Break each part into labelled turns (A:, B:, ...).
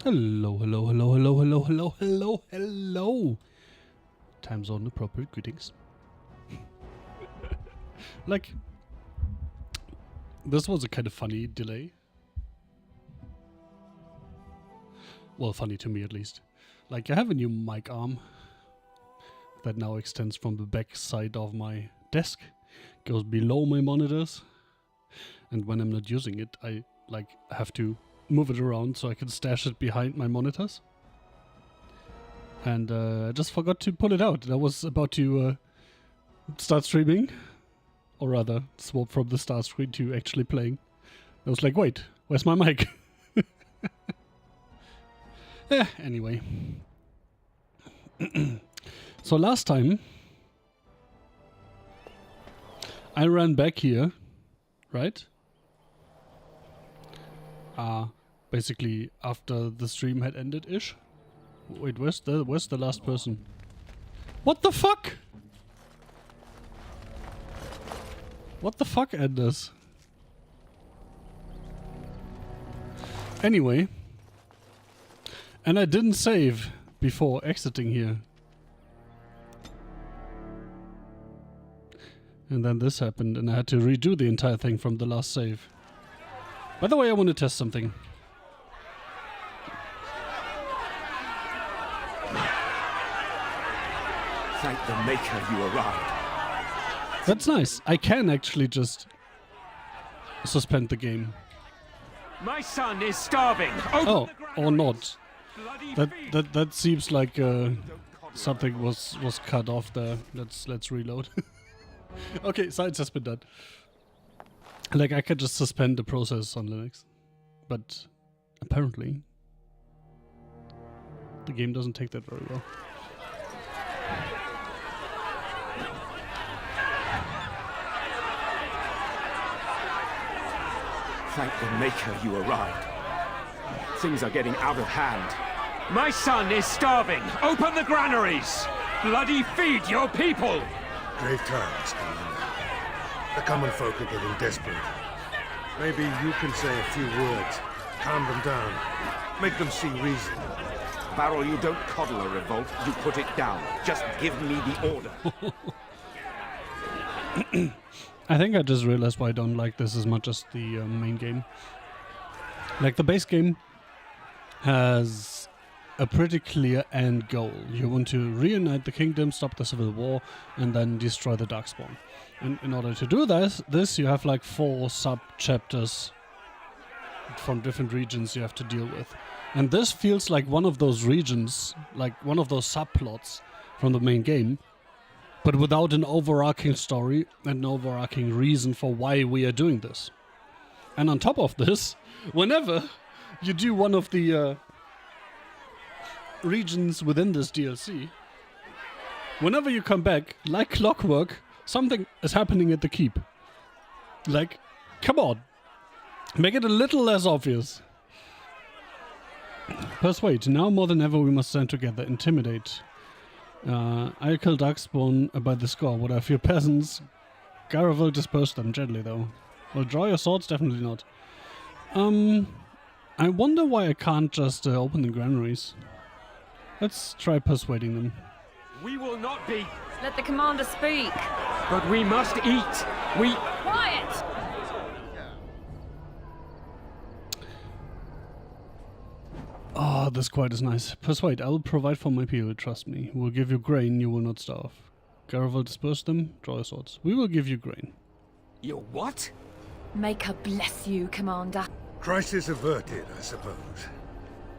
A: Hello, hello, hello, hello, hello, hello, hello, hello. Time zone appropriate greetings. Like, this was a kind of funny delay. Well, funny to me at least. Like, I have a new mic arm that now extends from the back side of my desk, goes below my monitors, and when I'm not using it, I like have to move it around so I can stash it behind my monitors. And I just forgot to pull it out. I was about to start streaming, or rather swap from the start screen to actually playing. I was like, wait, where's my mic? Yeah, anyway. So last time I ran back here, right? Basically after the stream had ended-ish. Wait, where's the last person? What the fuck? What the fuck, Anders? Anyway. And I didn't save before exiting here. And then this happened and I had to redo the entire thing from the last save. By the way, I want to test something.
B: Thank the Maker you arrived.
A: That's nice. I can actually just suspend the game.
B: My son is starving.
A: Oh, or not. That seems like something was cut off there. Let's reload. Okay, science has been done. Like, I could just suspend the process on Linux, but apparently the game doesn't take that very well.
B: Thank the Maker you arrived. Things are getting out of hand. My son is starving. Open the granaries. Bloody feed your people.
C: Grave times, Commander. The common folk are getting desperate. Maybe you can say a few words, calm them down, make them see reason.
B: Barrel, you don't coddle a revolt, you put it down. Just give me the order.
A: I think I just realized why I don't like this as much as the main game. Like, the base game has a pretty clear end goal. You want to reunite the kingdom, stop the civil war, and then destroy the Darkspawn. And in order to do this you have like 4 sub-chapters from different regions you have to deal with. And this feels like one of those regions, like one of those subplots from the main game, but without an overarching story and an overarching reason for why we are doing this. And on top of this, whenever you do one of the regions within this DLC, whenever you come back, like clockwork, something is happening at the keep. Like, come on. Make it a little less obvious. Persuade. Now more than ever we must stand together. Intimidate. I kill Darkspawn by the score. Would I fear peasants? Gara will disperse them gently though. Well, draw your swords? Definitely not. I wonder why I can't just open the granaries. Let's try persuading them.
B: We will not be...
D: Let the commander speak.
B: But we must eat. We...
D: Quiet!
A: Oh, this quite is nice. Persuade. I will provide for my people, trust me. We'll give you grain, you will not starve. Gara will disperse them, draw your swords. We will give you grain.
B: Your what?
D: Maker bless you, Commander.
C: Crisis averted, I suppose.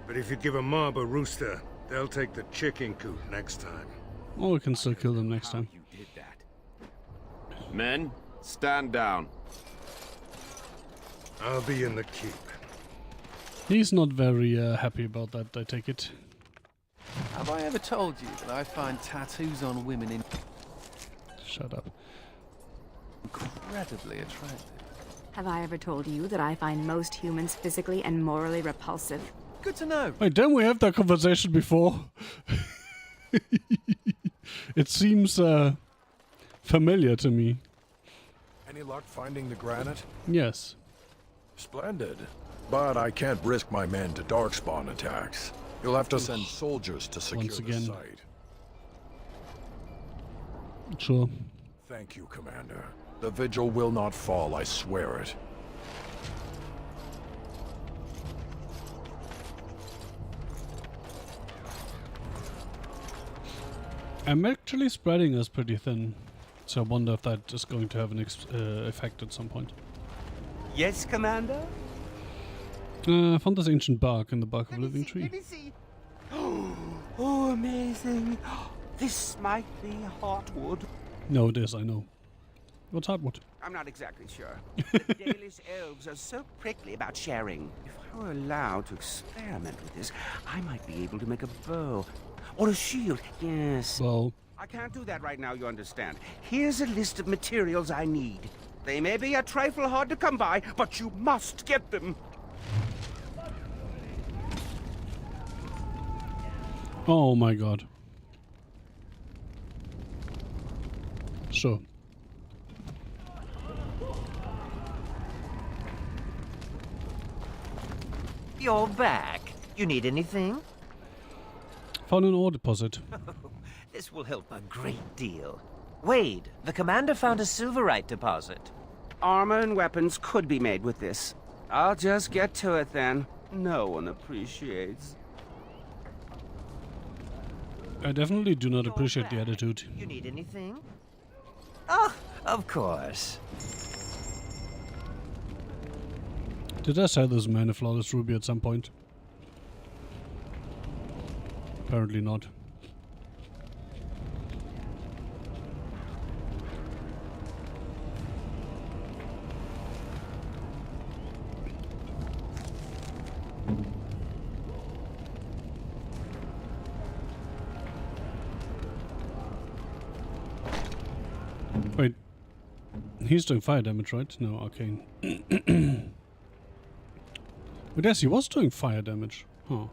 C: But if you give a mob a rooster, they'll take the chicken coop next time.
A: Or we can still kill them next time.
B: You did that. Men, stand down.
C: I'll be in the keep.
A: He's not very happy about that, I take it.
E: Have I ever told you that I find tattoos on women
A: Shut up.
E: incredibly attractive?
D: Have I ever told you that I find most humans physically and morally repulsive?
E: Good to know.
A: Wait, didn't we have that conversation before? It seems familiar to me.
F: Any luck finding the granite?
A: Yes.
F: Splendid. But I can't risk my men to darkspawn attacks. You'll have to send soldiers to secure
A: Once
F: the
A: again.
F: site.
A: Sure.
F: Thank you, Commander. The vigil will not fall, I swear it.
A: I'm actually spreading us pretty thin, so I wonder if that is going to have an effect at some point.
G: Yes, Commander?
A: I found this ancient bark in the bark of a living tree.
G: Let me see. Oh, amazing. This might be hardwood.
A: No, it is, I know. What's hardwood?
G: I'm not exactly sure. The Dalish elves are so prickly about sharing. If I were allowed to experiment with this, I might be able to make a bow. Or a shield, yes.
A: Well,
G: I can't do that right now, you understand. Here's a list of materials I need. They may be a trifle hard to come by, but you must get them.
A: oh my god. Sure.
H: You're back. You need anything?
A: Found an ore deposit.
H: This will help a great deal. Wade, the commander found a silverite deposit.
G: Armor and weapons could be made with this. I'll just get to it then. No one appreciates.
A: I definitely do not appreciate the attitude.
H: You need anything? Oh, of course.
A: Did I sell this man a flawless ruby at some point? Apparently not. Wait. He's doing fire damage, right? No, arcane. But yes, he was doing fire damage. Huh.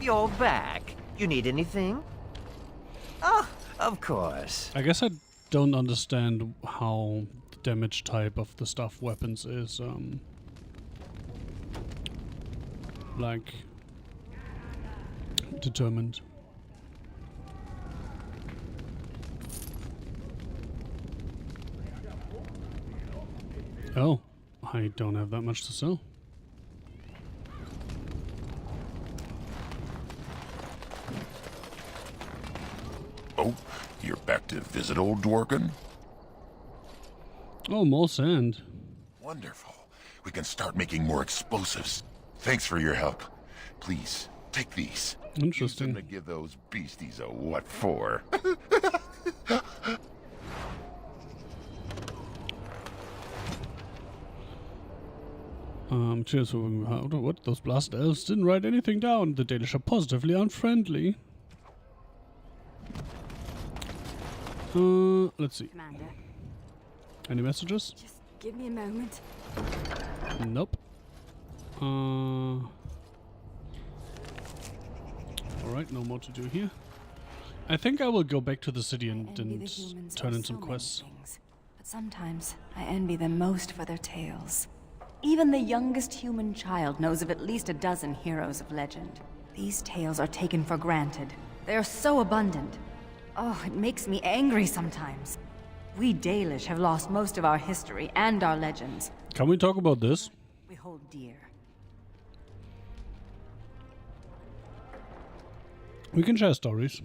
H: You're back. You need anything? Oh, of course.
A: I guess I don't understand how the damage type of the stuff weapons is, like, determined. Oh, I don't have that much to sell.
I: Oh, you're back to visit old Dworkin?
A: Oh, more sand.
I: Wonderful. We can start making more explosives. Thanks for your help. Please, take these.
A: Interesting.
I: Use them to give those beasties a what for.
A: Cheers for what? Those blast elves didn't write anything down. The Dalish are positively unfriendly. Let's see.
D: Commander,
A: Any messages?
D: just give me a moment.
A: Nope. Alright, no more to do here. I think I will go back to the city and
D: Envy the humans
A: turn
D: for
A: in some
D: so many
A: quests.
D: things, but sometimes I envy them most for their tales. Even the youngest human child knows of at least a dozen heroes of legend. These tales are taken for granted. They are so abundant. Oh, it makes me angry sometimes. We Dalish have lost most of our history and our legends
A: Can we talk about this?
D: we hold dear.
A: We can share stories.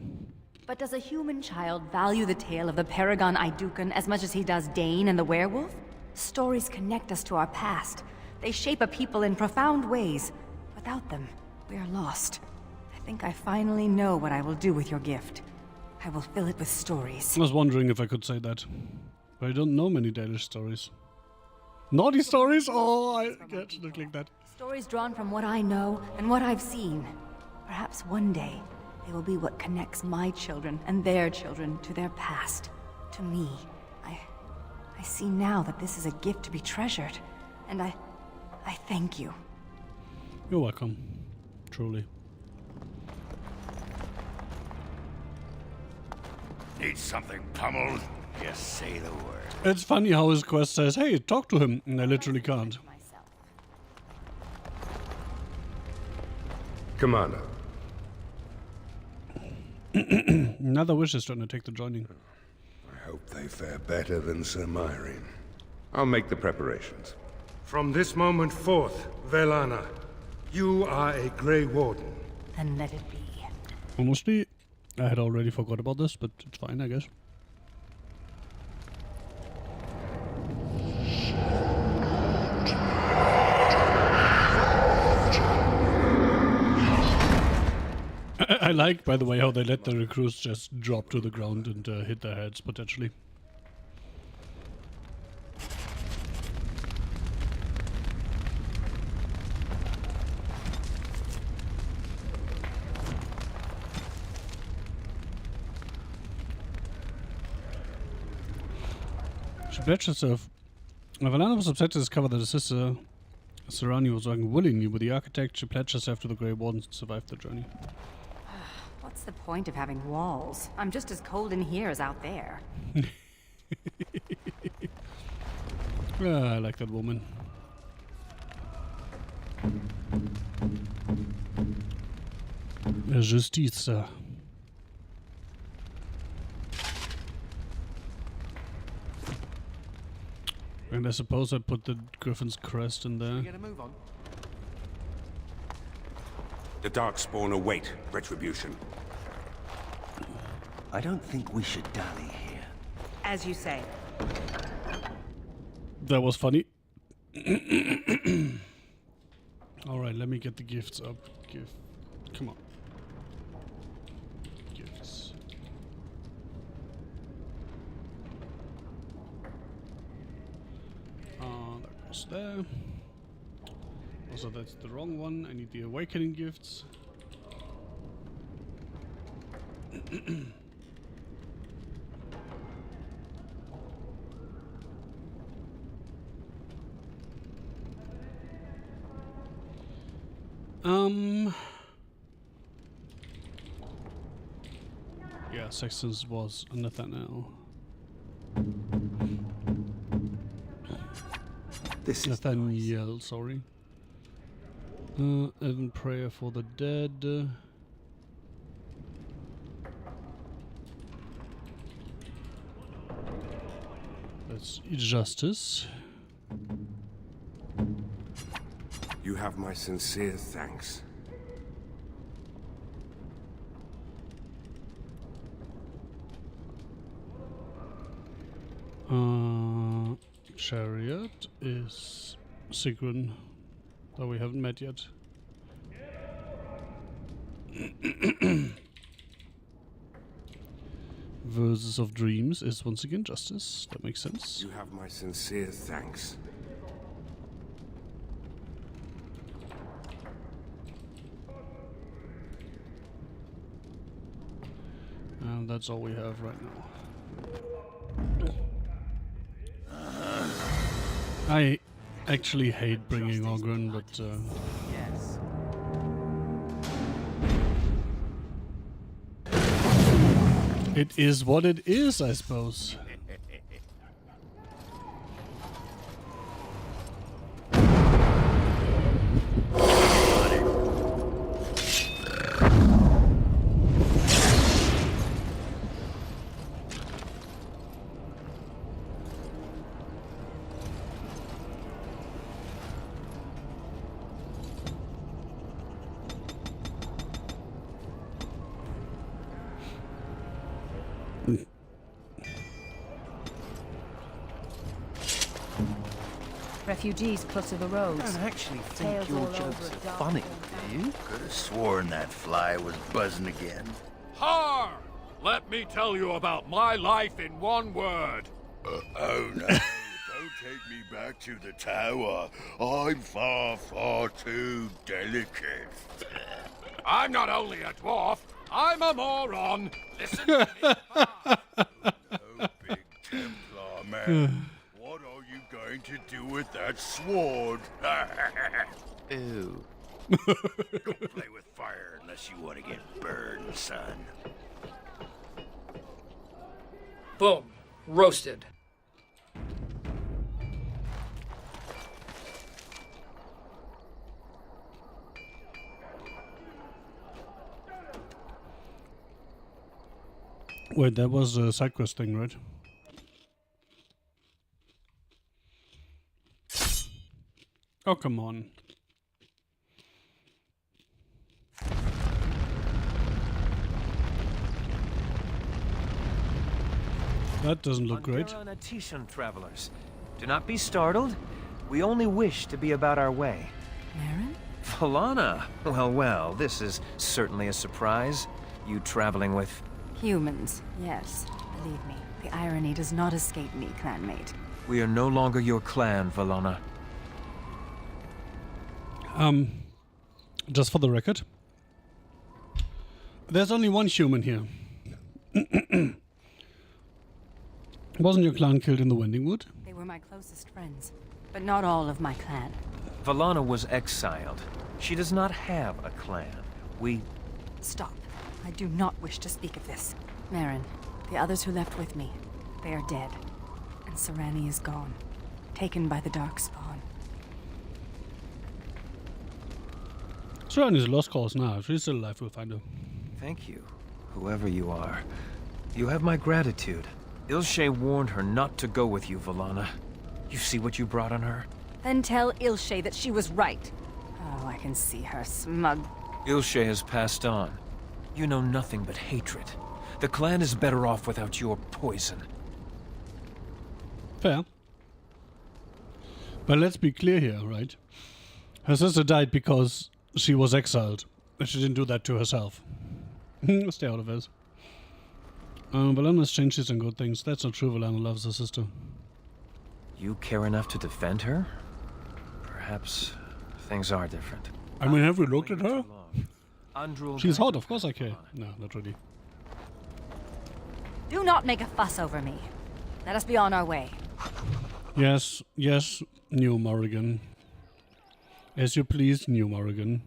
D: But does a human child value the tale of the Paragon Idukan as much as he does Dane and the werewolf? Stories connect us to our past. They shape a people in profound ways. Without them, we are lost. I think I finally know what I will do with your gift. I will fill it with stories.
A: I was wondering if I could say that. But I don't know many Dalish stories. Naughty stories? Oh, I can't click that.
D: Stories drawn from what I know and what I've seen. Perhaps one day, they will be what connects my children and their children to their past. To me. I see now that this is a gift to be treasured. And I thank you.
A: You're welcome. Truly.
I: Need something pummeled?
G: Just say the word.
A: It's funny how his quest says, hey, talk to him, and I literally can't.
D: Myself.
C: Commander.
A: Another wish is trying to take the joining.
C: I hope they fare better than Sir Myrin. I'll make the preparations. From this moment forth, Velana, you are a Grey Warden.
D: Then let it be.
A: Honestly, I had already forgot about this, but it's fine, I guess. I like, by the way, how they let the recruits just drop to the ground and hit their heads, potentially. She pledged herself. Valana was upset to discover that her sister, Serrani, was working willingly with the architect. She pledged herself to the Grey Wardens and survived the journey.
D: What's the point of having walls? I'm just as cold in here as out there.
A: I like that woman. La justice. And I suppose I put the Griffin's crest in there.
E: We get a move on.
G: The Darkspawn await retribution.
H: I don't think we should dally here.
D: As you say.
A: That was funny. Alright, let me get the gifts up. Come on. Gifts. That goes there. Also, that's the wrong one. I need the awakening gifts. Yeah, Sexton's was Nathaniel.
G: This is
A: Nathaniel, sorry. And prayer for the dead. That's justice.
C: You have my sincere thanks.
A: Chariot is Sigrun, though we haven't met yet. Verses of Dreams is once again justice. That makes sense.
C: You have my sincere thanks.
A: And that's all we have right now. I actually hate bringing Ogren, but
E: Yes.
A: it is what it is, I suppose.
J: Refugees clutter the roads.
E: I don't actually think
J: Tails
E: your
J: all
E: jokes
J: over
E: are
J: a dark
E: funny,
J: hole.
E: do you?
F: Could have sworn that fly was buzzing again.
B: Har! Let me tell you about my life in one word.
F: Oh no, don't take me back to the tower. I'm far, far too delicate.
B: I'm not only a dwarf, I'm a moron. Listen to me.
F: Oh, big Templar man. What are you going to do with that sword?
E: Ew.
F: Don't play with fire unless you want to get burned, son.
K: Boom.
J: Roasted.
A: Wait, that was a side quest thing, right? Oh, come on. That doesn't look great.
H: Peasant travelers. Do not be startled. We only wish to be about our way.
D: Marin?
H: Valana! Well, this is certainly a surprise. You traveling with...
D: Humans, yes. Believe me, the irony does not escape me, clanmate.
H: We are no longer your clan, Valana.
A: Just for the record, there's only one human here. Wasn't your clan killed in the Wending Wood?
D: They were my closest friends, but not all of my clan.
H: Valana was exiled. She does not have a clan. We...
D: Stop. I do not wish to speak of this. Marin, the others who left with me, they are dead. And Serani is gone, taken by the Darkspawn.
A: Serani's a lost cause now. If she's still alive, we'll find her.
H: Thank you, whoever you are. You have my gratitude. Ilshe warned her not to go with you, Valana. You see what you brought on her?
D: Then tell Ilshe that she was right. Oh, I can see her smug.
H: Ilshe has passed on. You know nothing but hatred. The clan is better off without your poison.
A: Fair. But let's be clear here, right? Her sister died because she was exiled. And she didn't do that to herself. Stay out of this. Valana's changed some good things. That's not true. Valana loves her sister.
H: You care enough to defend her? Perhaps things are different.
A: I mean, have we looked at her?
H: Andrul
A: She's hot, of course I care. No, not really.
D: Do not make a fuss over me. Let us be on our way.
A: Yes, yes, New Morrigan. As you please, New Morrigan.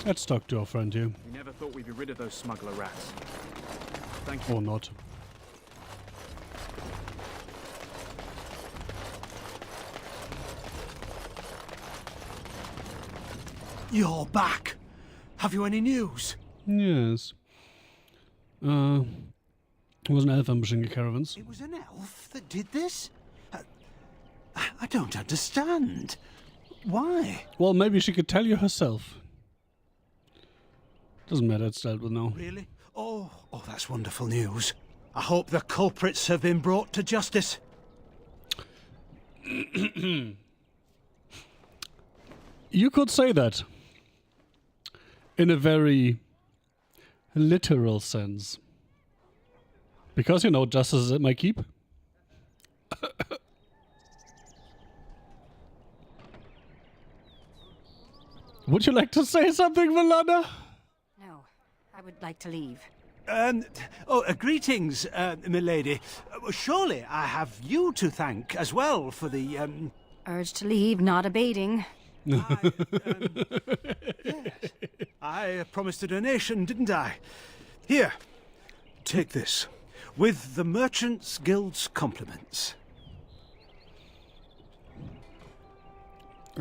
A: Let's talk to our friend here.
B: We never thought we'd be rid of those smuggler rats. Thank you.
A: Or not.
K: You're back. Have you any news?
A: Yes. It was an elf ambushing the caravans.
K: It was an elf that did this? I don't understand. Why?
A: Well, maybe she could tell you herself. Doesn't matter, it's dealt with now.
K: Really? Oh, that's wonderful news. I hope the culprits have been brought to justice.
A: You could say that. In a very literal sense. Because, you know, justice is at my keep. Would you like to say something, Valana?
D: No, I would like to leave.
K: Greetings, milady. Surely I have you to thank as well for the,
D: Urge to leave, not abating.
K: Yes. I promised a donation, didn't I? Here, take this. With the Merchants Guild's compliments.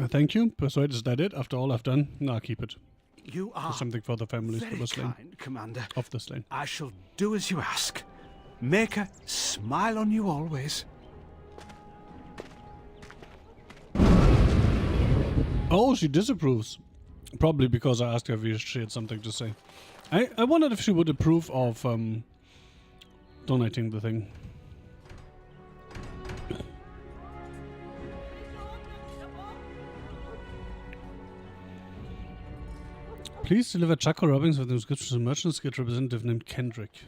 A: Thank you. Persuade, is that it? After all I've done? No, I'll keep it.
K: You are
A: something for the families that were slain.
K: kind, Commander.
A: Of the slain.
K: I shall do as you ask. Maker, smile on you always.
A: Oh, she disapproves. Probably because I asked her if she had something to say. I wondered if she would approve of donating the thing. Please deliver Chaco Robbins with inscriptions to Merchants Guild representative named Kendrick.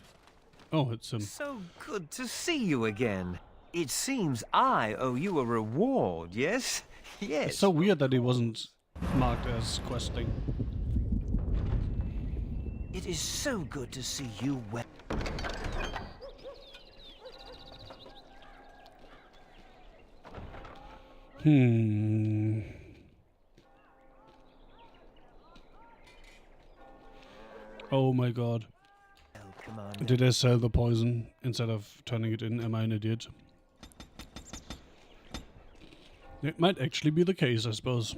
A: Oh, it's him.
H: So good to see you again. It seems I owe you a reward, yes? Yes.
A: It's so weird that he wasn't marked as questing.
H: It is so good to see you well.
A: Oh my god. Did I sell the poison instead of turning it in? Am I an idiot? It might actually be the case, I suppose.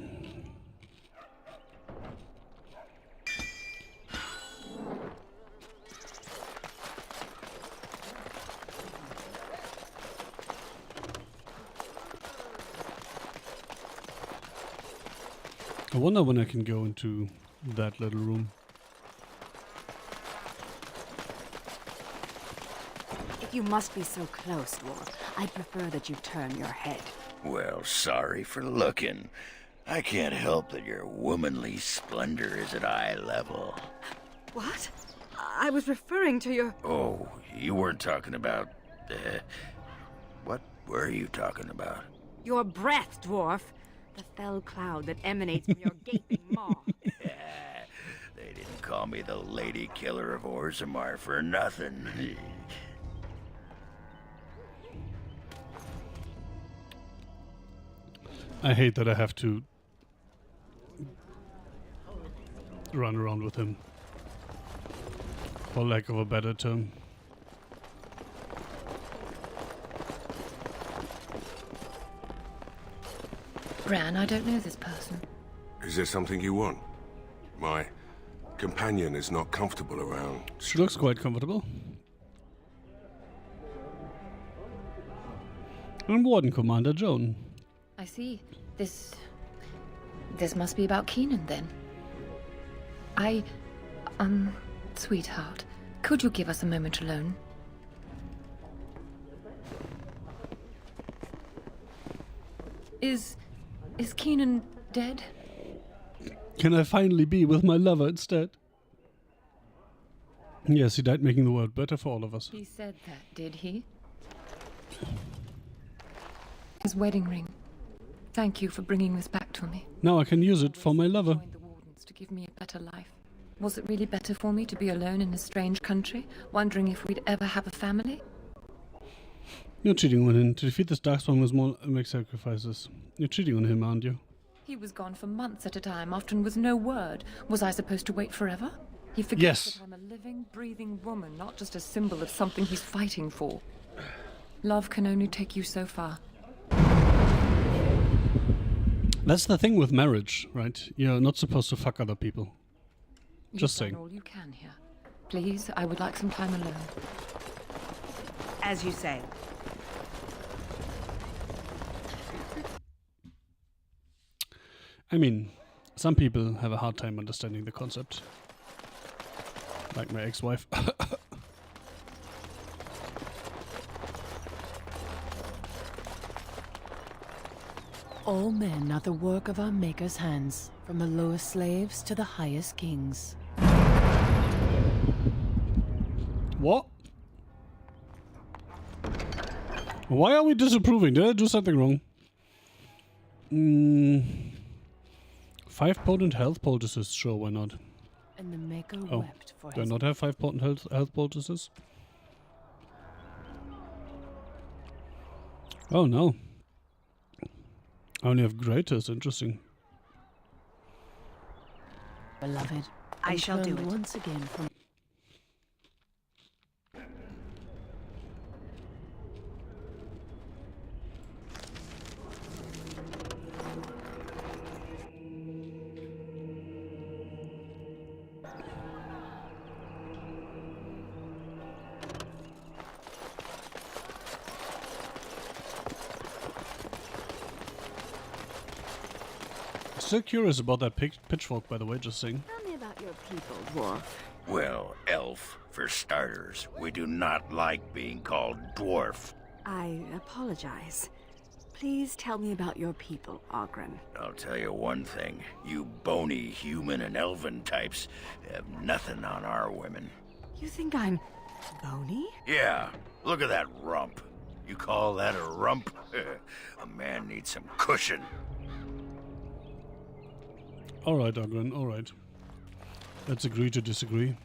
A: I wonder when I can go into that little room.
D: If you must be so close, Dwarf, I'd prefer that you turn your head.
F: Well, sorry for looking. I can't help that your womanly splendor is at eye level.
D: What? I was referring to your...
F: Oh, you weren't talking about... what were you talking about?
D: Your breath, Dwarf. The fell cloud that emanates from your gaping maw.
F: They didn't call me the Lady Killer of Orzammar for nothing.
A: I hate that I have to run around with him, for lack of a better term.
J: Bran, I don't know this person.
C: Is there something you want? My companion is not comfortable around.
A: She looks quite comfortable. I'm Warden Commander Joan.
J: I see. This must be about Keenan, then. Sweetheart, could you give us a moment alone? Is Keenan dead?
A: Can I finally be with my lover instead? Yes, he died making the world better for all of us.
J: He said that, did he? His wedding ring. Thank you for bringing this back to me.
A: Now I can use it for my lover.
J: Joined the Wardens to give me a better life. Was it really better for me to be alone in a strange country, wondering if we'd ever have a family?
A: You're cheating on him. To defeat this darkspawn with more make sacrifices. You're cheating on him, aren't you?
J: He was gone for months at a time, often with no word. Was I supposed to wait forever? He forgets
A: Yes.
J: that I'm a living, breathing woman, not just a symbol of something he's fighting for. Love can only take you so far.
A: That's the thing with marriage, right? You're not supposed to fuck other people. Just
J: You've
A: saying.
J: done all you can here. Please, I would like some time alone.
G: As you say.
A: I mean, some people have a hard time understanding the concept. Like my ex-wife.
L: All men are the work of our Maker's hands, from the lowest slaves to the highest kings.
A: What? Why are we disapproving? Did I do something wrong? 5 potent health poultices, sure, why not?
L: And the Maker
A: Oh,
L: wept for
A: do I
L: his...
A: not have 5 potent health poultices? Oh no. I only have greatest, interesting.
L: Beloved,
G: I shall do
L: turned
G: it.
L: once again from...
A: Still curious about that pitchfork, by the way, just saying.
D: Tell me about your people, Dwarf.
F: Well, elf, for starters. We do not like being called dwarf.
D: I apologize. Please tell me about your people, Ogren.
F: I'll tell you one thing. You bony human and elven types have nothing on our women.
D: You think I'm bony?
F: Yeah, look at that rump. You call that a rump? A man needs some cushion.
A: Alright, Ogren, alright. Let's agree to disagree.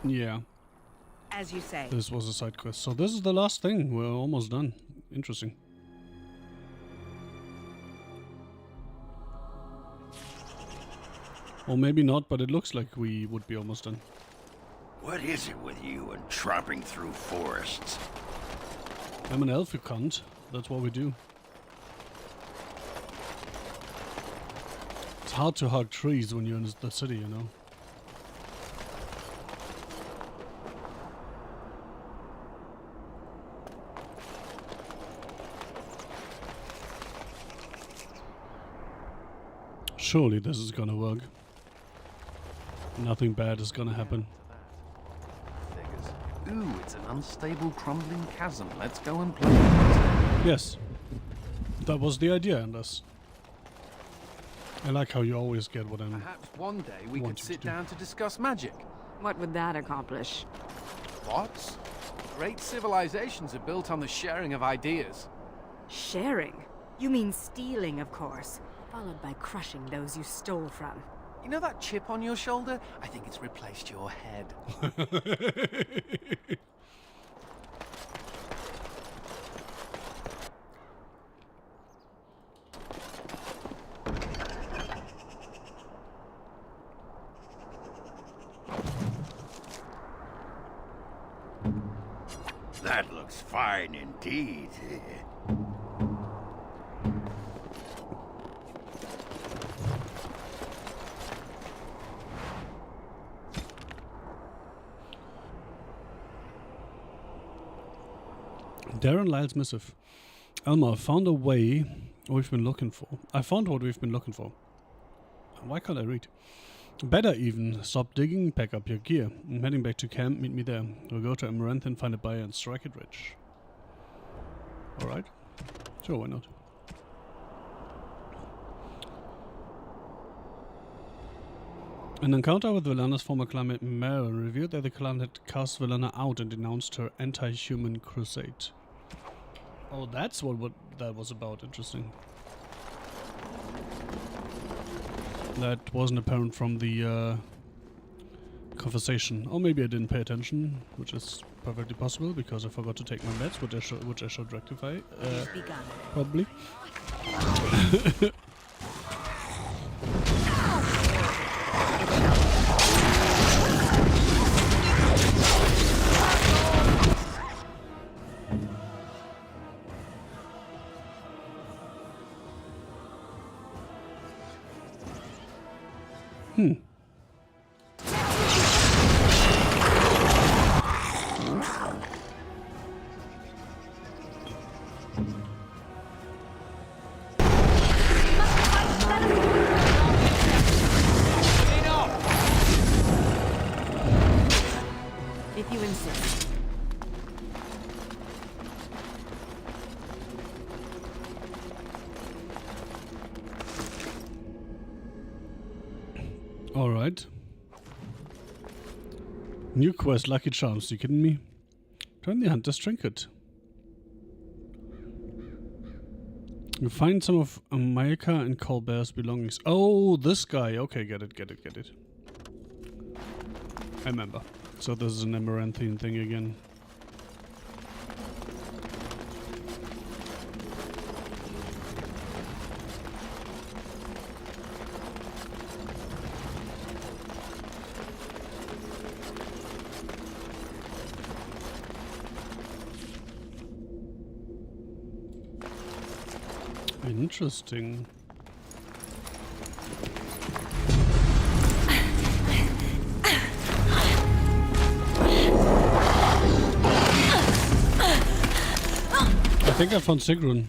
A: Yeah.
D: As you say.
A: This was a side quest. So this is the last thing. We're almost done. Interesting. Or maybe not, but it looks like we would be almost done.
F: What is it with you and tromping through forests?
A: I'm an elf, you cunt. That's what we do. It's hard to hug trees when you're in the city, you know. Surely this is gonna work. Nothing bad is gonna happen.
E: Figures. Ooh, it's an unstable, crumbling chasm. Let's go and play.
A: Yes. That was the idea, Anders. I like how you always get what I'm...
E: Perhaps one day we could sit down to discuss magic.
D: What would that accomplish?
E: What? Great civilizations are built on the sharing of ideas.
D: Sharing? You mean stealing, of course. Followed by crushing those you stole from.
E: You know that chip on your shoulder? I think it's replaced your head.
F: That looks fine indeed.
A: Darren Lyle's missive. Elmer, found a way we've been looking for. I found what we've been looking for. Why can't I read? Better even. Stop digging, pack up your gear. I'm heading back to camp, meet me there. We'll go to Amaranth and find a buyer and strike it rich. Alright. Sure, why not? An encounter with Velana's former clanmate Mare revealed that the clan had cast Velana out and denounced her anti-human crusade. Oh, that's what that was about. Interesting. That wasn't apparent from the conversation. Or maybe I didn't pay attention, which is perfectly possible because I forgot to take my meds, which I should rectify. Probably.
D: If you insist.
A: Alright. New quest, Lucky Charms. You kidding me? Turn the Hunter's Trinket. You find some of Maika and Colbert's belongings. Oh, this guy. Okay, get it. I remember. So this is an Amaranthian thing again. Interesting. I think I found Sigrun.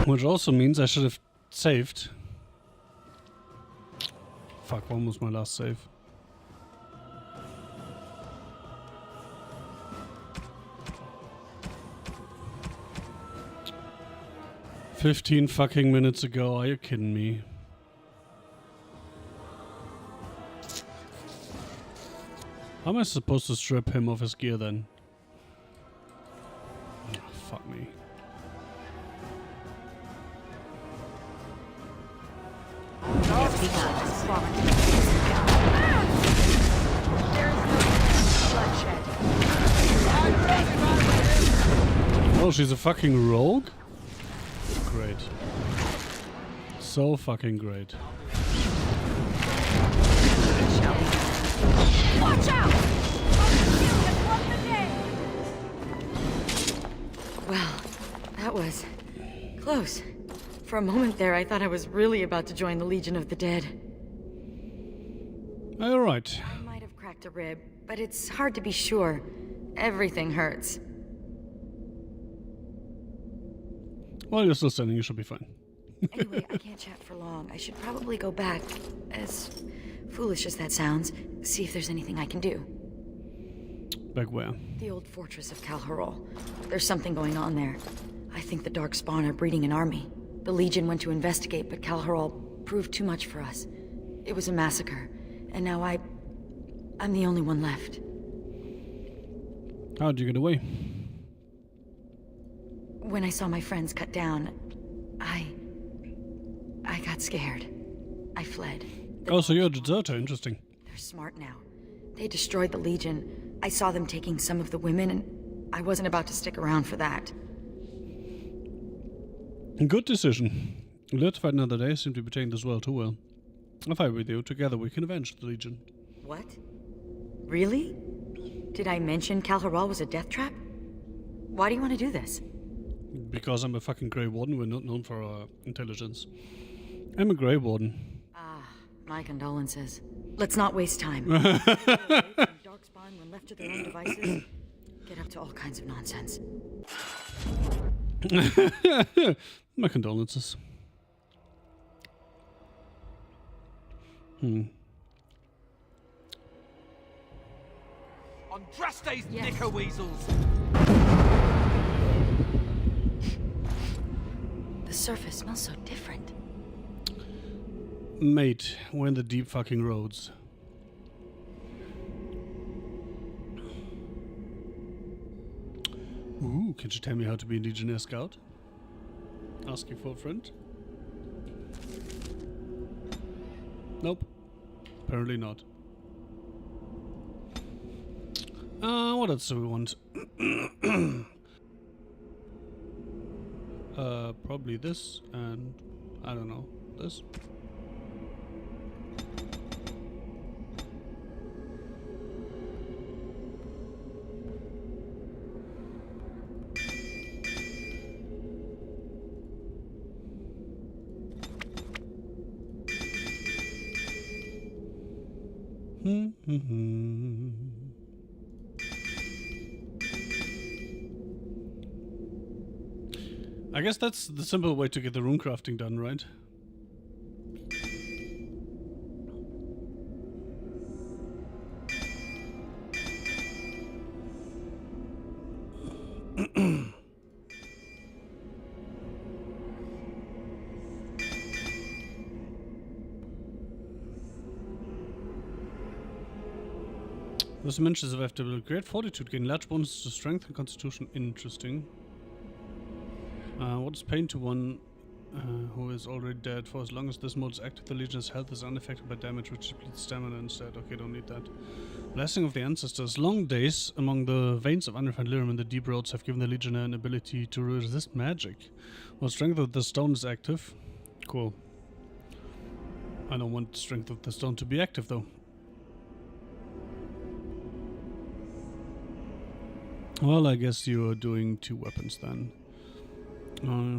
A: Which also means I should have saved Fuck, when was my last save? "15 fucking minutes ago, are you kidding me?" How am I supposed to strip him of his gear then? Oh, fuck me. Oh, she's a fucking rogue? Great. So fucking great.
M: Watch out!
N: Well, that was close. For a moment there, I thought I was really about to join the Legion of the Dead.
A: Alright.
N: I might have cracked a rib, but it's hard to be sure. Everything hurts.
A: Well, you're still standing, you should be fine.
N: Anyway, I can't chat for long. I should probably go back, as foolish as that sounds, see if there's anything I can do.
A: Back where?
N: The old fortress of Calharol. There's something going on there. I think the Darkspawn are breeding an army. The Legion went to investigate, but Calharol proved too much for us. It was a massacre, and now I'm the only one left.
A: How'd you get away?
N: When I saw my friends cut down, I got scared. I fled.
A: Oh, so you're a deserter, interesting.
N: They're smart now. They destroyed the Legion. I saw them taking some of the women, and I wasn't about to stick around for that.
A: Good decision. Let's fight another day. Seem to be taking this world too well. I'll fight with you. Together we can avenge the Legion.
N: What? Really? Did I mention Calharol was a death trap? Why do you want to do this?
A: Because I'm a fucking Grey Warden. We're not known for our intelligence. I'm a Grey Warden.
N: Ah, my condolences. Let's not waste time. Darkspawn, when left to their own devices, get up to all kinds of nonsense.
A: My condolences.
E: Andraste's knicker weasels!
N: The surface smells so different.
A: Mate, we're in the deep fucking roads. Ooh, can you tell me how to be a Legionnaire Scout? Asking for a friend? Nope. Apparently not. What else do we want? Probably this, and I don't know, this. I guess that's the simple way to get the rune crafting done, right? This mentions if I have to build great fortitude, gain large bonuses to strength and constitution. Interesting. What is pain to one who is already dead? For as long as this mode is active, the Legion's health is unaffected by damage, which depletes stamina instead. Okay, don't need that. Blessing of the Ancestors. Long days among the veins of unrefined lyrium in the deep roads have given the Legionnaire an ability to resist magic. While strength of the stone is active. Cool. I don't want strength of the stone to be active though. Well, I guess you're doing 2 weapons then.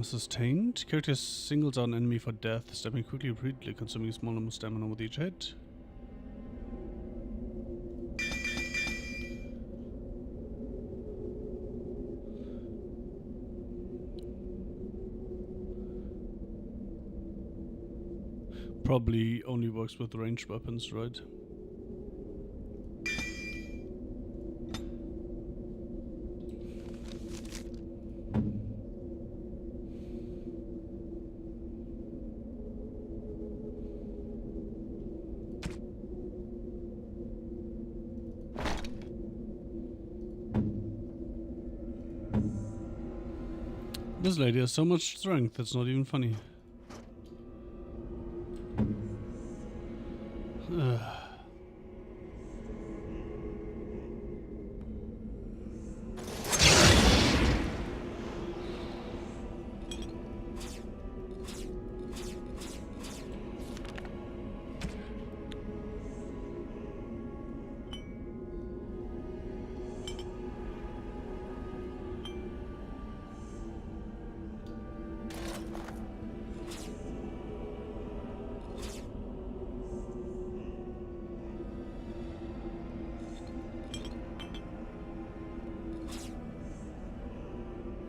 A: Sustained. Character singles out an enemy for death, stepping quickly and repeatedly, consuming a small amount of stamina with each hit. probably only works with ranged weapons, right? This lady has so much strength, it's not even funny.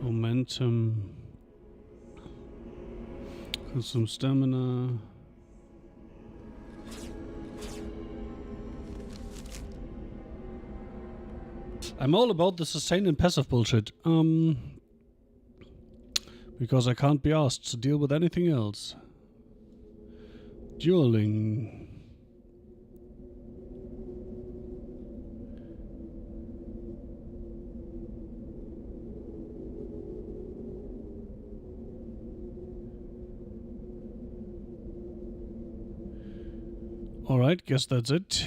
A: Momentum. Consume stamina. I'm all about the sustain and passive bullshit. Because I can't be asked to deal with anything else. Dueling. Alright, guess that's it.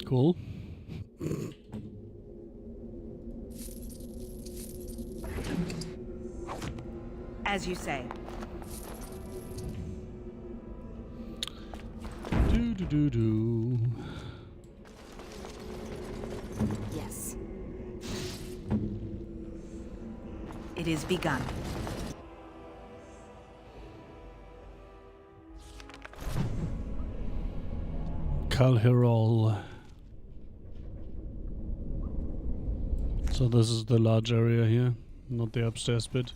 A: Cool.
M: As you say.
A: Do.
M: Yes. It is begun.
A: Calherol. So this is the large area here, not the upstairs bit.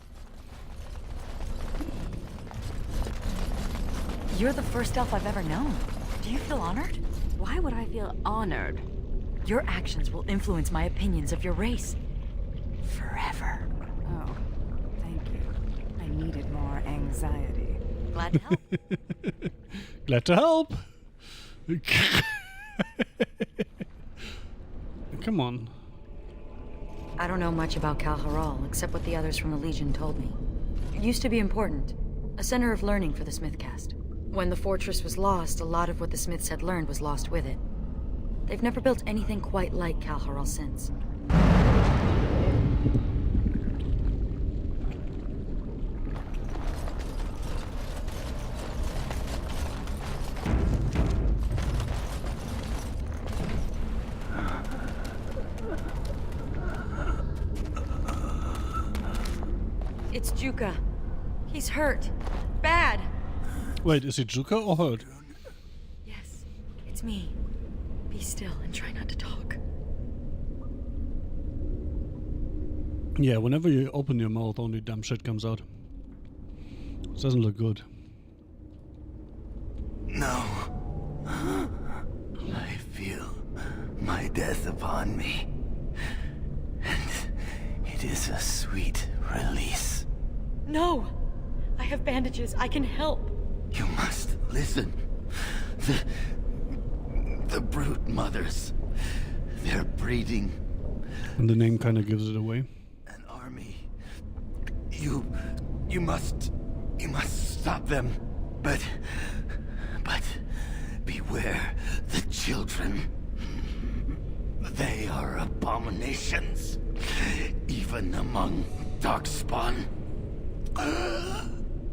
N: You're the first elf I've ever known. Do you feel honored?
D: Why would I feel honored?
N: Your actions will influence my opinions of your race. Forever.
D: Oh, thank you. I needed more anxiety.
N: Glad to help.
A: Glad to help! Come on.
N: I don't know much about Calherol, except what the others from the Legion told me. It used to be important. A center of learning for the Smithcast. When the fortress was lost, a lot of what the Smiths had learned was lost with it. They've never built anything quite like Calherol since. It's Juka. He's hurt. Bad.
A: Wait, is he Juka or hurt?
N: Yes, it's me. Be still and try not to talk.
A: Yeah, whenever you open your mouth, only dumb shit comes out. It doesn't look good.
F: No. I feel my death upon me. And it is a sweet release.
N: No! I have bandages. I can help.
F: You must listen. The brute mothers. They're breeding.
A: And the name kind of gives it away.
F: An army. You must stop them. But beware the children. They are abominations. Even among Darkspawn.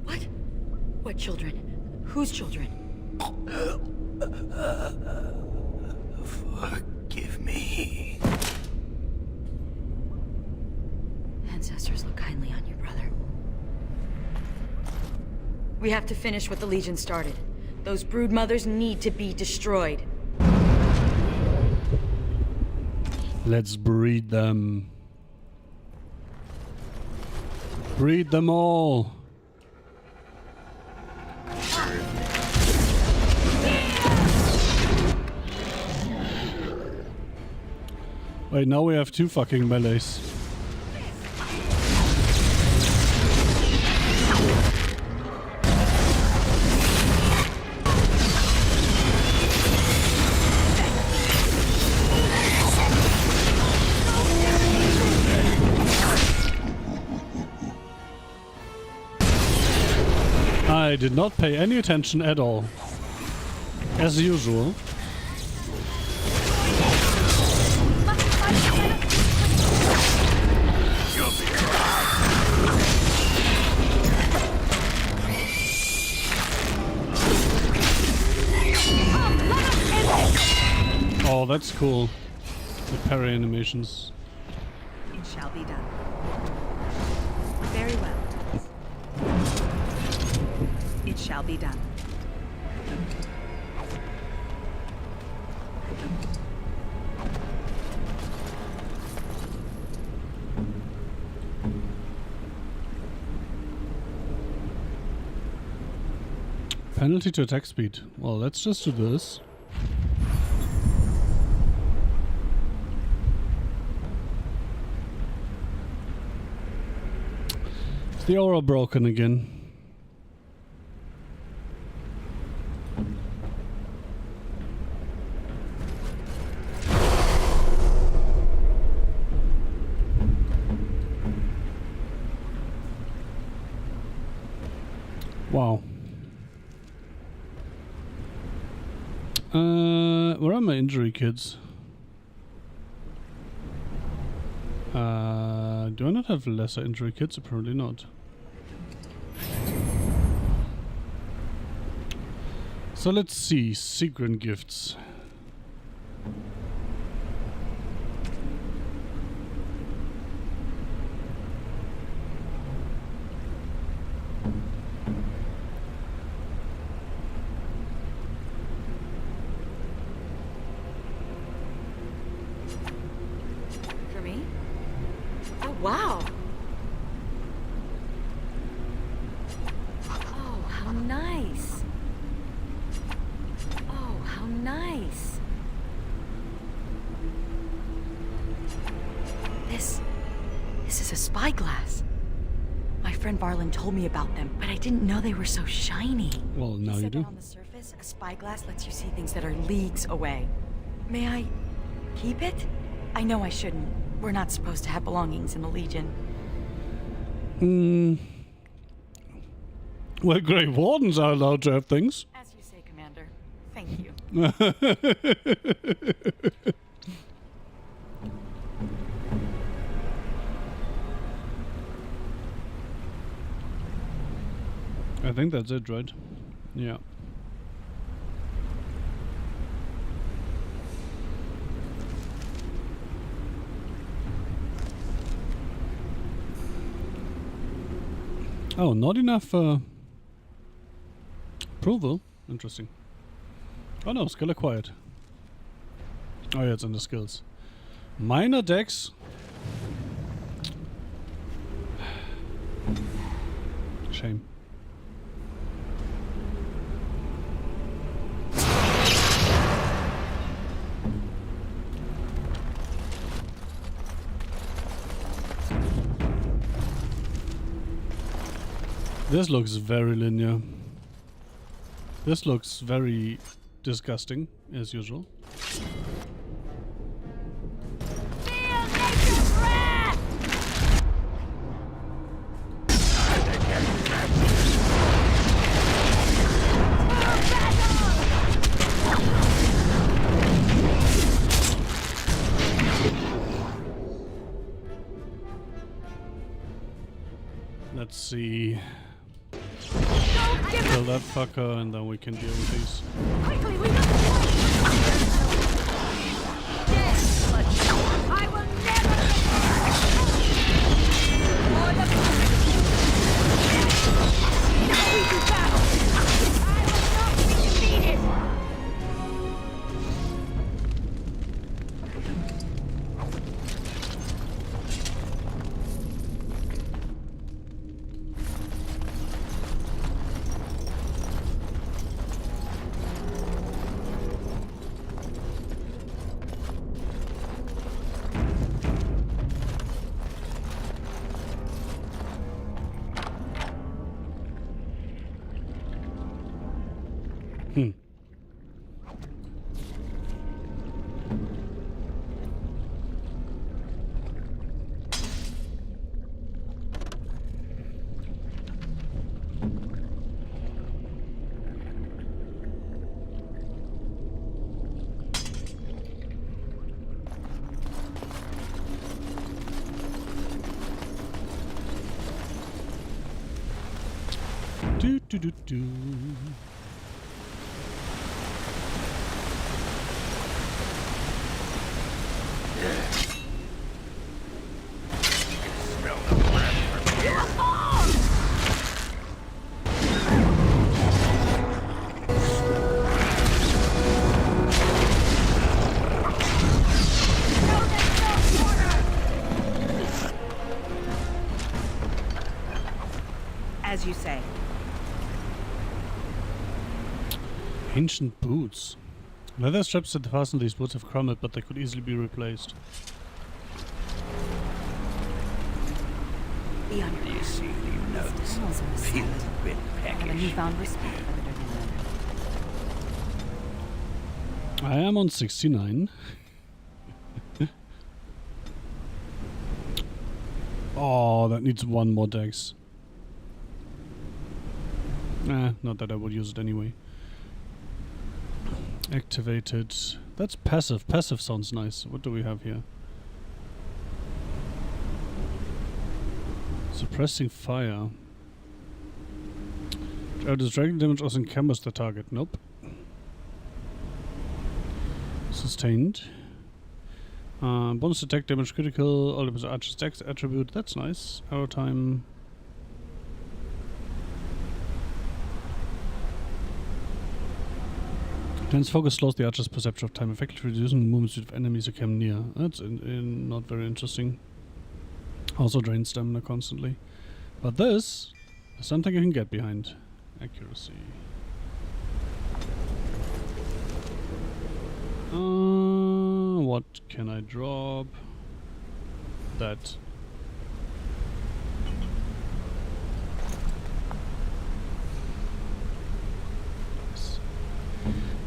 N: What? What children? Whose children?
F: Forgive me.
N: Ancestors look kindly on you, brother. We have to finish what the Legion started. Those brood mothers need to be destroyed.
A: Let's breed them. Breed them all. Wait, now we have 2 fucking melees. I did not pay any attention at all. As usual. Oh, that's cool. The parry animations.
M: It shall be done. Very well. It shall be done.
A: Penalty to attack speed. Well, let's just do this. Is the aura broken again? Wow. Where are my injury kids? Do I not have lesser injury kits? Apparently not. So let's see. Secret gifts.
N: For me? Oh, wow. Oh, how nice. Oh, how nice. This is a spyglass. My friend Varlin told me about them, but I didn't know they were so shiny.
A: Well, now
N: He
A: you
N: said
A: do.
N: that on the surface, a spyglass lets you see things that are leagues away. May I keep it? I know I shouldn't. We're not supposed to have belongings in the Legion.
A: Well, Grey Wardens are allowed to have things.
N: As you say, Commander. Thank you.
A: I think that's it, right? Yeah. Oh, not enough approval. Interesting. Oh no, skill acquired. Oh yeah, it's under skills. Minor dex. Shame. This looks very linear. This looks very disgusting, as usual. Let's see. Kill that fucker and then we can deal with these.
O: Quickly, we must I will never Now we do battle! I will not be defeated!
A: Do.
M: As you say.
A: Ancient boots. Leather straps that fasten these boots have crumbled, but they could easily be replaced.
G: You see the notes. Feel a bit peckish.
D: A newfound respect for the dirty leather.
A: I am on 69. Oh, that needs one more dex. Not that I would use it anyway. Activated. That's passive. Passive sounds nice. What do we have here? Suppressing fire. Does dragon damage also encumbers the target? Nope. Sustained. Bonus attack damage critical. All of the archer's dex attribute. That's nice. Arrow time. Dense focus slows the archer's perception of time, effectively reducing the movement speed of enemies who come near. That's not very interesting. Also drains stamina constantly. But this is something you can get behind. Accuracy. What can I drop? That.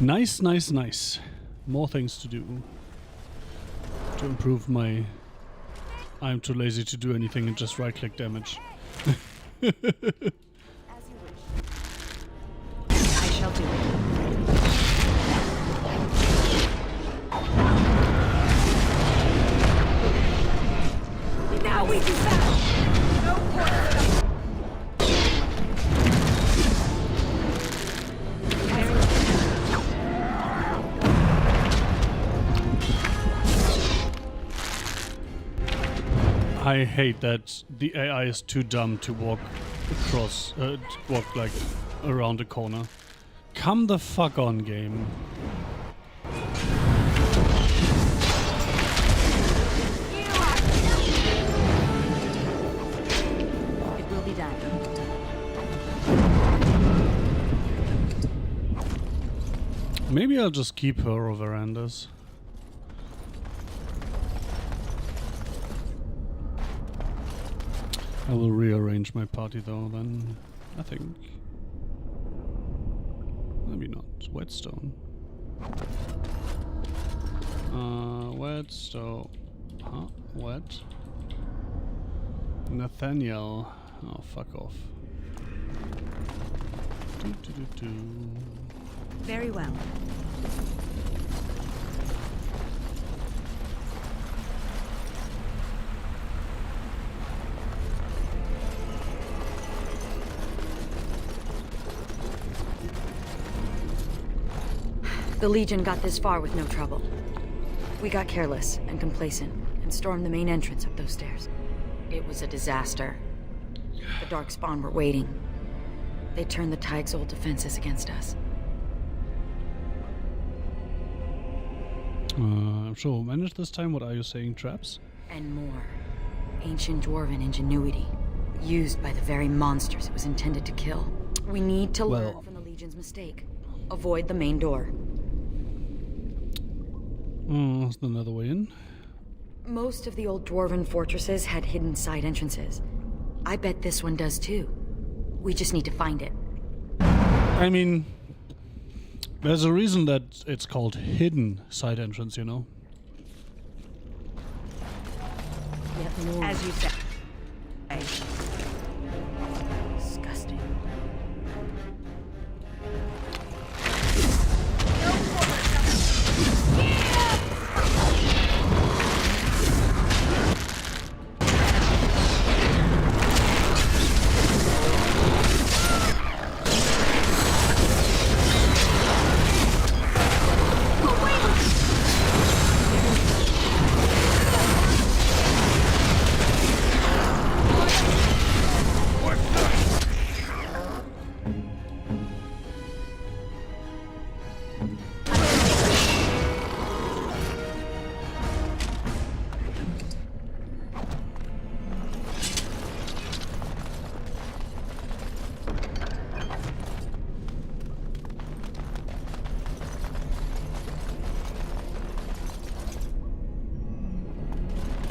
A: Nice, nice, nice. More things to do. To improve my... I'm too lazy to do anything and just right-click damage.
M: I shall do it. Now we do battle! No quarter!
A: I hate that the AI is too dumb to walk across, walk like around a corner. Come the fuck on, game.
D: It will be done.
A: Maybe I'll just keep her over Anders. I will rearrange my party though then, I think. Maybe not. Whetstone. Whetstone. Huh? What? Nathaniel. Oh, fuck off.
M: Very well.
N: The Legion got this far with no trouble. We got careless and complacent and stormed the main entrance up those stairs. It was a disaster. The Darkspawn were waiting. They turned the Tig's old defenses against us.
A: I'm sure we'll manage this time. What are you saying, traps?
N: And more. Ancient Dwarven ingenuity, used by the very monsters it was intended to kill. We need to learn from the Legion's mistake. Avoid the main door.
A: Is there another way in?
N: Most of the old Dwarven fortresses had hidden side entrances. I bet this one does too. We just need to find it.
A: I mean, There's a reason that it's called hidden side entrance, you know?
M: As you said.
D: Disgusting.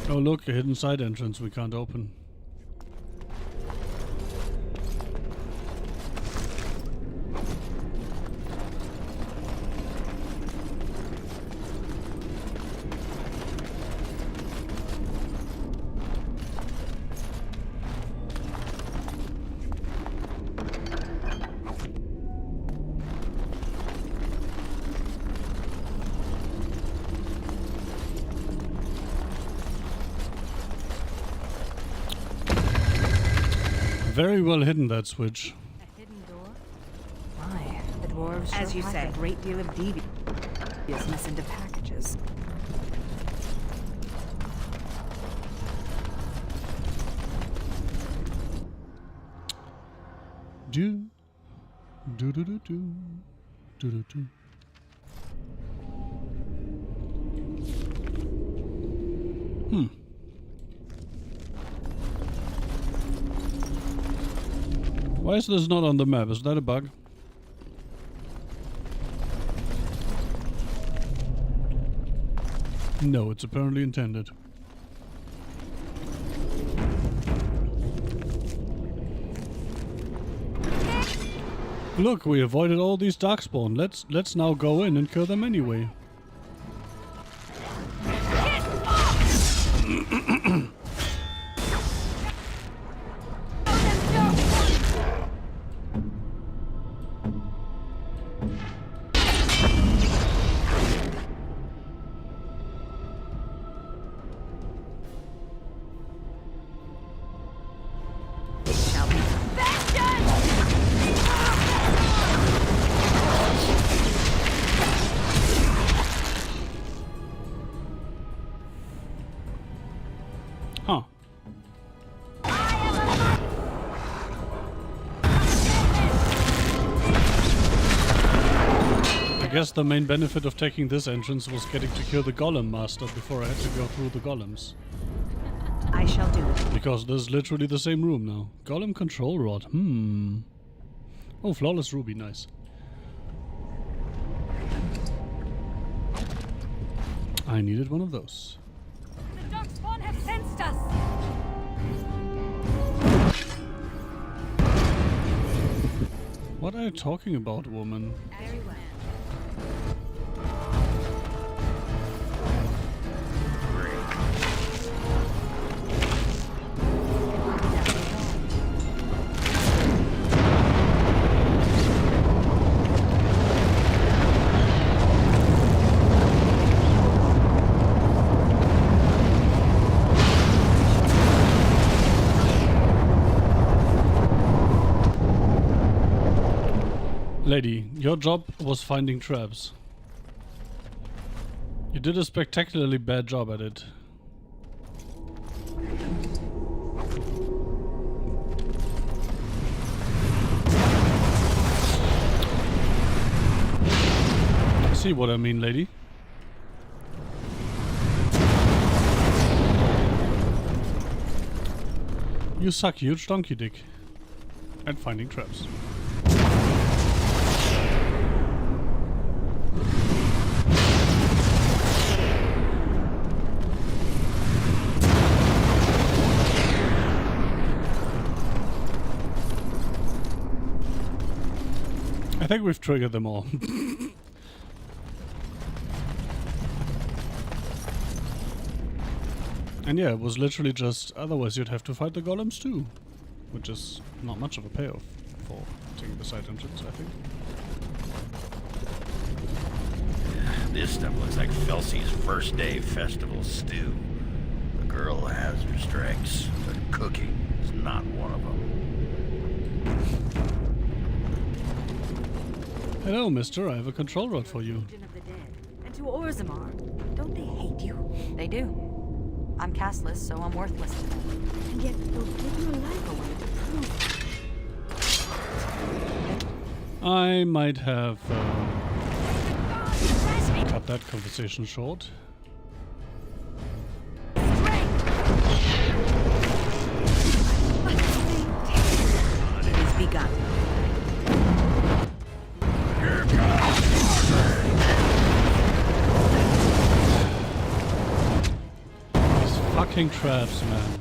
A: Oh look, a hidden side entrance we can't open. Very well hidden, that switch.
D: A hidden door? My, the dwarves
M: As you
D: hide
M: say.
D: a great deal of deviousness into packages.
A: Do do do do do do do do. Why is this not on the map? Is that a bug? No, it's apparently intended. Look, we avoided all these darkspawn. Let's now go in and kill them anyway. Huh. I guess the main benefit of taking this entrance was getting to kill the golem master before I had to go through the golems.
M: I shall do it.
A: Because this is literally the same room now. Golem control rod. Oh, flawless ruby, nice. I needed one of those.
O: The darkspawn have sensed us!
A: What are you talking about, woman?
M: Very well.
A: Lady, your job was finding traps. You did a spectacularly bad job at it. See what I mean, lady? You suck huge donkey dick. At finding traps. I think we've triggered them all. And yeah, it was literally just, otherwise you'd have to fight the golems too. Which is not much of a payoff for taking the side entrance, I think.
P: This stuff looks like Felsey's first day festival stew. The girl has her strengths, but cooking is not one of them.
A: Hello, mister. I have a control rod for you.
D: And to Orzammar. Don't they hate you? They do. I'm castless, so I'm worthless to them. And yet they'll give your life away to prove.
A: I might have cut that conversation short.
D: It is begun.
A: These fucking traps, man.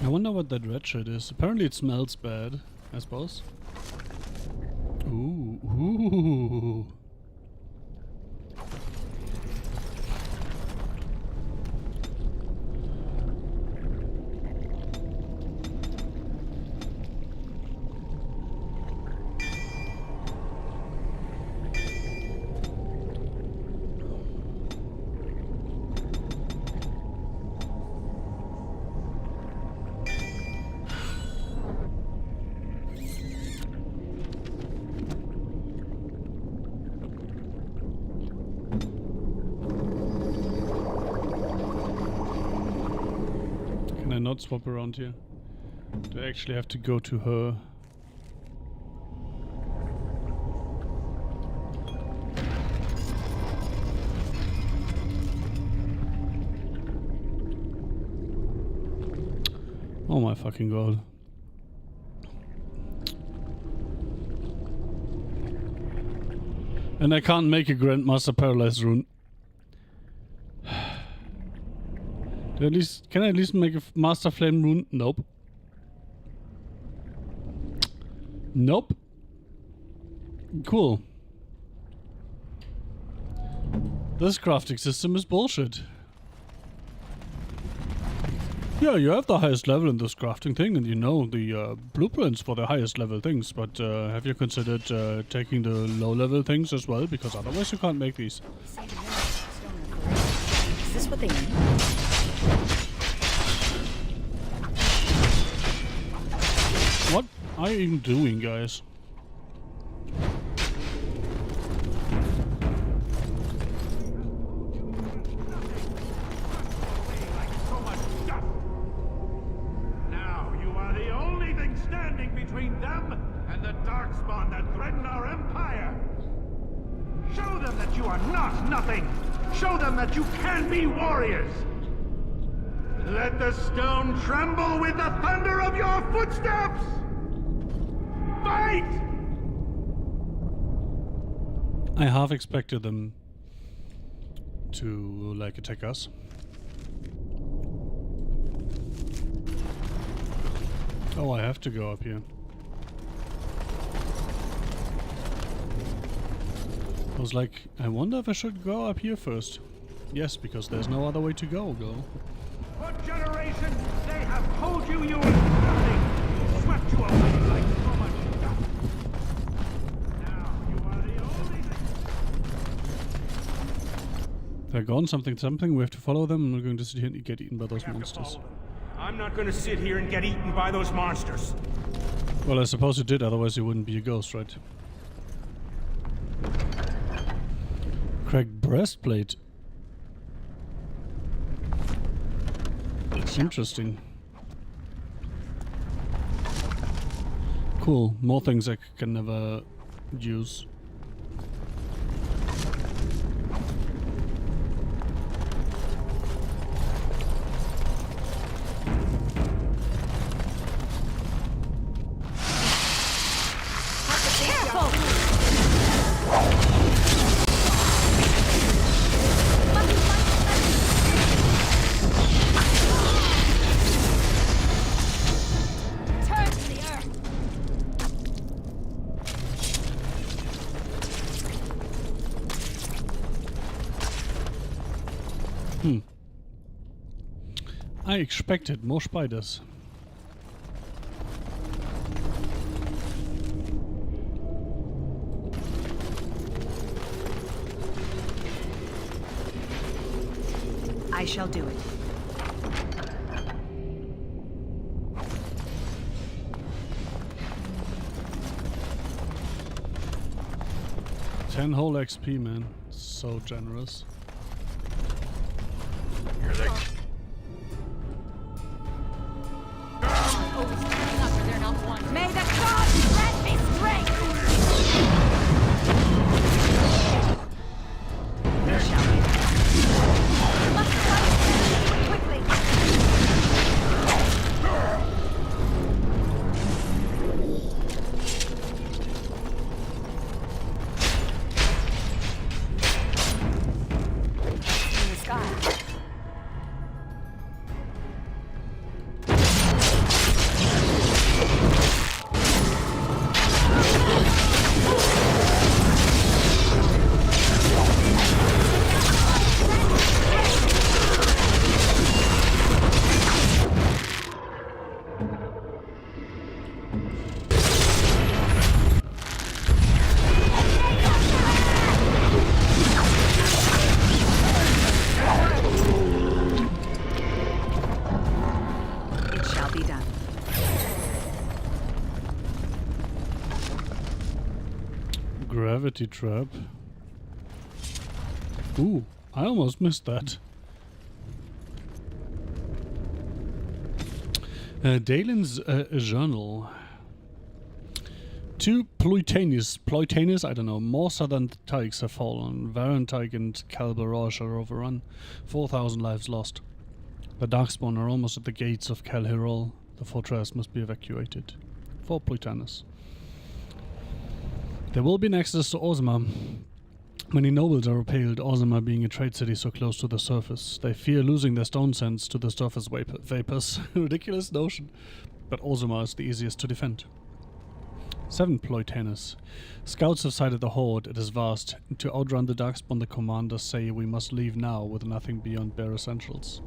A: I wonder what that red shit is. Apparently it smells bad, I suppose. Ooh, ooh. Can I not swap around here? Do I actually have to go to her? Oh my fucking god. And I can't make a Grandmaster Paralyzed rune. Can I at least make a Master Flame rune? Nope. Nope. Cool. This crafting system is bullshit. Yeah, you have the highest level in this crafting thing, and you know the blueprints for the highest level things, but have you considered taking the low level things as well? Because otherwise you can't make these.
N: Is this what they mean?
A: What are you even doing, guys?
Q: Now you are the only thing standing between them and the Darkspawn that threaten our empire. Show them that you are not nothing. Show them that you can be warriors. Let the stone tremble with the thunder of your footsteps! Fight!
A: I half expected them to, like, attack us. Oh, I have to go up here. I was like, I wonder if I should go up here first. Yes, because there's no other way to go, girl.
Q: For generations, they have told you you are nothing. Swept you away like so much dust. Now you are the only thing.
A: They're gone, something. We have to follow them, and we're going to sit here and get eaten by those monsters.
Q: I'm not going to sit here and get eaten by those monsters.
A: Well, I suppose you did, otherwise you wouldn't be a ghost, right? Cracked breastplate. Interesting. Cool. More things I can never use. I expected more spiders.
M: I shall do it.
A: Ten whole XP, man. So generous.
P: Here they
O: May the gods grant me strength!
M: There shall be.
O: Must fight quickly! In the sky.
M: It shall be done.
A: Gravity trap. Ooh, I almost missed that. Dalen's journal. Two Ploitanes, I don't know, more southern Tykes have fallen. Varantyke and Calbarage are overrun. 4,000 lives lost. The Darkspawn are almost at the gates of Calhirol. The fortress must be evacuated. 4 Ploitanes. There will be an exodus to Orzammar. Many nobles are repelled, Orzammar being a trade city so close to the surface. They fear losing their stone sense to the surface vapors. Ridiculous notion. But Orzammar is the easiest to defend. 7 Ploitanes. Scouts have sighted the horde. It is vast. To outrun the Darkspawn, the commanders say we must leave now with nothing beyond bare essentials.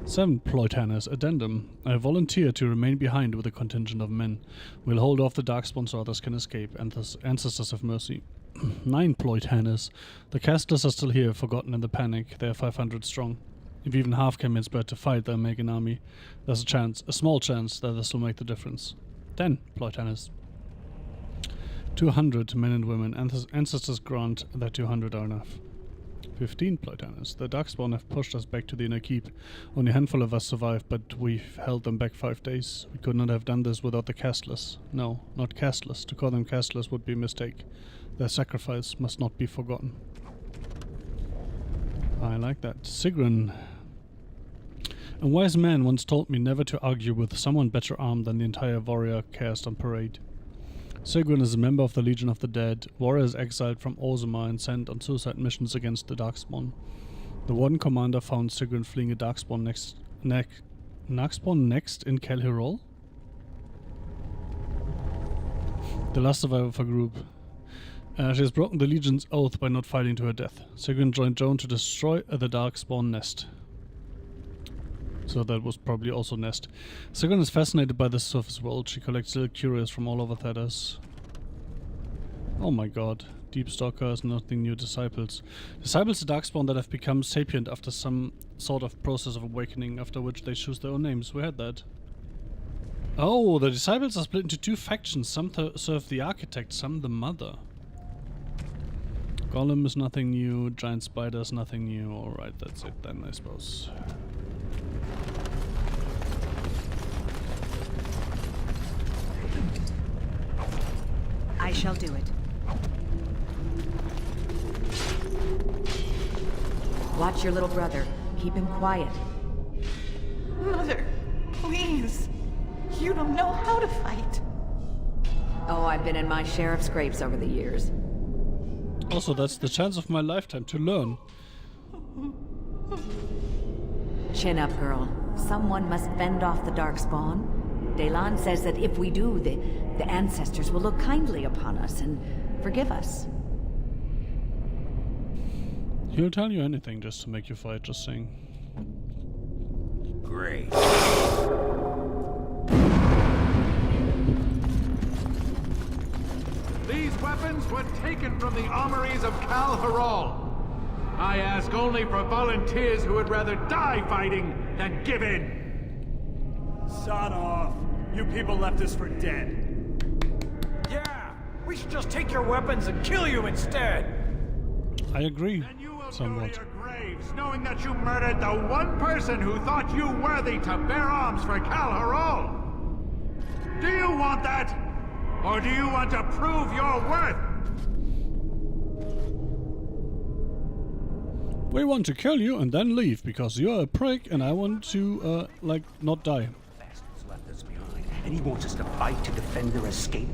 A: 7 Ploitanes. Addendum. I volunteer to remain behind with a contingent of men. We'll hold off the Darkspawn so others can escape, and the ancestors have mercy. 9 Ploitanes. The castlers are still here, forgotten in the panic. They are 500 strong. If even half came inspired to fight, they'll make an army. There's a chance, a small chance, that this will make the difference. 10 Ploitanes. 200 men and women. Ancestors grant that 200 are enough. 15 Ploitanes. The Darkspawn have pushed us back to the inner keep. Only a handful of us survived, but we've held them back 5 days. We could not have done this without the castlers. No, not castlers. To call them castlers would be a mistake. Their sacrifice must not be forgotten. I like that. Sigrun. A wise man once told me never to argue with someone better armed than the entire warrior caste on parade. Sigrun is a member of the Legion of the Dead. Warriors exiled from Orzammar and sent on suicide missions against the Darkspawn. The Warden Commander found Sigrun fleeing a Darkspawn next in Calhirol? The last survivor of her group. She has broken the Legion's oath by not fighting to her death. Sigrun joined Joan to destroy the Darkspawn nest. So that was probably also Nest. Sigrun is fascinated by the surface world. She collects little curios from all over Thedas. Oh my god. Deep Stalkers, nothing new. Disciples. Disciples are Darkspawn that have become sapient after some sort of process of awakening, after which they choose their own names. We had that. Oh, the Disciples are split into 2 factions. Some serve the Architect, some the Mother. Golem is nothing new. Giant Spider is nothing new. Alright, that's it then, I suppose.
M: I shall do it.
D: Watch your little brother. Keep him quiet.
O: Mother, please. You don't know how to fight.
D: Oh, I've been in my share of scrapes over the years.
A: Also, that's the chance of my lifetime to learn.
D: Chin up, girl. Someone must fend off the Darkspawn. Dalan says that if we do, the ancestors will look kindly upon us and forgive us.
A: He'll tell you anything just to make you fight, just saying.
G: Great.
Q: These weapons were taken from the armories of Kal Harol. I ask only for volunteers who would rather die fighting than give in.
R: Sod off. You people left us for dead.
H: Yeah, we should just take your weapons and kill you instead.
A: I agree.
Q: And you will
A: somewhat.
Q: go to your graves knowing that you murdered the one person who thought you worthy to bear arms for Kal Harol. Do you want that? Or do you want to prove your worth?
A: We want to kill you and then leave because you're a prick and I want to, like, not die.
G: Bastards left us behind, and he wants us to fight to defend their escape.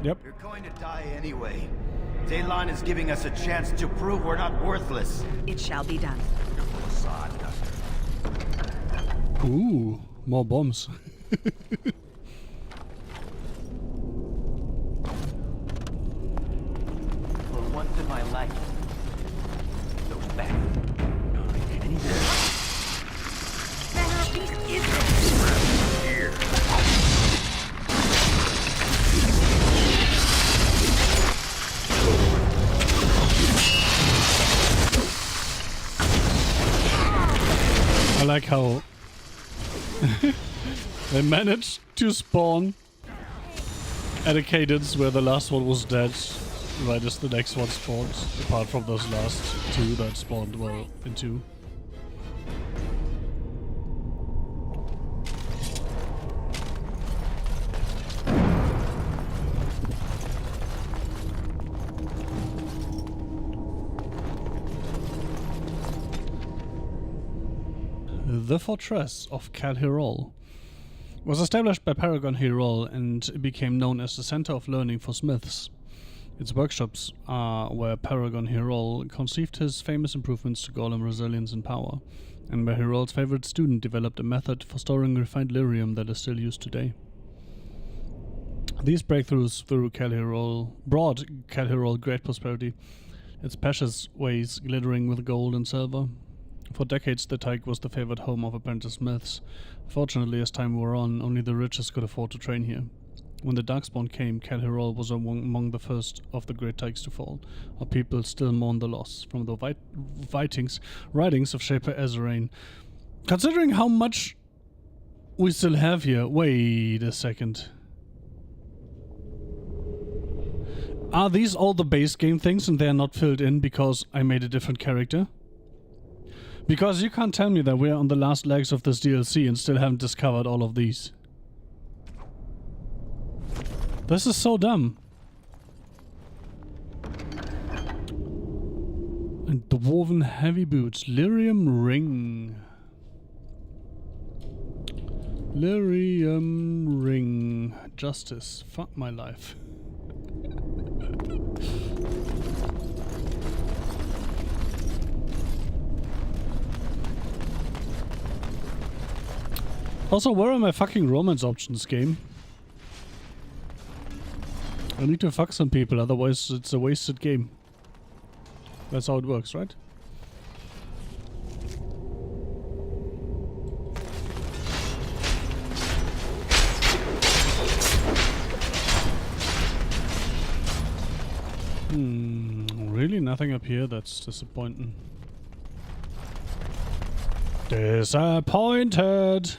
A: Yep.
R: You're going to die anyway. Daylon is giving us a chance to prove we're not worthless.
M: It shall be done.
A: Ooh, more bombs.
R: For once in my life.
G: Those back. And he's here.
A: I like how they managed to spawn at a cadence where the last one was dead right as the next one spawned, apart from those last two that spawned, well, in two. The Fortress of Kal Harol was established by Paragon Harol and became known as the center of learning for smiths. Its workshops are where Paragon Harol conceived his famous improvements to golem resilience and power, and where Harol's favorite student developed a method for storing refined lyrium that is still used today. These breakthroughs through brought Kal Harol great prosperity, its passageways glittering with gold and silver. For decades, the Teig was the favored home of apprentice smiths. Fortunately, as time wore on, only the richest could afford to train here. When the Darkspawn came, Kal Harol was among the first of the great Teigs to fall. Our people still mourn the loss from the writings of Shaper Ezrain. Considering how much we still have here, wait a second. Are these all the base game things and they are not filled in because I made a different character? Because you can't tell me that we're on the last legs of this DLC and still haven't discovered all of these. This is so dumb. And the woven heavy boots. Lyrium ring. Lyrium ring. Justice. Fuck my life. Also, where are my fucking romance options, game? I need to fuck some people, otherwise it's a wasted game. That's how it works, right? Really nothing up here? That's disappointing. Disappointed!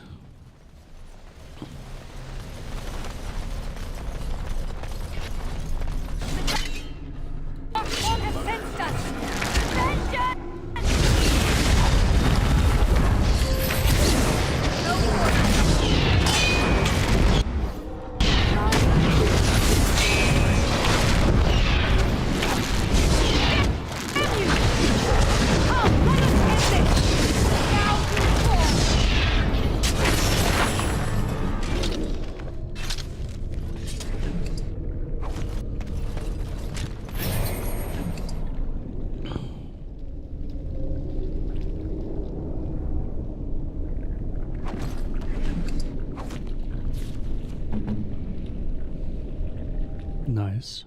A: Nice.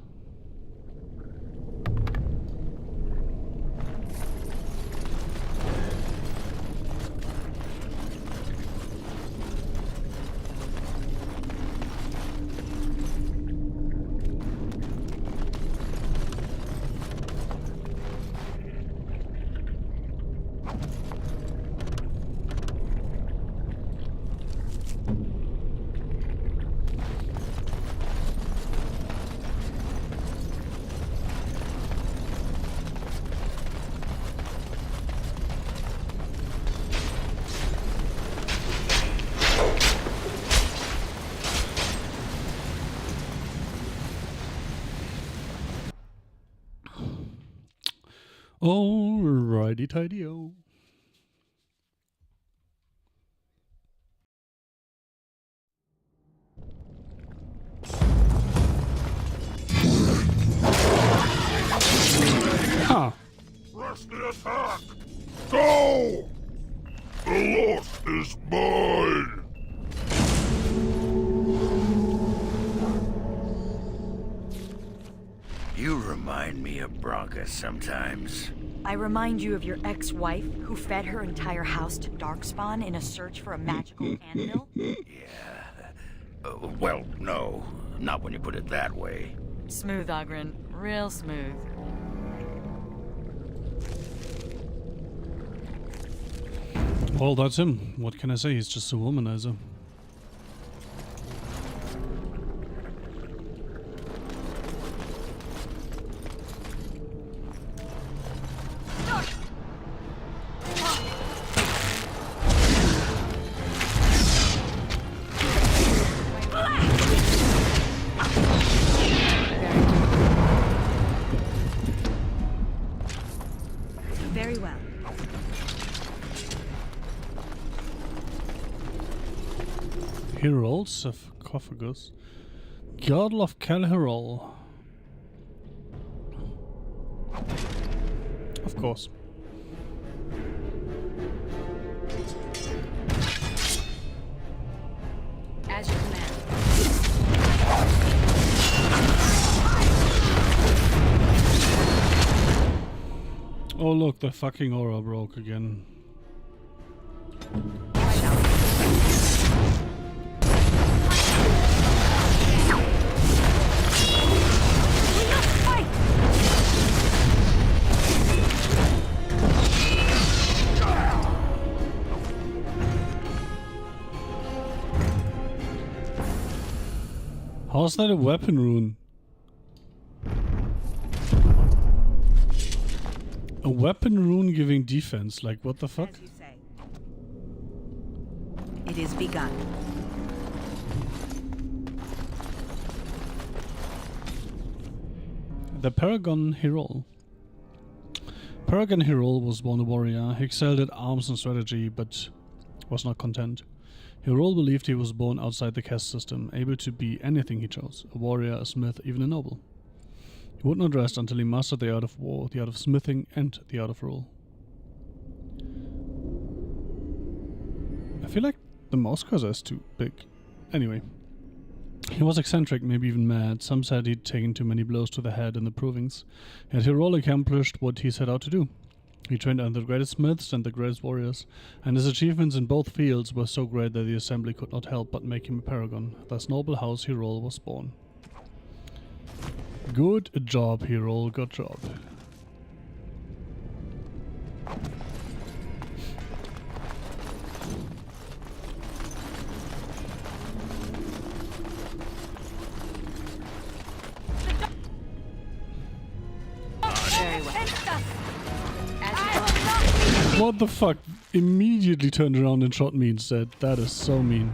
A: Alrighty tidy-o. Ah.
F: Press the attack! Go! The loss is mine!
P: You remind me of Bronca sometimes.
N: I remind you of your ex-wife who fed her entire house to Darkspawn in a search for a magical anvil?
P: Well, no. Not when you put it that way.
N: Smooth, Ogren. Real smooth.
A: Well, that's him. What can I say? He's just a womanizer.
M: Very well.
A: Herald, sarcophagus. Girdle of Calherol. Of course.
N: As you command.
A: Oh look, the fucking aura broke again. How's that a weapon rune? A weapon rune giving defense, like what the fuck?
M: As you say. It is begun.
A: The Paragon Hero. Paragon Hero was born a warrior. He excelled at arms and strategy, but was not content. Hero believed he was born outside the caste system, able to be anything he chose, a warrior, a smith, even a noble. He would not rest until he mastered the art of war, the art of smithing, and the art of rule. I feel like the mouse cursor is too big. Anyway. He was eccentric, maybe even mad. Some said he'd taken too many blows to the head in the provings. Yet Hero accomplished what he set out to do. He trained under the greatest smiths and the greatest warriors, and his achievements in both fields were so great that the assembly could not help but make him a paragon. Thus noble house Hero was born. Good job, Hero. Good job. What the fuck? Immediately turned around and shot me instead. That is so mean.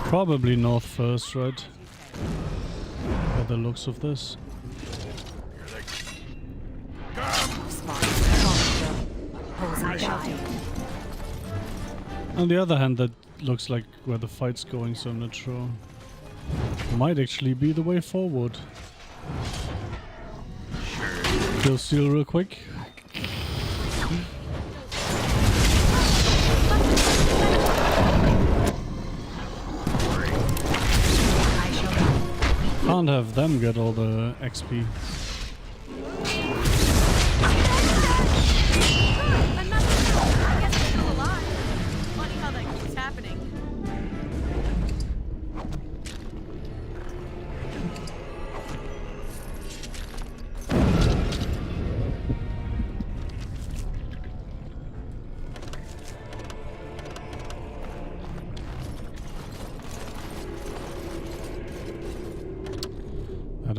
A: Probably north first, right? By the looks of this. On the other hand, that looks like where the fight's going, so I'm not sure. Might actually be the way forward. Kill Steel real quick. Can't have them get all the XP.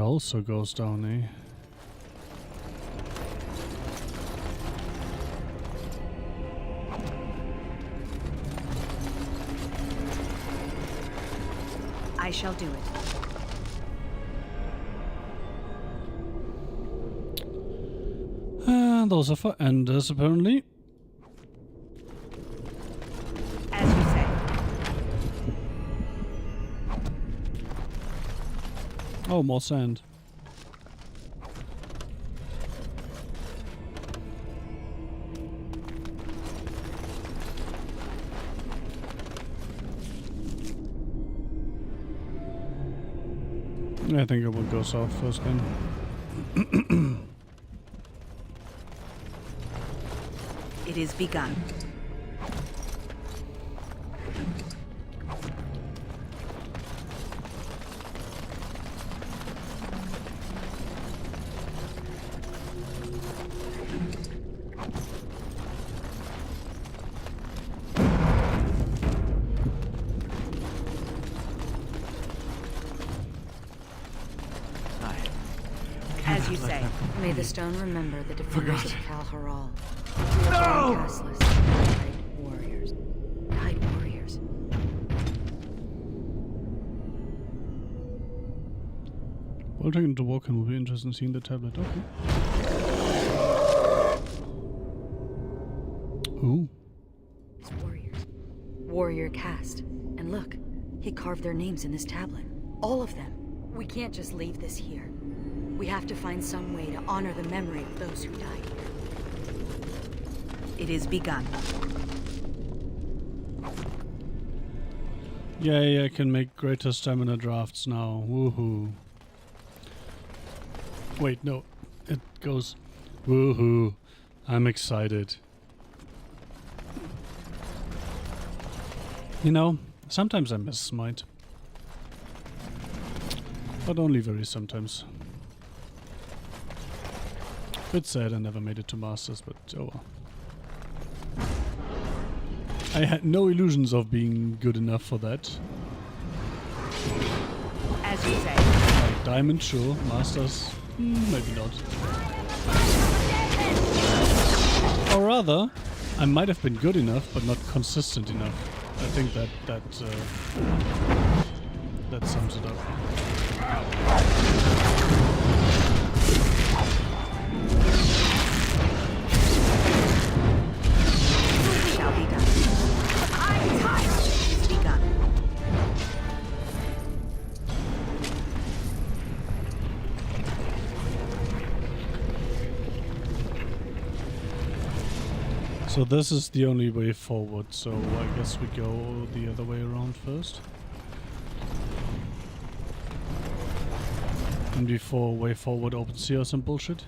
A: also goes down, eh?
M: I shall do it.
A: Those are for Anders, apparently.
M: As you say.
A: Oh, more sand. I think I will go south first then.
M: It is begun. As you say.
N: May the stone remember the defenders of Calharal.
O: No!
N: Castless, died warriors. Died warriors.
A: While taking to walk, and will be interested in seeing the tablet. Okay. Ooh.
N: It's warriors. Warrior caste. And look, he carved their names in this tablet. All of them. We can't just leave this here. We have to find some way to honor the memory of those who died here.
M: It is begun.
A: Yay, I can make greater stamina drafts now. Woohoo. Wait, no. It goes woohoo. I'm excited. You know, sometimes I miss Smite. But only very sometimes. Bit sad I never made it to Masters, but oh well. I had no illusions of being good enough for that.
M: As you say.
A: Like Diamond, sure. Masters, maybe not. Or rather, I might have been good enough, but not consistent enough. I think that sums it up.
M: Shall be done. I'm tired. It's begun.
A: So this is the only way forward, so I guess we go the other way around first. And before way forward open sea or some bullshit.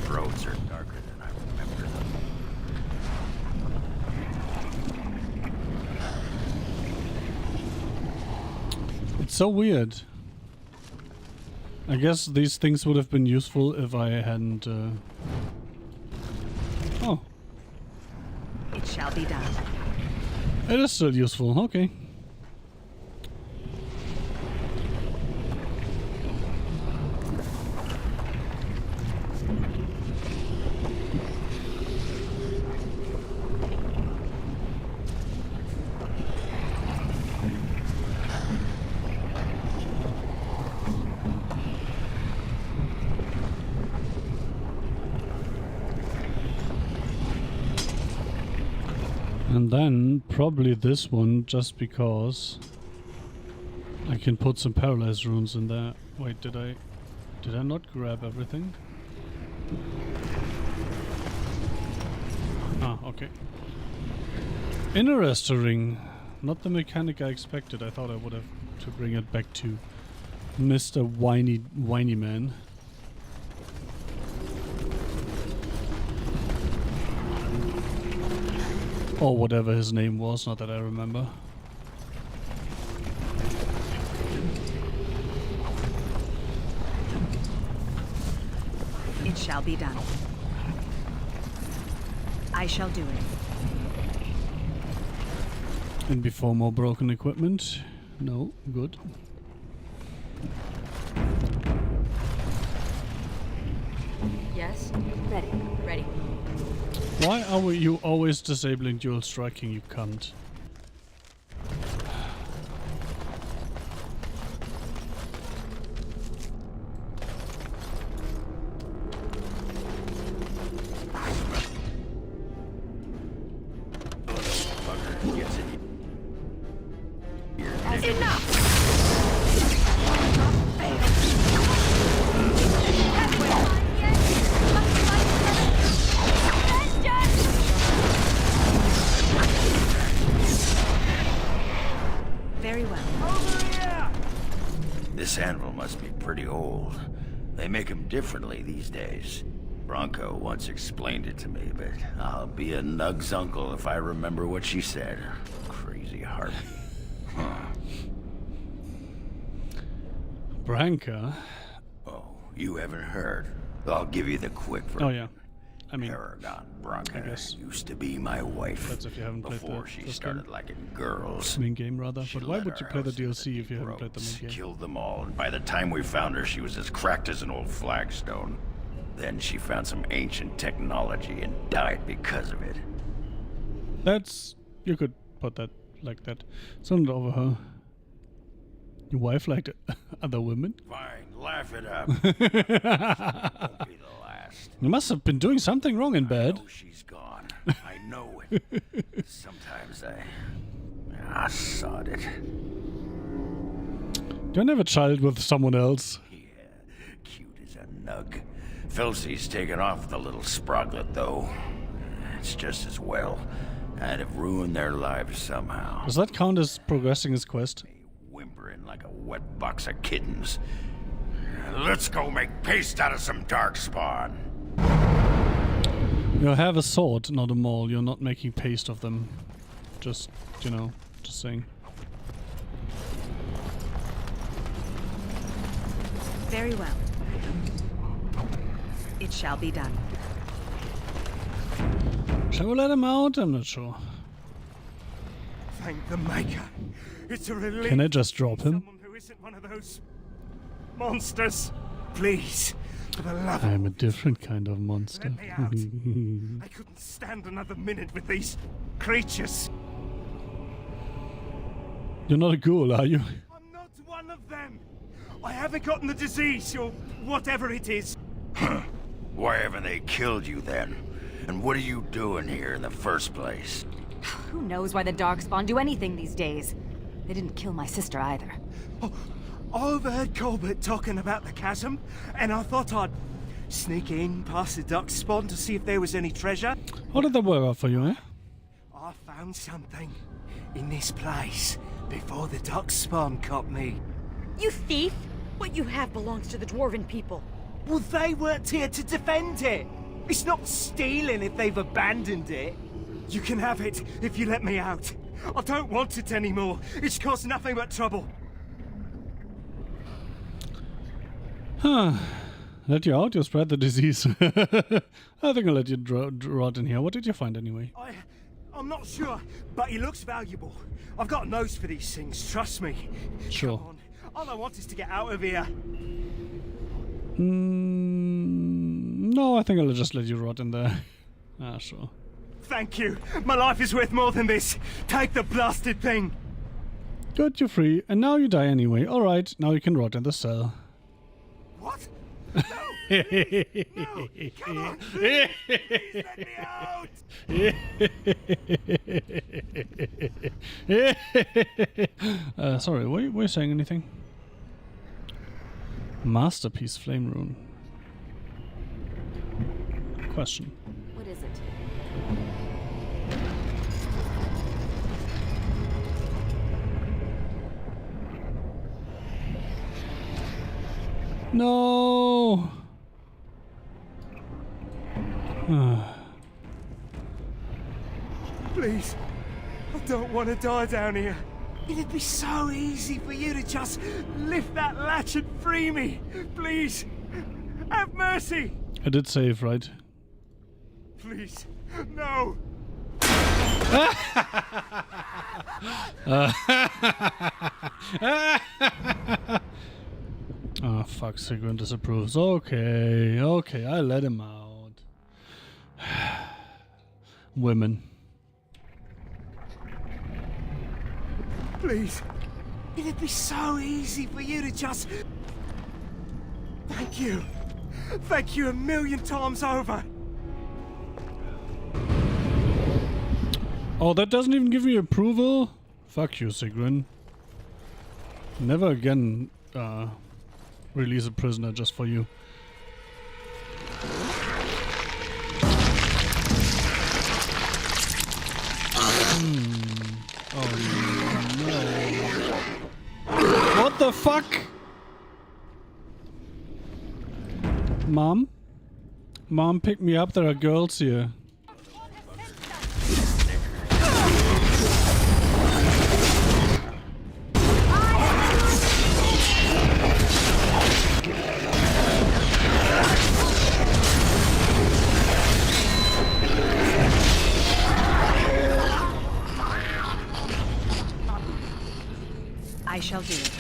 P: Roads are darker than I remember them.
A: It's so weird. I guess these things would have been useful if I hadn't... Oh.
M: It shall be done.
A: It is still useful, okay. And then probably this one, just because I can put some paralyzed runes in there. Wait, did I not grab everything? Ah, okay. Interesting. Not the mechanic I expected. I thought I would have to bring it back to Mr. Whiny Man. Or whatever his name was, not that I remember.
M: It shall be done. I shall do it.
A: And before more broken equipment? No, good.
N: Yes?
D: Ready.
N: Ready.
A: Why are you always disabling dual striking, you cunt?
M: Very well.
P: This anvil must be pretty old. They make them differently these days. Bronco once explained it to me, but I'll be a Nug's uncle if I remember what she said. Crazy heart.
A: Branca?
P: Oh, you haven't heard. I'll give you the quick version.
A: Oh yeah. I mean,
P: Paragon Bronca used to be my wife.
A: That's if you haven't played
P: before she started liking girls.
A: Main game rather.
P: She
A: But why
P: let
A: would you
P: our
A: play the
P: house into
A: DLC if you haven't played the main game?
P: Killed them all, and by the time we found her, she was as cracked as an old flagstone. Then she found some ancient technology and died because of it.
A: That's... you could put that like that. It's not over her. Your wife liked other women?
P: Fine, laugh it up. Won't be the last.
A: You must have been doing something wrong in bed.
P: I know she's gone. I know it. Sometimes I sod it.
A: Don't have a child with someone else.
P: Cute as a nug. Filcy's taken off the little sproglet, though. It's just as well. I'd have ruined their lives somehow.
A: Does that count as progressing his quest?
P: Whimpering like a wet box of kittens. Let's go make paste out of some darkspawn.
A: You have a sword, not a maul. You're not making paste of them. Just, you know, just saying.
M: Very well. It shall be done.
A: Shall we let him out? I'm not sure.
Q: Thank the Maker. It's a relief.
A: Can I just drop him?
Q: Someone who isn't one of those monsters. Please, for the love of...
A: I'm a different kind of monster.
Q: Let me out. I couldn't stand another minute with these creatures.
A: You're not a ghoul, are you?
Q: I'm not one of them. I haven't gotten the disease, or whatever it is.
P: Why haven't they killed you then? And what are you doing here in the first place?
D: Who knows why the Darkspawn do anything these days? They didn't kill my sister either.
Q: Oh, I overheard Colbert talking about the chasm, and I thought I'd sneak in past the Darkspawn to see if there was any treasure.
A: How did that work out for you, eh?
Q: I found something in this place before the Darkspawn caught me.
N: You thief! What you have belongs to the Dwarven people.
Q: Well, they weren't here to defend it. It's not stealing if they've abandoned it. You can have it if you let me out. I don't want it anymore. It's caused nothing but trouble.
A: Huh. Let you out, you spread the disease. I think I'll let you rot in here. What did you find anyway?
Q: I'm not sure, but it looks valuable. I've got a nose for these things, trust me.
A: Sure.
Q: Come on. All I want is to get out of here.
A: No, I think I'll just let you rot in there. Ah, sure.
Q: Thank you. My life is worth more than this. Take the blasted thing.
A: Good, you're free. And now you die anyway. Alright, now you can rot in the cell.
Q: What? No! Please, no! Come on, please! Please let me out!
A: Sorry, were you saying anything? Masterpiece flame rune. Question.
D: What is it?
A: No.
G: Please. I don't want to die down here. It'd be so easy for you to just lift that latch and free me. Please. Have mercy.
A: I did save, right?
G: Please. No.
A: Oh, fuck, Sigrun disapproves. Okay, okay, I let him out. Women.
G: Please. It'd be so easy for you to just... Thank you. Thank you 1,000,000 times over.
A: Oh, that doesn't even give me approval? Fuck you, Sigrun. Never again release a prisoner just for you. Oh no. What the fuck? Mom? Mom, pick me up, there are girls here.
M: I shall do it.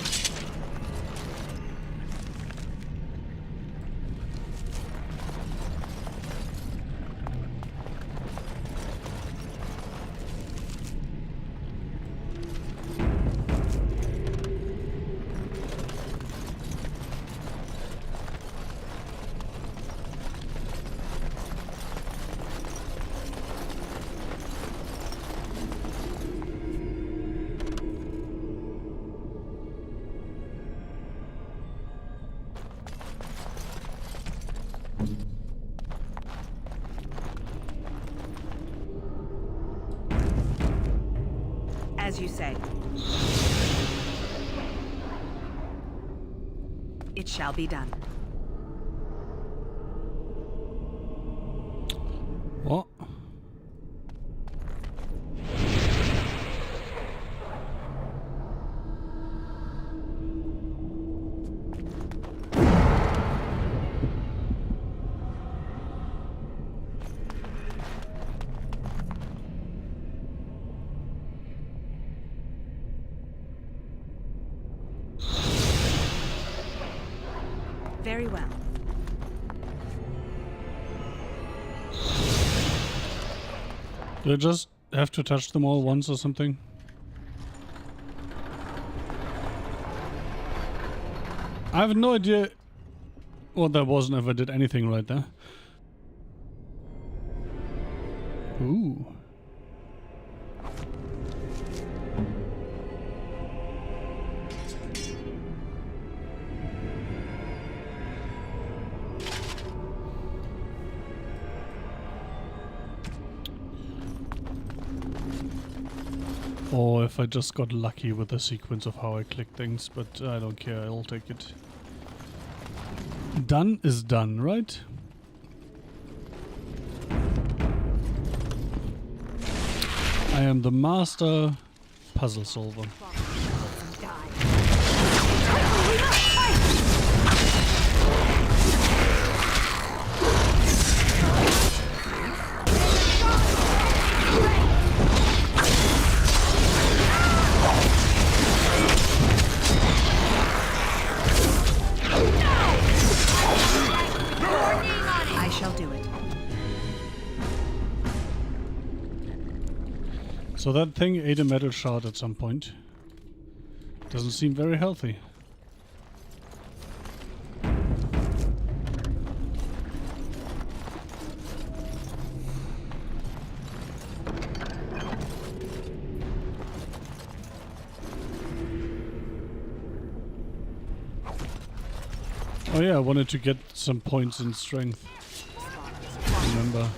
M: As you say. It shall be done.
A: What?
M: Very well.
A: Do I just have to touch them all once or something? I have no idea what that was and if I did anything right there. Ooh. Or if I just got lucky with the sequence of how I click things, but I don't care, I'll take it. Done is done, right? I am the master puzzle solver.
M: I shall do it.
A: So that thing ate a metal shard at some point. Doesn't seem very healthy. Oh yeah, I wanted to get some points in strength. Remember.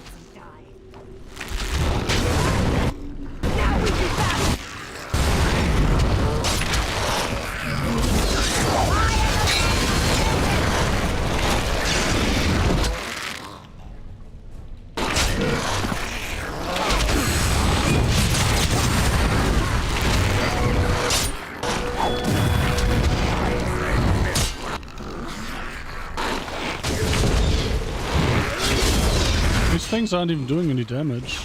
A: things aren't even doing any damage.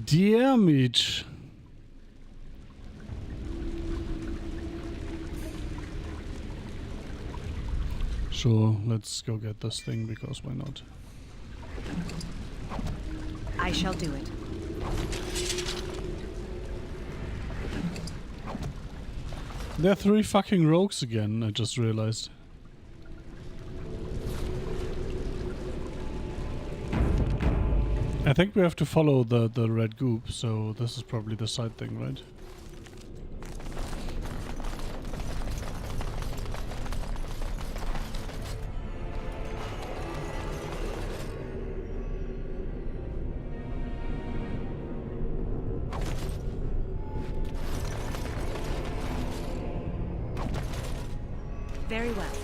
A: Damage. Sure, let's go get this thing, because why not?
M: I shall do it.
A: There are 3 fucking rogues again, I just realized. I think we have to follow the red goop, so this is probably the side thing, right?
M: Very well.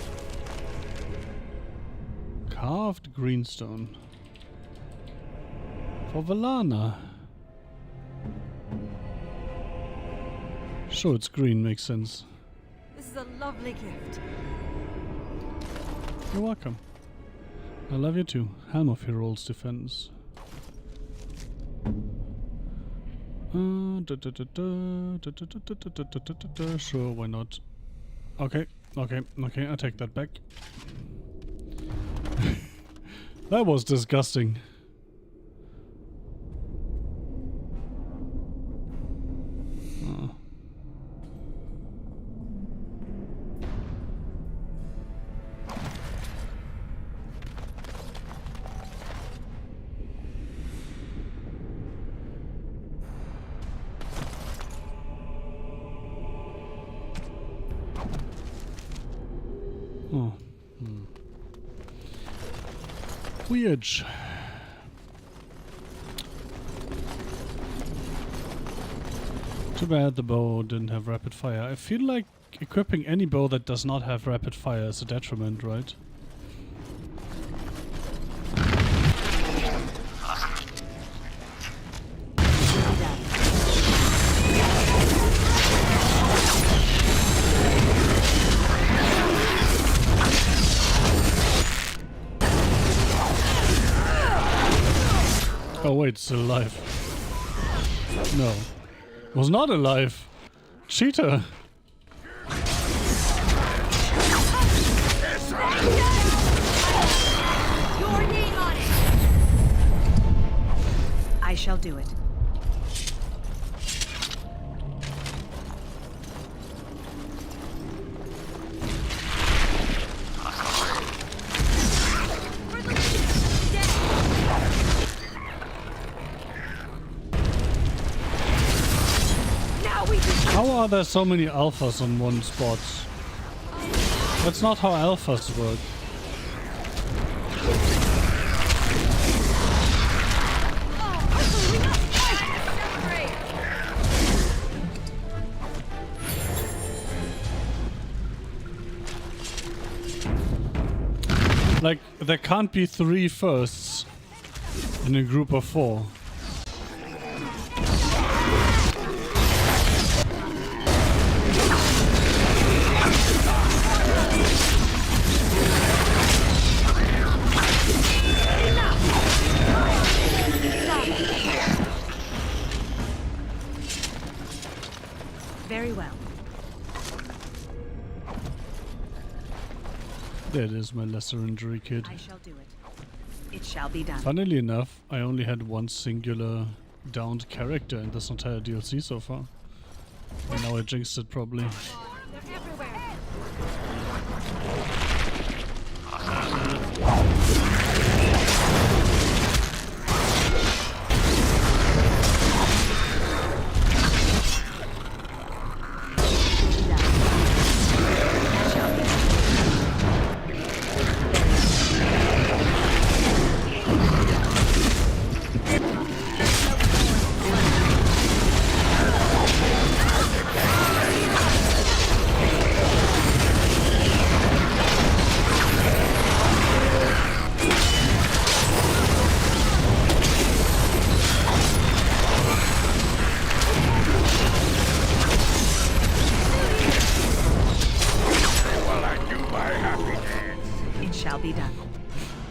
A: Carved greenstone. For Velana. Sure, it's green, makes sense.
D: This is a lovely gift.
A: You're welcome. I love you too. Helm of Heroes Defense. Sure, why not? Okay, I take that back. That was disgusting. Oh. Oh. Weird. Too bad the bow didn't have rapid fire. I feel like equipping any bow that does not have rapid fire is a detriment, right? Oh wait, it's still alive. No. Was not alive. Cheater.
M: Your name on it. I shall do it.
A: How are there so many alphas on one spot? That's not how alphas work. Like, there can't be 3 firsts in a group of 4.
M: Very well.
A: There it is, my lesser injury kid.
M: I shall do it. It shall be done.
A: Funnily enough, I only had one singular downed character in this entire DLC so far. And now I jinxed it probably.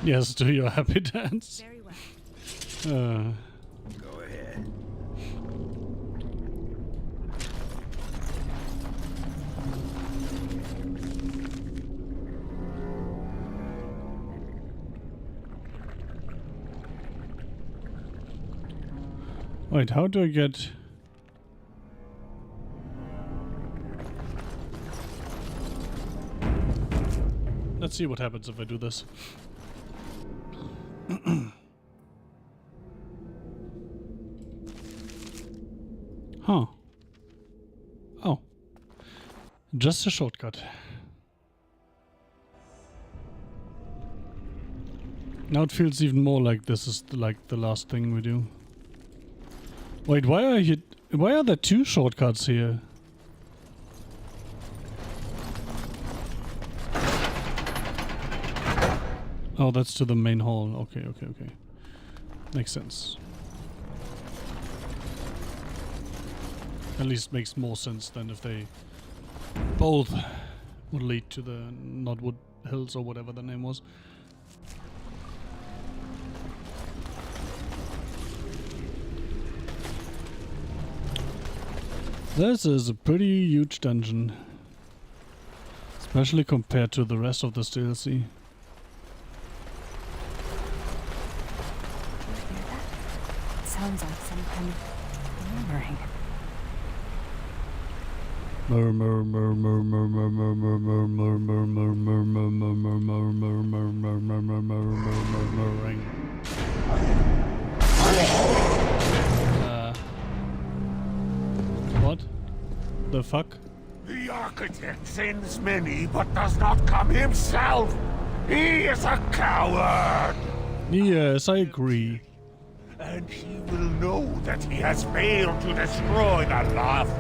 A: Yes, do your happy dance.
M: Very well.
R: Go ahead.
A: Wait, how do I get... Let's see what happens if I do this. Huh. Oh. Just a shortcut. Now it feels even more like this is like the last thing we do. Wait, why are there two shortcuts here? Oh, that's to the main hall. Okay. Makes sense. At least makes more sense than if they both would lead to the Notwood Hills or whatever the name was. This is a pretty huge dungeon. Especially compared to the rest of this DLC.
D: Sounds like some kind of murmuring.
A: What the fuck?
F: The architect sends many, but does not come himself. He is a coward.
A: Yes, I agree.
F: And he will know that he has failed to destroy the loft.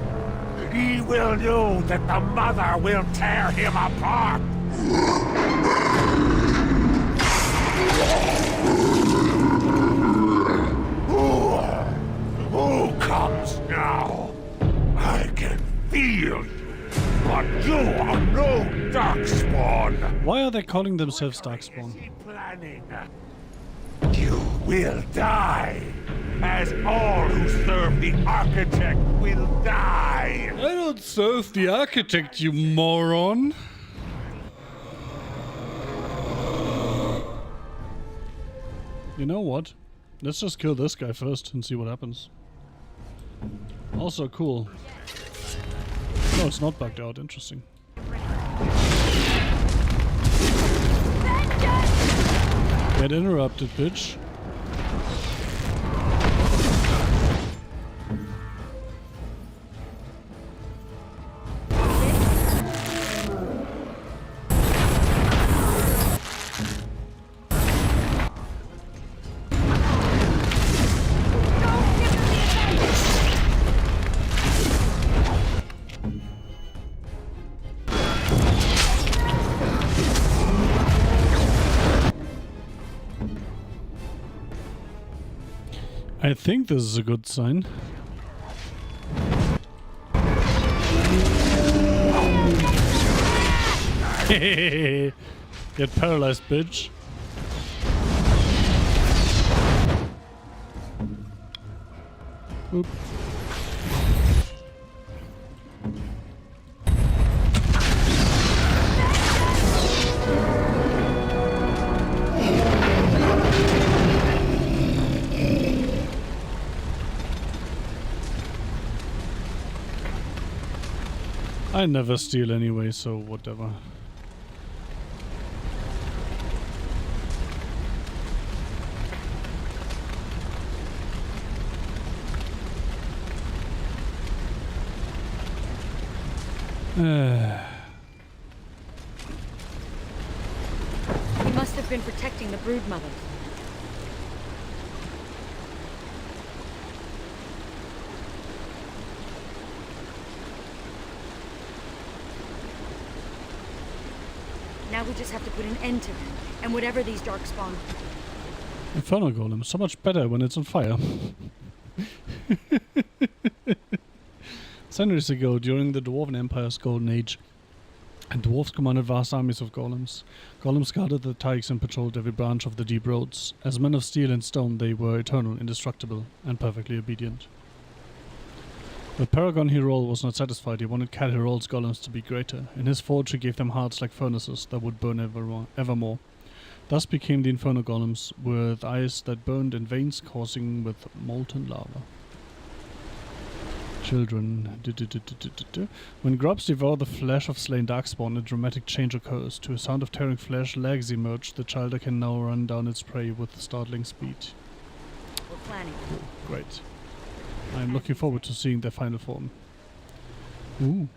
F: He will know that the Mother will tear him apart. Who comes now? I can feel you, but you are no Darkspawn.
A: Why are they calling themselves Darkspawn?
F: Planning. You will die, as all who serve the Architect will die.
A: I don't serve the Architect, you moron. You know what? Let's just kill this guy first and see what happens. Also cool. No, it's not bugged out. Interesting. Get interrupted, bitch. I think this is a good sign. Get paralyzed, bitch. Oop. I never steal anyway, so whatever.
N: He must have been protecting the broodmother. Now we just have to put an end to them, and whatever these Darkspawn.
A: Infernal Golem, so much better when it's on fire. Centuries ago, during the Dwarven Empire's Golden Age, And dwarves commanded vast armies of golems. Golems guarded the dikes and patrolled every branch of the deep roads. As men of steel and stone, they were eternal, indestructible, and perfectly obedient. But Paragon Hyrule was not satisfied. He wanted Cal Hyrule's golems to be greater. In his forge he gave them hearts like furnaces that would burn evermore. Thus became the Inferno golems, with eyes that burned and veins coursing with molten lava. Children. When grubs devour the flesh of slain darkspawn, a dramatic change occurs. To a sound of tearing flesh, legs emerge. The child can now run down its prey with startling speed.
D: We're planning.
A: Cool. Great. I'm looking forward to seeing their final form. Ooh.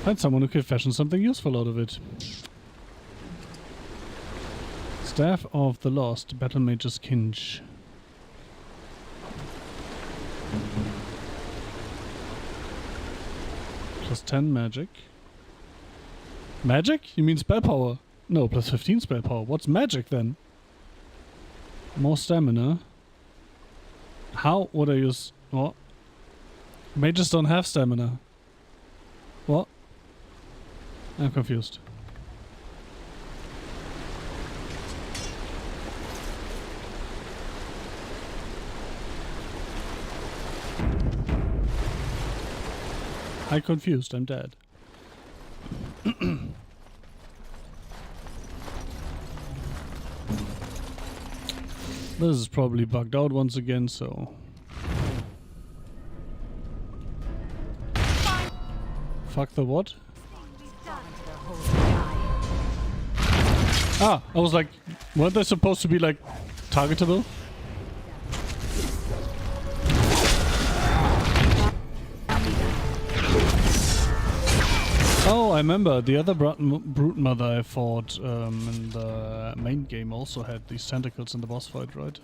A: Find someone who can fashion something useful out of it. Staff of the Lost, Battle Mage's Kinch. Plus 10 magic. Magic? You mean spell power? No, plus 15 spell power. What's magic then? More stamina. How would I use... What? Mages don't have stamina. What? I'm confused. I'm confused. I'm dead. This is probably bugged out once again, so... Fuck the what? Ah, I was like, weren't they supposed to be like targetable? Oh, I remember the other brute mother I fought in the main game also had these tentacles in the boss fight, right?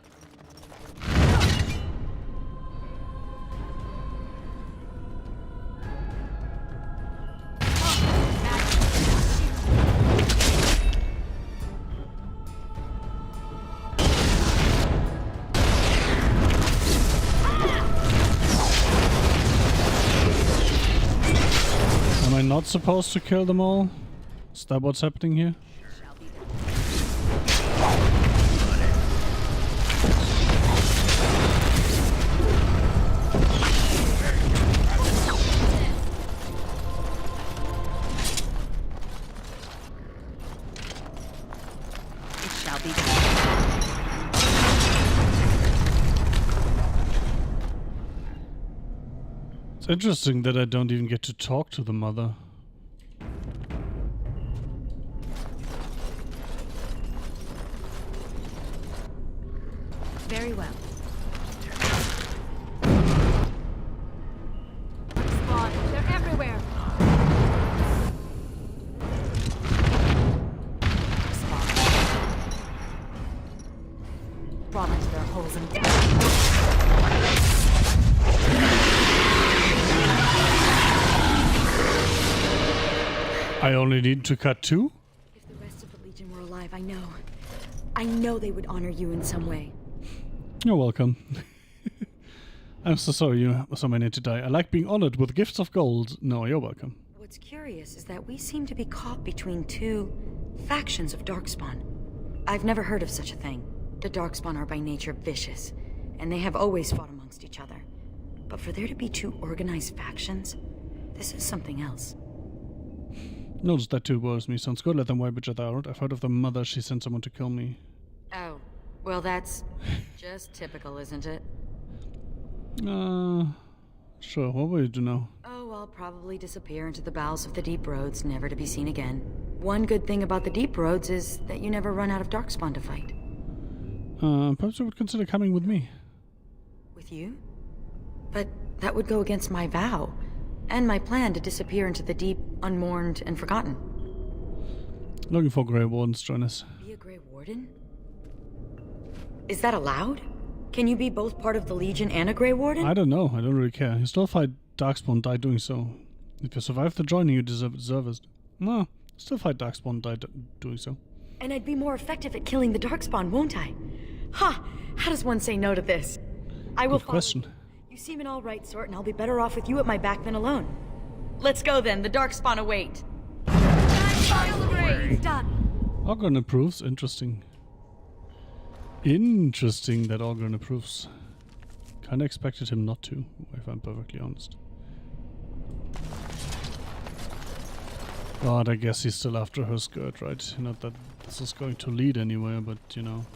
A: Not supposed to kill them all? Is that what's happening here?
M: It shall be done.
A: It's interesting that I don't even get to talk to the mother.
M: Very well. Spawn, they're everywhere.
D: Spawn. Crawl into their holes and
A: I only need to cut 2?
N: If the rest of the Legion were alive, I know they would honor you in some way.
A: You're welcome. I'm so sorry you so many to die. I like being honored with gifts of gold. No, you're welcome.
N: What's curious is that we seem to be caught between two factions of Darkspawn. I've never heard of such a thing. The Darkspawn are by nature vicious, and they have always fought amongst each other. But for there to be two organized factions, this is something else.
A: Notice that too worries me. Sounds good, let them wipe each other out. I've heard of the mother, she sent someone to kill me.
N: Oh, well that's just typical, isn't it?
A: Sure, what will you do now?
N: Oh, I'll probably disappear into the bowels of the deep roads, never to be seen again. One good thing about the deep roads is that you never run out of Darkspawn to fight.
A: Perhaps you would consider coming with me.
N: With you? But that would go against my vow. And my plan to disappear into the deep, unmourned, and forgotten.
A: Looking for Grey Wardens, join us.
N: Be a Grey Warden? Is that allowed? Can you be both part of the Legion and a Grey Warden?
A: I don't know, I don't really care. You still fight Darkspawn, die doing so. If you survive the joining, you deserve it. No, still fight Darkspawn, die doing so.
N: And I'd be more effective at killing the Darkspawn, won't I? Ha! How does one say no to this? I will
A: Good question.
N: You seem an all-right sort, and I'll be better off with you at my back than alone. Let's go then, the Darkspawn await.
M: Done.
A: Ogren approves, interesting. Interesting that Ogren approves. Kinda expected him not to, if I'm perfectly honest. But I guess he's still after her skirt, right? Not that this is going to lead anywhere, but you know.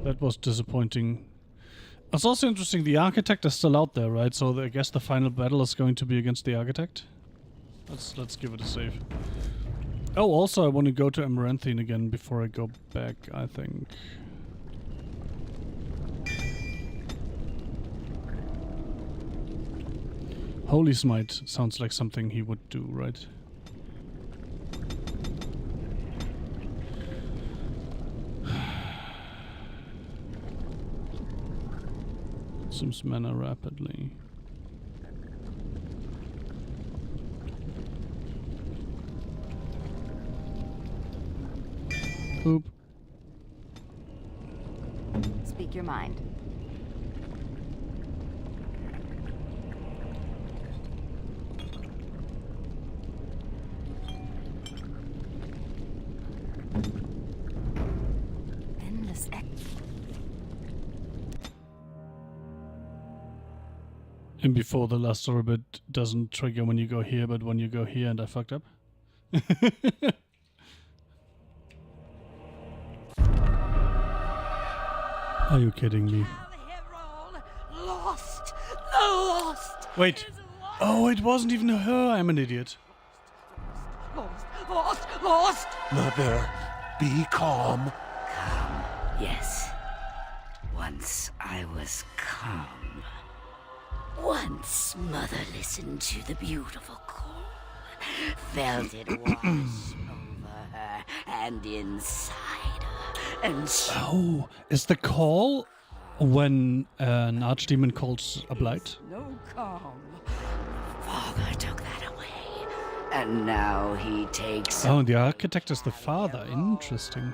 A: That was disappointing. It's also interesting, the Architect is still out there, right? So I guess the final battle is going to be against the Architect. Let's give it a save. Oh, also I want to go to Amaranthine again before I go back, I think. Holy Smite sounds like something he would do, right? Consumes mana rapidly. Oop.
D: Speak your mind. Endless
A: And before the last orbit doesn't trigger when you go here, but when you go here and I fucked up. Are you kidding me?
O: Lost! The lost!
A: Wait. Oh, it wasn't even her. I'm an idiot.
O: Lost! Lost! Lost!
F: Mother, be calm.
S: Yes. Once I was calm. Once Mother listened to the beautiful call, felt it wash over her and inside her, and she...
A: Oh, is the call when an archdemon calls a blight?
S: No calm. Father took that away, and now he takes...
A: Oh, and the Architect is the father. Interesting.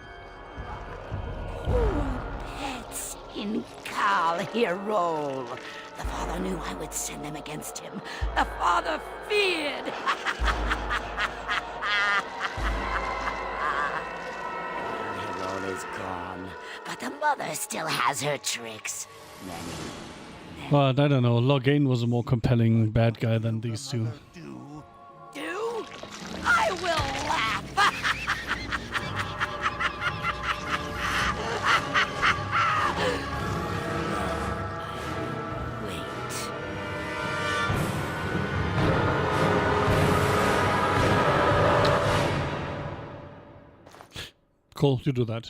S: Poor pets in Kal Hirol. The father knew I would send them against him. The father feared. Hirol is gone, but the mother still has her tricks. Many.
A: But I don't know. Loghain was a more compelling bad guy than these two.
O: Do? I will laugh!
A: Cool, you do that.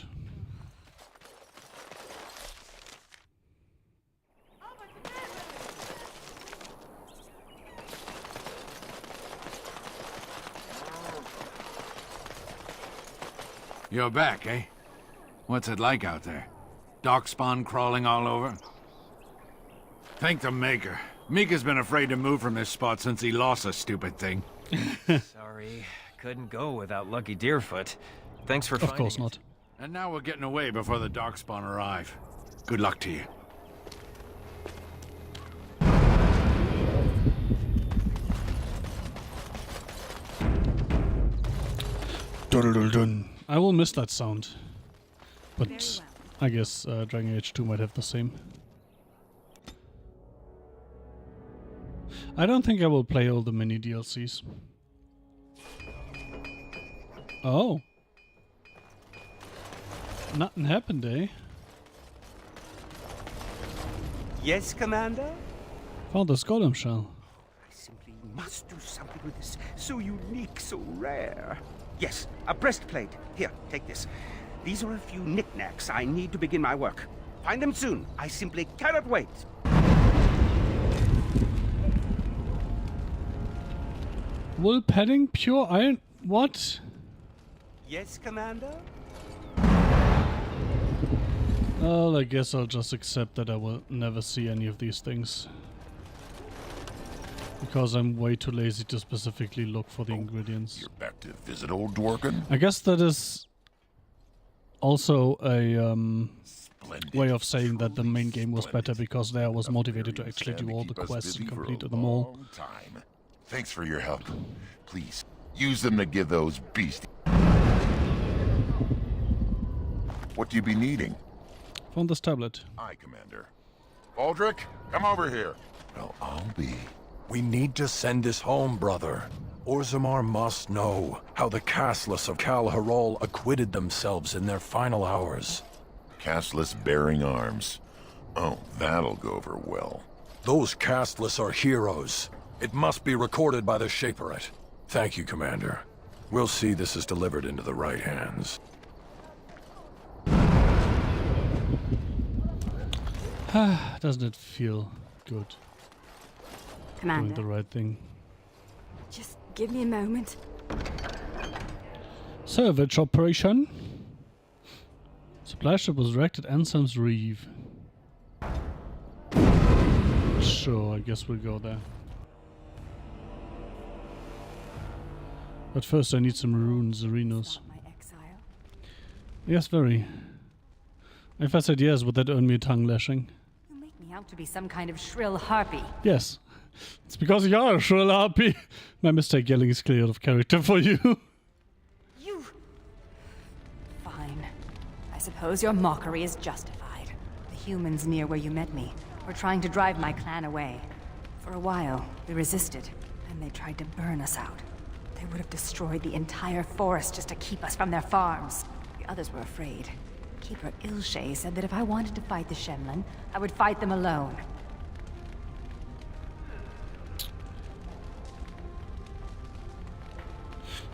F: You're back, eh? What's it like out there? Darkspawn crawling all over? Thank the Maker. Mika's been afraid to move from this spot since he lost a stupid thing.
H: Sorry, couldn't go without Lucky Deerfoot. Thanks for finding
A: Of course
H: it.
A: not.
F: And now we're getting away before the Darkspawn arrive. Good luck to you.
A: Dun-dun-dun-dun. I will miss that sound. But I guess Dragon Age 2 might have the same. I don't think I will play all the mini DLCs. Oh. Nothing happened, eh?
G: Yes, Commander?
A: Found the Golem shell.
G: I simply must do something with this. So unique, so rare. Yes, a breastplate. Here, take this. These are a few knickknacks I need to begin my work. Find them soon. I simply cannot wait.
A: Wool padding, pure iron. What?
G: Yes, Commander?
A: Well, I guess I'll just accept that I will never see any of these things. Because I'm way too lazy to specifically look for the ingredients.
I: You're back to visit old Dworkin?
A: I guess that is also a way of saying that the main game was better because there I was motivated to actually do all the quests and complete them all.
I: Thanks for your help. Please, use them to give those beasties. What do you be needing?
A: Found this tablet.
I: Aye, Commander. Aldrich, come over here. Well, I'll be.
T: We need to send this home, brother. Orzammar must know how the castless of Kal Harol acquitted themselves in their final hours.
I: Castless bearing arms. Oh, that'll go over well.
T: Those castless are heroes. It must be recorded by the Shaperate. Thank you, Commander. We'll see this is delivered into the right hands.
A: Doesn't it feel good?
D: Commander.
A: Doing the right thing.
D: Just give me a moment.
A: Salvage operation. Supply ship was wrecked at Anselm's Reef. Sure, I guess we'll go there. But first I need some runes, arenas. Yes, very. If I said yes, would that earn me a tongue lashing?
D: You make me out to be some kind of shrill harpy.
A: Yes. It's because you are a shrill harpy. My mistake yelling is clear out of character for you.
D: You... Fine. I suppose your mockery is justified. The humans near where you met me were trying to drive my clan away. For a while, we resisted, and they tried to burn us out. They would have destroyed the entire forest just to keep us from their farms. The others were afraid. Keeper Ilshay said that if I wanted to fight the Shemlin, I would fight them alone.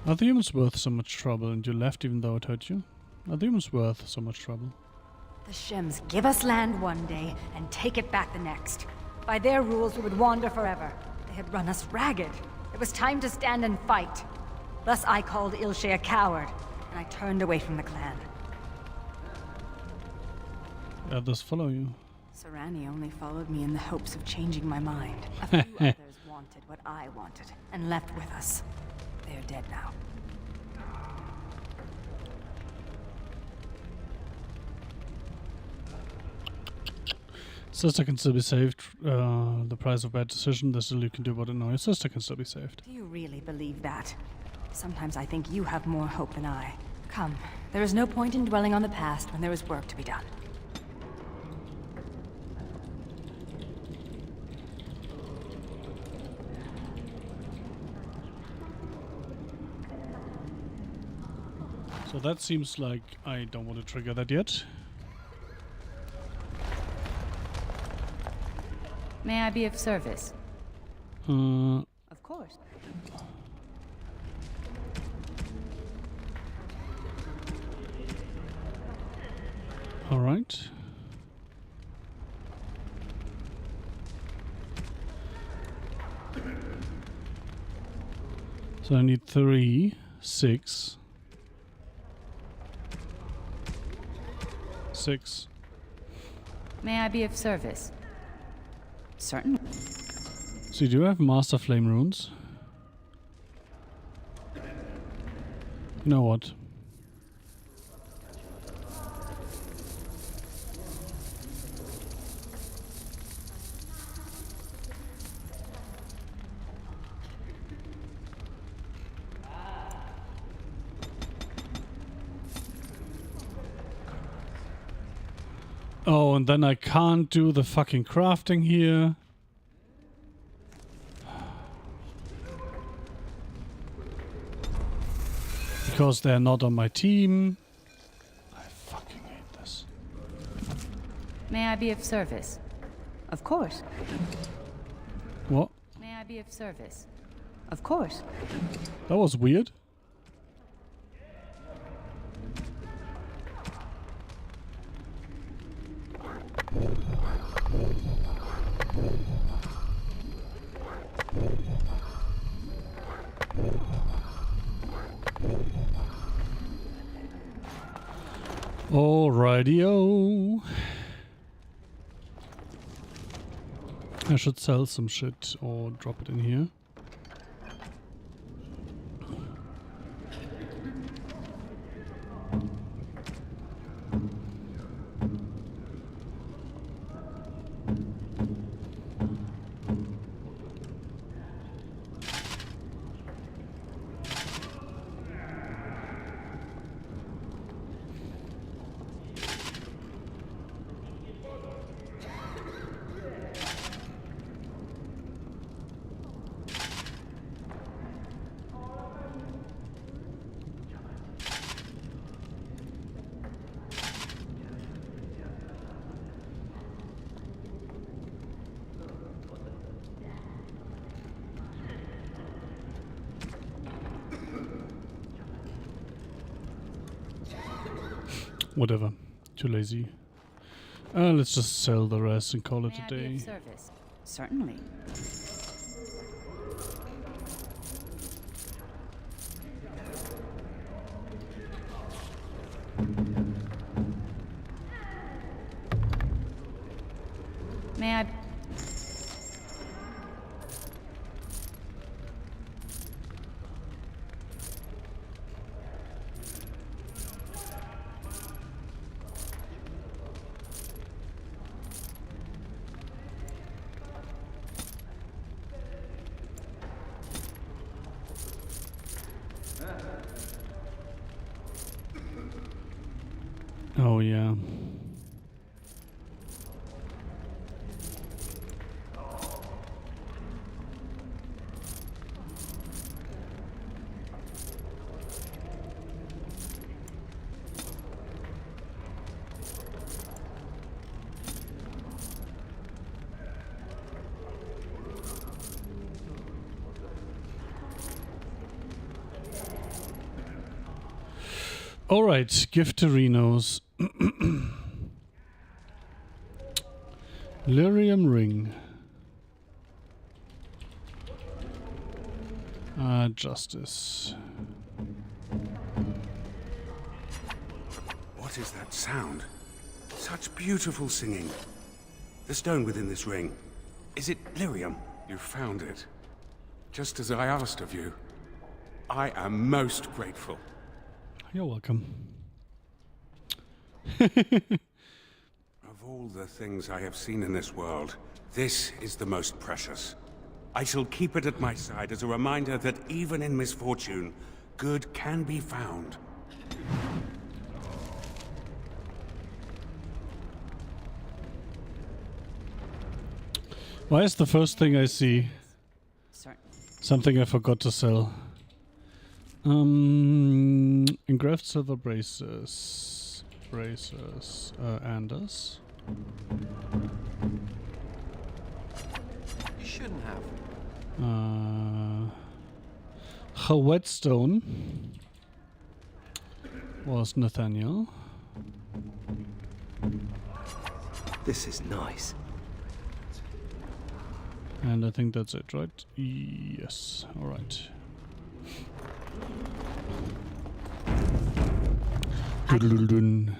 A: Are the humans worth so much trouble and you left even though it hurt you? Are the humans worth so much trouble?
D: The Shems give us land one day and take it back the next. By their rules, we would wander forever. They had run us ragged. It was time to stand and fight. Thus I called Ilshay a coward, and I turned away from the clan.
A: Others follow you.
D: Sarani only followed me in the hopes of changing my mind. A few others wanted what I wanted, and left with us. They're dead now.
A: Sister can still be saved. The price of bad decision. There's little you can do about it now. Your sister can still be saved.
D: Do you really believe that? Sometimes I think you have more hope than I. Come, there is no point in dwelling on the past when there is work to be done.
A: So that seems like I don't want to trigger that yet.
U: May I be of service?
A: Of
U: course.
A: All right. So I need 3, 6. 6.
U: May I be of service? Certainly.
A: So you do have Master Flame runes? You know what? Oh, and then I can't do the fucking crafting here. Because they're not on my team. I fucking hate this.
U: May I be of service? Of course.
A: What?
U: May I be of service? Of course.
A: That was weird. Alrighty-o. I should sell some shit or drop it in here. Whatever. Too lazy. Let's just sell the rest and call it a
U: May I be
A: day.
U: of service? Certainly. May I...
A: Oh yeah. All right, gift to Renos. Lyrium ring. Justice.
C: What is that sound? Such beautiful singing. The stone within this ring. Is it lyrium? You found it. Just as I asked of you. I am most grateful.
A: You're welcome.
C: Of all the things I have seen in this world, this is the most precious. I shall keep it at my side as a reminder that even in misfortune, good can be found.
A: Why is the first thing I see something I forgot to sell? Engraved silver braces. Anders.
E: You shouldn't have.
A: Her whetstone was Nathaniel.
K: This is nice.
A: And I think that's it, right? Yes. All right. Doodle-doodle-dun.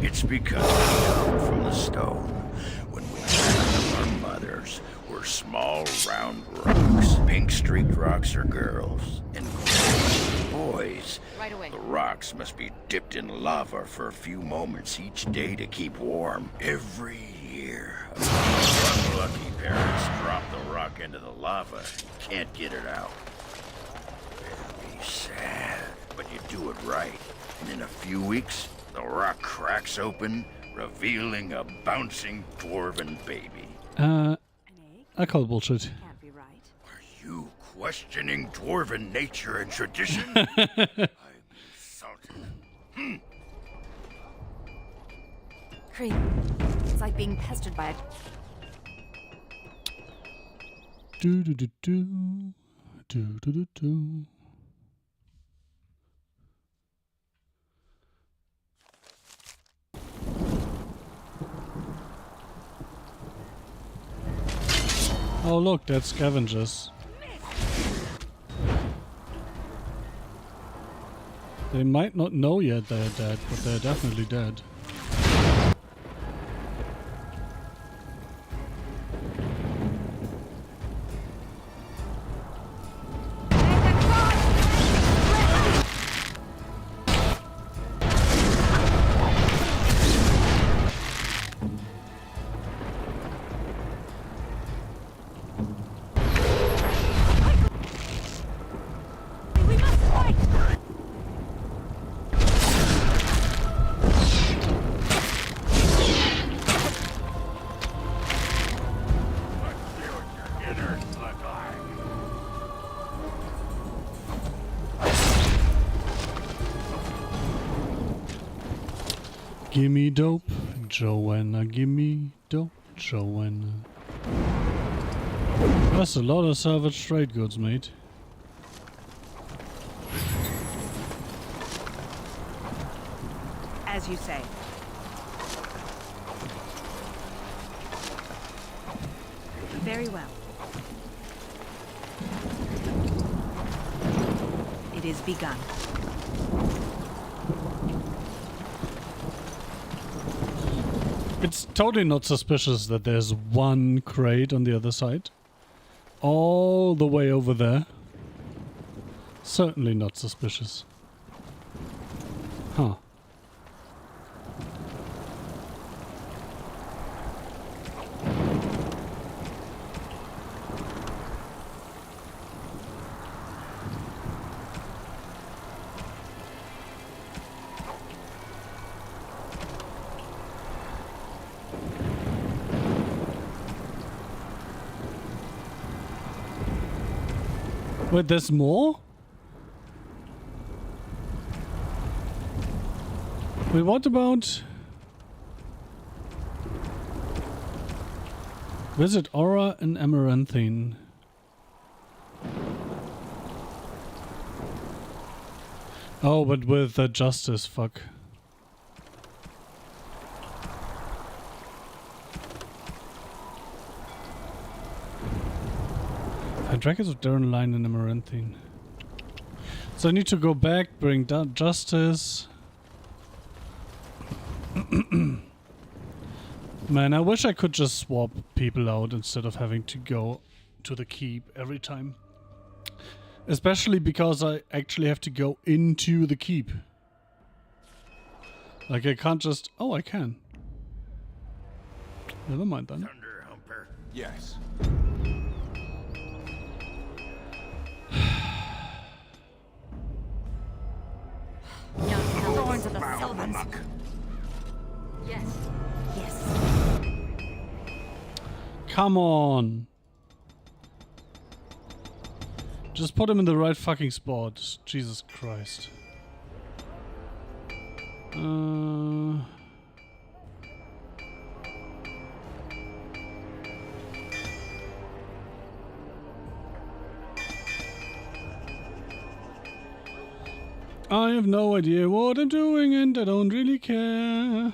P: It's because we come from the stone. When we found our mothers were small, round rocks. Pink-streaked rocks are girls, and boys.
U: Right away.
P: The rocks must be dipped in lava for a few moments each day to keep warm. Every year, unlucky parents drop the rock into the lava and can't get it out. It'll be sad, but you do it right. And in a few weeks, the rock cracks open, revealing a bouncing dwarven baby.
A: I call bullshit.
D: Can't be right.
P: Are you questioning dwarven nature and tradition? I'm insulted.
D: Creep. It's like being pestered by a...
A: Do-do-do-do. Do-do-do-do. Oh look, that's scavengers. They might not know yet they're dead, but they're definitely dead. Gimme dope, Joanna, gimme dope, Joanna. That's a lot of salvage trade goods, mate.
M: As you say. Very well. It is begun.
A: It's totally not suspicious that there's one crate on the other side. All the way over there. Certainly not suspicious. Huh. Wait, there's more? Wait, what about... Visit Aura and Amaranthine. Oh, but with the justice, fuck. Dragons of Darren Line and Amaranthine. So I need to go back, bring down justice. Man, I wish I could just swap people out instead of having to go to the keep every time. Especially because I actually have to go into the keep. Like I can't just... Oh, I can. Never mind then.
P: Thunder Humper.
C: Yes.
O: Thorns of the Sylvans.
N: Yes.
O: Yes.
A: Come on. Just put him in the right fucking spot. Jesus Christ. I have no idea what I'm doing and I don't really care.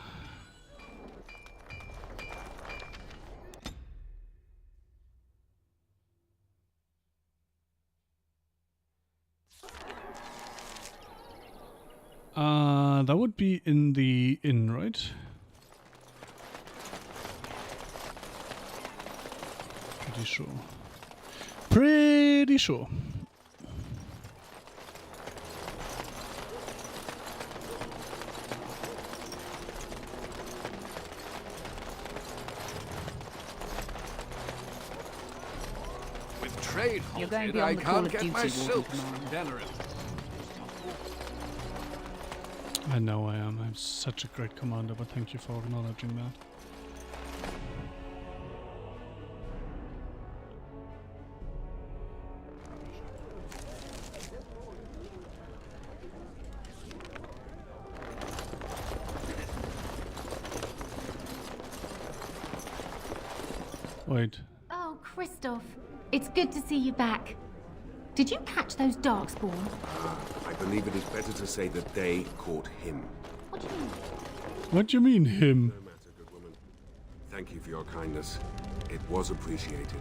A: That would be in the inn, right? Pretty sure. Pretty sure.
F: With trade
U: You're going
F: halted,
U: beyond
F: I
U: the call
F: can't
U: of
F: get
U: duty,
F: my
U: Warden
F: silks
U: Commander.
F: from Denerim.
A: I know I am. I'm such a great commander, but thank you for acknowledging that. Wait.
B: Oh, Christoph. It's good to see you back. Did you catch those Darkspawn?
C: I believe it is better to say that they caught him.
B: What do you mean?
A: What do you mean, him?
C: No matter, good woman. Thank you for your kindness. It was appreciated.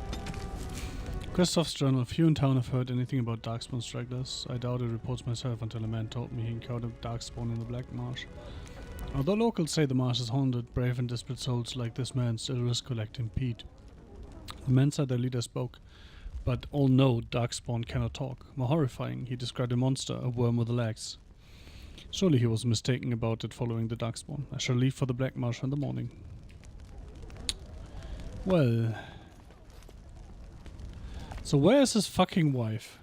A: Christoph's journal. Few in town have heard anything about Darkspawn stragglers. I doubted reports myself until a man told me he encountered Darkspawn in the Black Marsh. Although locals say the marsh is haunted, brave and desperate souls like this man still risk collecting peat. The men said their leader spoke, but all know Darkspawn cannot talk. More horrifying, he described a monster, a worm with legs. Surely he was mistaken about it following the Darkspawn. I shall leave for the Black Marsh in the morning. Well... So where is his fucking wife?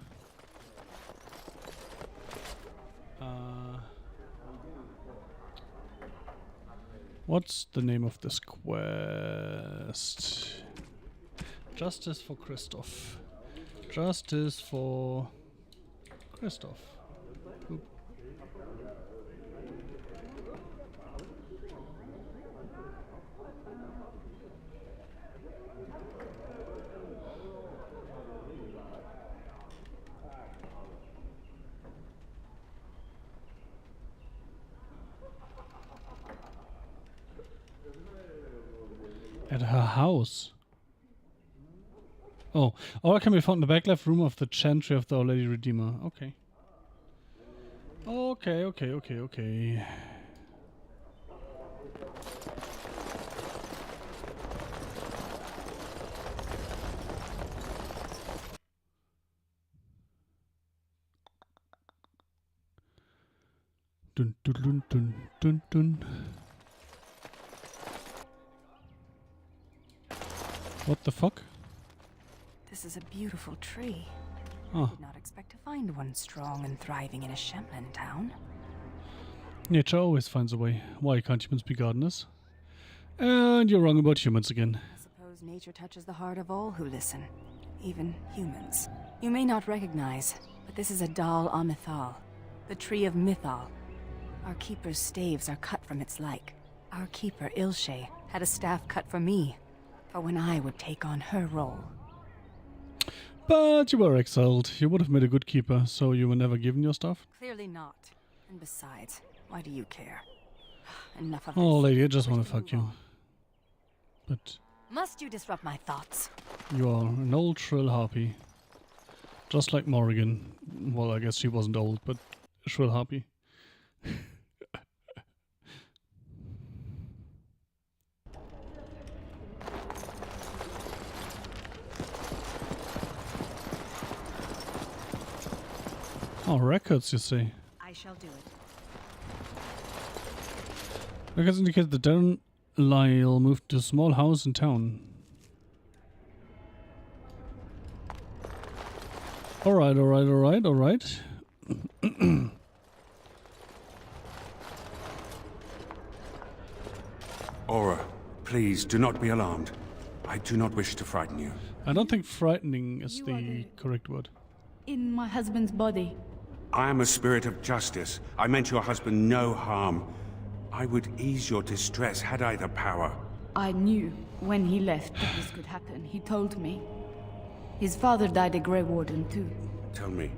A: What's the name of this quest? Justice for Christoph. Justice for Christoph. Oop. At her house. Oh, or can be found in the back left room of the chantry of the Our Lady Redeemer. Okay. Okay. Dun dun dun dun dun dun. What the fuck?
D: This is a beautiful tree.
A: Oh.
D: I did not expect to find one strong and thriving in a Shemlin town.
A: Nature always finds a way. Why can't humans be gardeners? And you're wrong about humans again.
D: I suppose nature touches the heart of all who listen, even humans. You may not recognize, but this is a Dal Amithal, the tree of Mythal. Our keeper's staves are cut from its like. Our keeper, Ilshe, had a staff cut for me, for when I would take on her role.
A: But you were exiled. You would have made a good keeper, so you were never given your stuff?
D: Clearly not. And besides, why do you care? Enough of
A: Oh,
D: this.
A: lady, I just want to fuck you. But
D: Must you disrupt my thoughts?
A: you are an old shrill harpy. Just like Morrigan. Well, I guess she wasn't old, but a shrill harpy. Oh, records, you say?
M: I shall do it.
A: Records indicate that Darren Lyle moved to a small house in town. Alright.
C: Aura, please do not be alarmed. I do not wish to frighten you.
A: I don't think frightening is the correct word.
U: In my husband's body.
C: I am a spirit of justice. I meant your husband no harm. I would ease your distress had I the power.
U: I knew when he left that this could happen. He told me. His father died a Grey Warden too.
C: Tell me,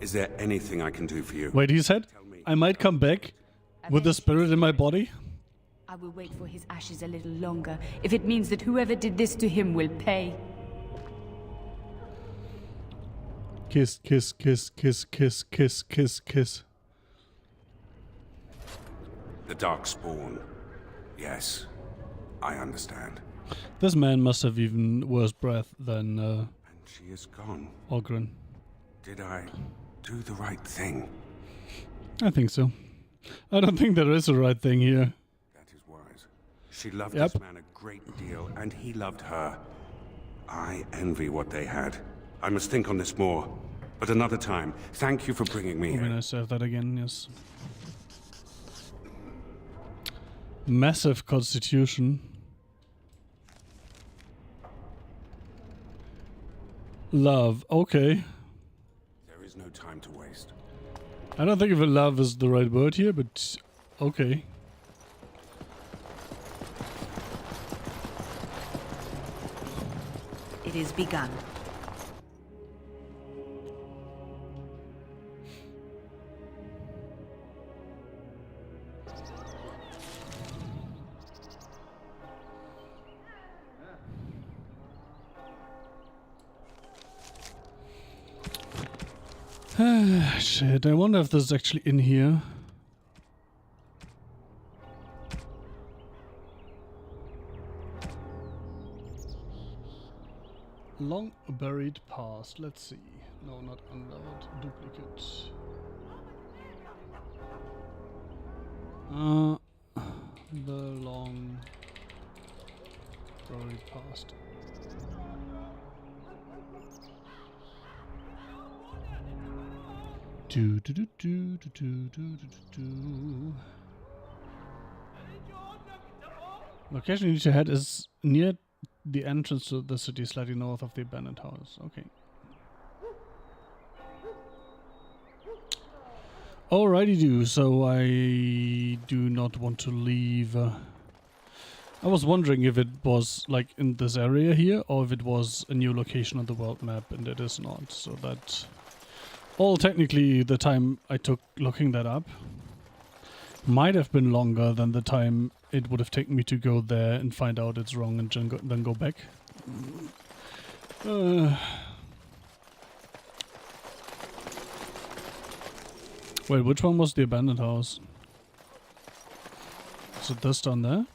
C: is there anything I can do for you?
A: Wait, he said, I might come back with the spirit in my body?
U: I will wait for his ashes a little longer, if it means that whoever did this to him will pay.
A: Kiss, kiss, kiss, kiss, kiss, kiss, kiss, kiss.
C: The Darkspawn. Yes, I understand.
A: This man must have even worse breath than
C: And she is gone.
A: Ogren.
C: Did I do the right thing?
A: I think so. I don't think there is a right thing here.
C: That is wise. She loved
A: Yep.
C: this man a great deal, and he loved her. I envy what they had. I must think on this more. But another time. Thank you for bringing me
A: We're
C: here.
A: gonna save that again, yes. Massive constitution. Love, okay.
C: There is no time to waste.
A: I don't think even love is the right word here, but okay.
M: It is begun.
A: Shit, I wonder if this is actually in here. Long buried past. Let's see. No, not unload. Duplicate. The long buried past. Do do do do do do do do do. Location you need to head is near the entrance to the city, slightly north of the abandoned house. Okay. Alrighty do. So I do not want to leave. I was wondering if it was like in this area here, or if it was a new location on the world map, and it is not. So that. Well, technically, the time I took looking that up might have been longer than the time it would have taken me to go there and find out it's wrong and then go back. Wait, which one was the abandoned house? Is it this down there?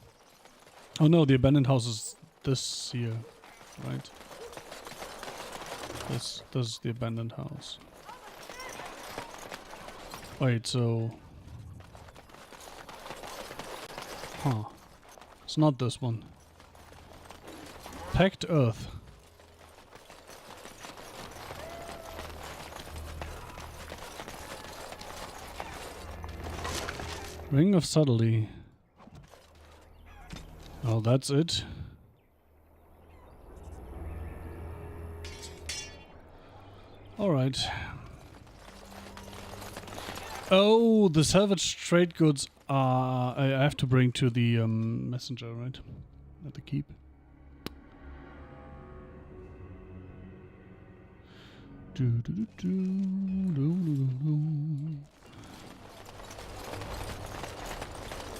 A: Oh no, the abandoned house is this here, right? This is the abandoned house. Wait, so... Huh. It's not this one. Packed Earth. Ring of Subtlety. Oh, that's it. Alright. Oh, the salvaged trade goods are... I have to bring to the messenger, right? At the keep.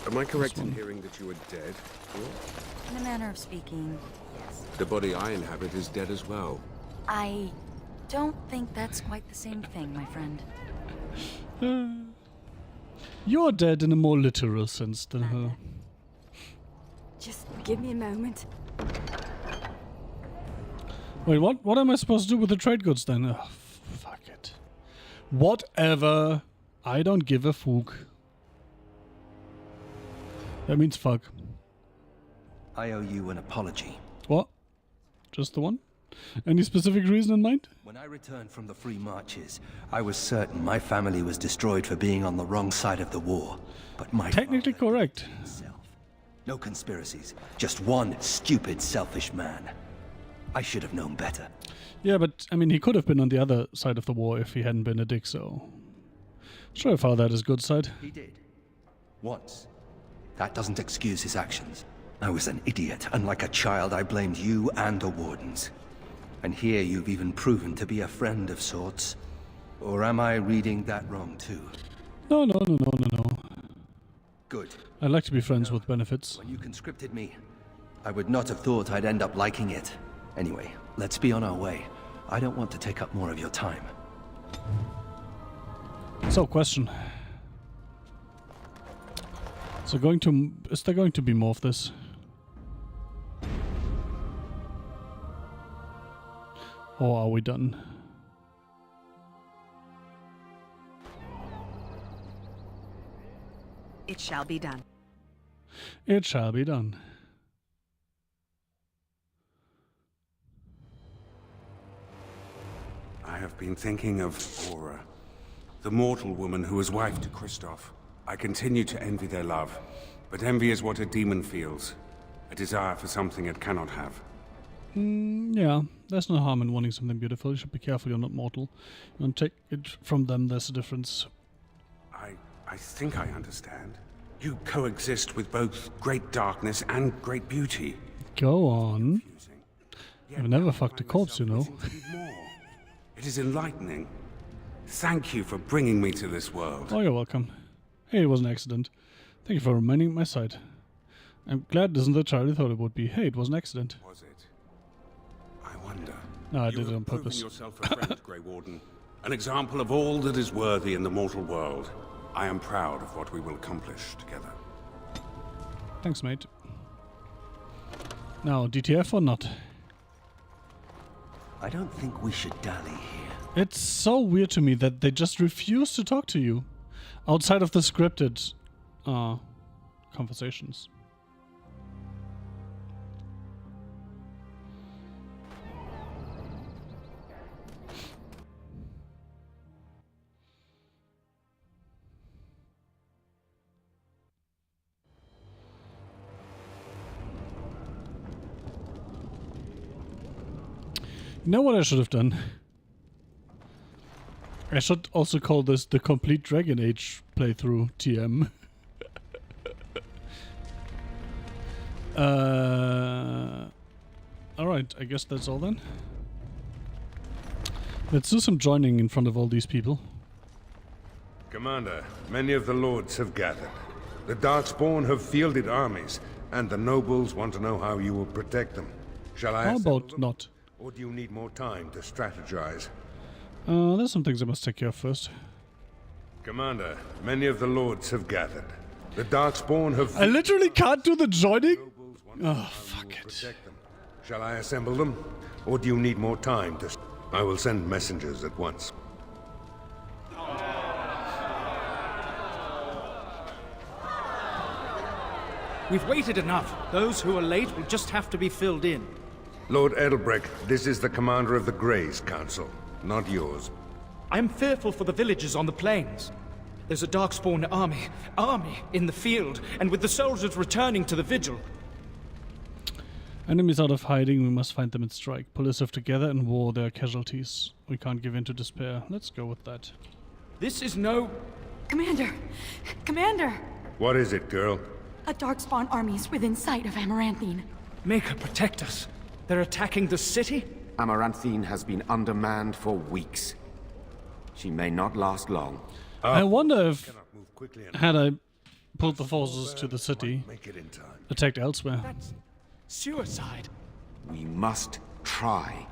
C: Am I correct in hearing that you are dead?
D: In a manner of speaking, yes.
C: The body I inhabit is dead as well.
D: I don't think that's quite the same thing, my friend.
A: You're dead in a more literal sense than her.
D: Just give me a moment.
A: Wait, what? What am I supposed to do with the trade goods then? Oh, fuck it. Whatever. I don't give a fuck. That means fuck.
R: I owe you an apology.
A: What? Just the one? Any specific reason in mind?
R: When I returned from the Free Marches, I was certain my family was destroyed for being on the wrong side of the war. But my
A: technically correct.
R: No conspiracies. Just one stupid, selfish man. I should have known better.
A: Yeah, but I mean, he could have been on the other side of the war if he hadn't been a dick, so... Sure, I found that his good side.
R: He did. Once. That doesn't excuse his actions. I was an idiot, and like a child I blamed you and the Wardens. And here you've even proven to be a friend of sorts. Or am I reading that wrong too?
A: No.
R: Good.
A: I like to be friends with benefits.
R: When you conscripted me, I would not have thought I'd end up liking it. Anyway, let's be on our way. I don't want to take up more of your time.
A: So, question. So is there going to be more of this? Or are we done?
M: It shall be done.
A: It shall be done.
C: I have been thinking of Aura, the mortal woman who was wife to Kristoff. I continue to envy their love, but envy is what a demon feels. A desire for something it cannot have.
A: Yeah, there's no harm in wanting something beautiful. You should be careful you're not mortal. You don't take it from them, there's a difference.
C: I think I understand. You coexist with both great darkness and great beauty.
A: Go on. I've never fucked a corpse, you know.
C: It is enlightening. Thank you for bringing me to this world.
A: Oh, you're welcome. Hey, it was an accident. Thank you for reminding my side. I'm glad it isn't the child I thought it would be. Hey, it was an accident.
C: Was it? I wonder.
A: No, I did it on purpose.
C: You have proven yourself a friend, Grey Warden. An example of all that is worthy in the mortal world. I am proud of what we will accomplish together.
A: Thanks, mate. Now, DTF or not?
R: I don't think we should dally here.
A: It's so weird to me that they just refuse to talk to you. Outside of the scripted conversations. You know what I should have done? I should also call this the complete Dragon Age playthrough TM. Alright, I guess that's all then. Let's do some joining in front of all these people.
C: Commander, many of the lords have gathered. The Darkspawn have fielded armies, and the nobles want to know how you will protect them. Shall I
A: How
C: assemble
A: about
C: them,
A: not?
C: or do you need more time to strategize?
A: There's some things I must take care of first.
C: Commander, many of the lords have gathered. The Darkspawn have...
A: I literally can't do the joining? Oh, fuck it.
C: Protect them. Shall I assemble them, or do you need more time to... I will send messengers at once.
J: We've waited enough. Those who are late will just have to be filled in.
C: Lord Edelbrecht, this is the commander of the Greys Council, not yours.
J: I am fearful for the villagers on the plains. There's a Darkspawn army in the field, and with the soldiers returning to the vigil.
A: Enemies out of hiding, we must find them and strike. Pull yourself together and war their casualties. We can't give in to despair. Let's go with that.
J: This is no...
N: Commander! Commander!
C: What is it, girl?
N: A Darkspawn army is within sight of Amaranthine.
J: Maker, protect us. They're attacking the city?
G: Amaranthine has been undermanned for weeks. She may not last long.
A: I wonder if, had I pulled the forces to the city, attacked elsewhere.
J: That's suicide.
G: We must try.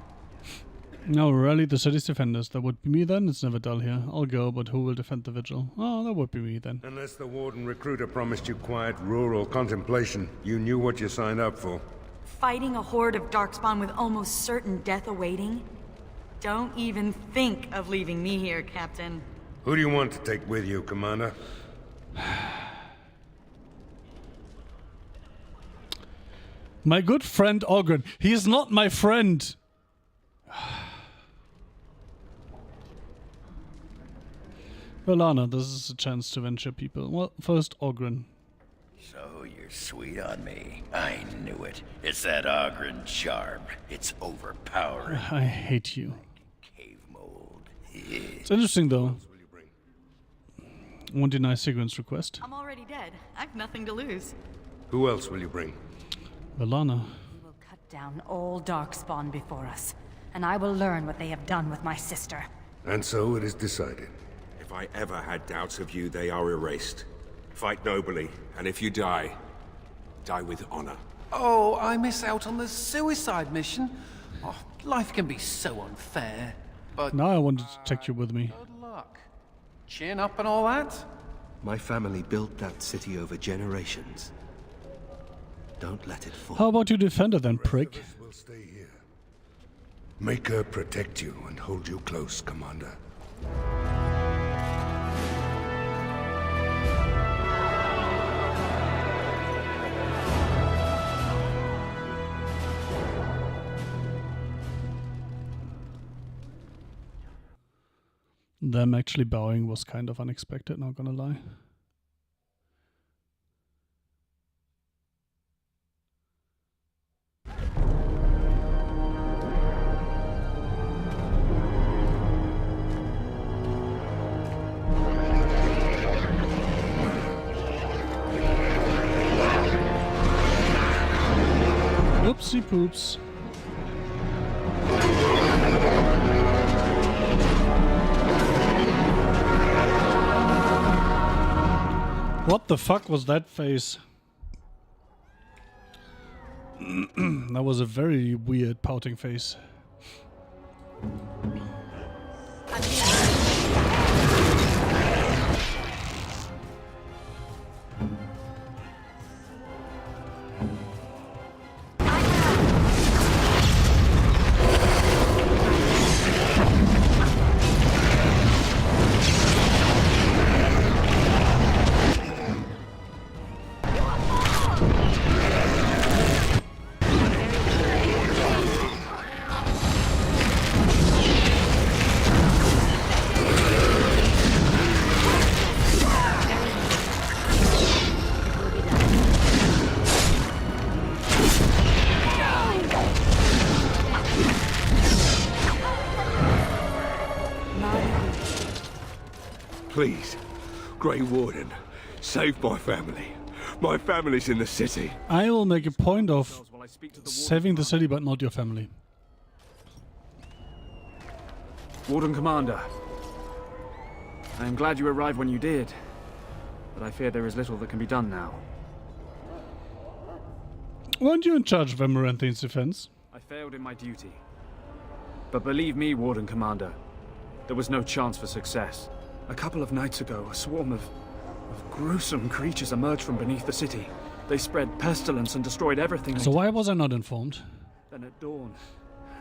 A: No, rally the city's defenders. That would be me then. It's never dull here. I'll go, but who will defend the vigil? Oh, that would be me then.
C: Unless the Warden Recruiter promised you quiet rural contemplation, you knew what you signed up for.
N: Fighting a horde of Darkspawn with almost certain death awaiting? Don't even think of leaving me here, Captain.
C: Who do you want to take with you, Commander?
A: My good friend Ogren. He is not my friend. Valana, this is a chance to venture people. Well, first Ogren.
P: So you're sweet on me. I knew it. It's that Ogren charm. It's overpowering.
A: I hate you.
P: Cave mold.
A: It's interesting though. Won't deny Sigrun's request.
N: I'm already dead. I've nothing to lose.
C: Who else will you bring?
A: Valana.
D: We will cut down all Darkspawn before us, and I will learn what they have done with my sister.
C: And so it is decided.
G: If I ever had doubts of you, they are erased. Fight nobly, and if you die, die with honor.
E: Oh, I miss out on the suicide mission. Oh, life can be so unfair. But
A: now I wanted to take you with me.
E: Good luck. Chin up and all that?
R: My family built that city over generations. Don't let it fall.
A: How about you defend her then, prick?
C: We'll stay here. Make her protect you and hold you close, Commander.
A: Them actually bowing was kind of unexpected, not gonna lie. Whoopsie poops. What the fuck was that face? That was a very weird pouting face.
C: Please, Grey Warden, save my family. My family's in the city.
A: I will make a point of saving the city, but not your family.
J: Warden Commander, I am glad you arrived when you did. but I fear there is little that can be done now.
A: Weren't you in charge of Amaranthine's defense?
J: I failed in my duty. But believe me, Warden Commander, there was no chance for success. A couple of nights ago, a swarm of gruesome creatures emerged from beneath the city. They spread pestilence and destroyed everything.
A: So why was I not informed?
J: Then at dawn,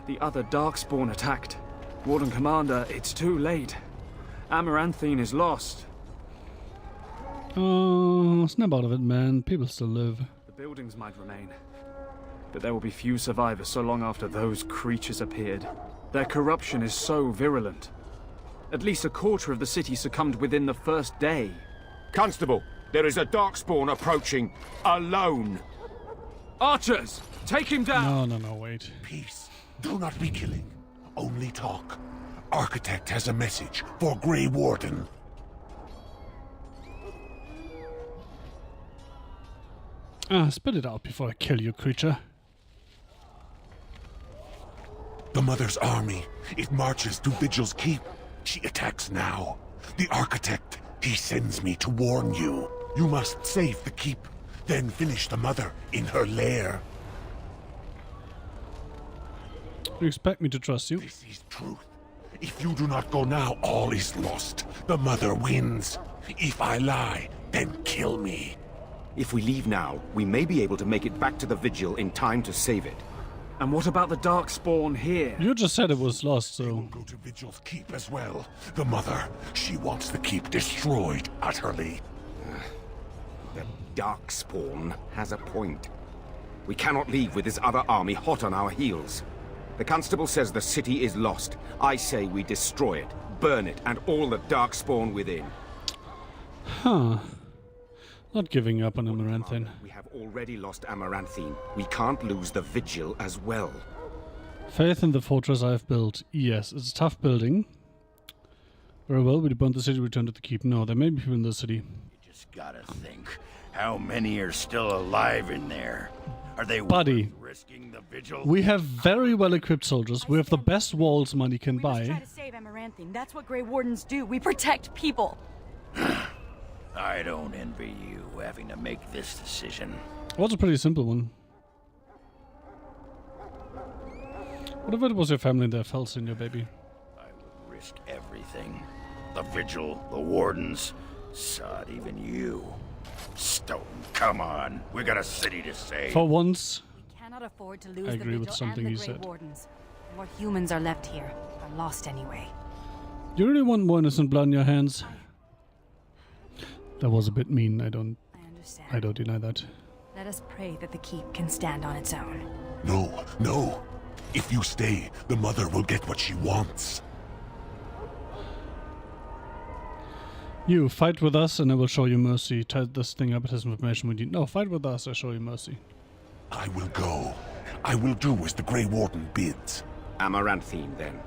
J: the other Darkspawn attacked. Warden Commander, it's too late. Amaranthine is lost.
A: Oh, snap out of it, man. People still live.
J: The buildings might remain, but there will be few survivors so long after those creatures appeared. Their corruption is so virulent. At least a quarter of the city succumbed within the first day.
G: Constable, there is a Darkspawn approaching, alone.
J: Archers, take him down!
A: No, wait.
I: Peace. Do not be killing. Only talk. Architect has a message for Grey Warden.
A: Spit it out before I kill you, creature.
I: The Mother's army. It marches to Vigil's Keep. She attacks now. The Architect, he sends me to warn you. You must save the Keep, then finish the Mother in her lair.
A: You expect me to trust you?
I: This is truth. If you do not go now, all is lost. The Mother wins. If I lie, then kill me.
G: If we leave now, we may be able to make it back to the Vigil in time to save it.
J: And what about the Darkspawn here?
A: You just said it was lost, so...
I: Go to Vigil's Keep as well. The Mother, she wants the Keep destroyed utterly.
G: The Darkspawn has a point. We cannot leave with this other army hot on our heels. The Constable says the city is lost. I say we destroy it, burn it, and all the Darkspawn within.
A: Huh. Not giving up on Amaranthine.
G: We have already lost Amaranthine. We can't lose the Vigil as well.
A: Faith in the fortress I have built. Yes, it's a tough building. Very well, we burn the city, return to the keep. No, there may be people in the city.
P: You just gotta think. How many are still alive in there? Are they
A: Buddy,
P: risking the Vigil?
A: we have very well-equipped soldiers. We have the best walls money can
D: We must
A: buy.
D: try to save Amaranthine. That's what Grey Wardens do. We protect people.
P: I don't envy you having to make this decision.
A: Well, it's a pretty simple one. What if it was your family that fell in your baby?
P: I would risk everything. The Vigil, the Wardens, sod, even you. Stone, come on. We got a city to save.
A: For once,
D: We cannot afford to lose
A: I
D: the
A: agree with
D: Vigil
A: something
D: and
A: you
D: the Grey
A: said.
D: Wardens. What humans are left here are lost anyway.
A: you really want more innocent blood in your hands? That was a bit mean. I don't deny that.
D: Let us pray that the keep can stand on its own.
I: No, no. If you stay, the Mother will get what she wants.
A: You fight with us, and I will show you mercy. Tie this thing up. It has information we need. No, fight with us. I show you mercy.
I: I will go. I will do as the Grey Warden bids.
G: Amaranthine, then.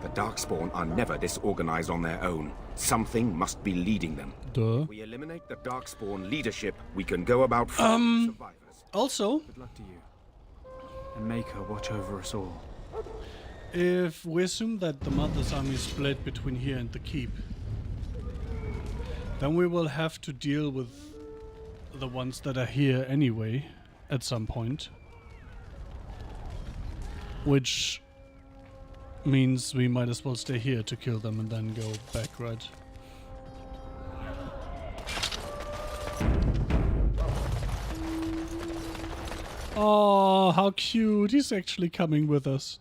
G: The Darkspawn are never disorganized on their own. Something must be leading them.
A: Duh.
G: If we eliminate the Darkspawn leadership, we can go about finding survivors.
A: Also,
J: Good luck to you. And make her watch over us all.
A: if we assume that the Mother's army is split between here and the keep, then we will have to deal with the ones that are here anyway at some point. Which means we might as well stay here to kill them and then go back, right? Oh, how cute. He's actually coming with us.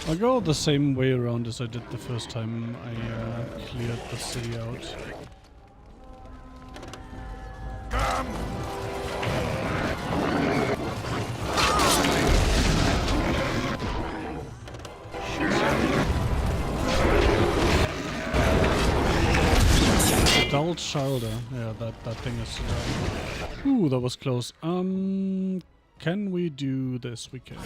A: I'll go the same way around as I did the first time I cleared the city out. Adult shoulder. Yeah, that thing is down. Ooh, that was close. Can we do this? We can.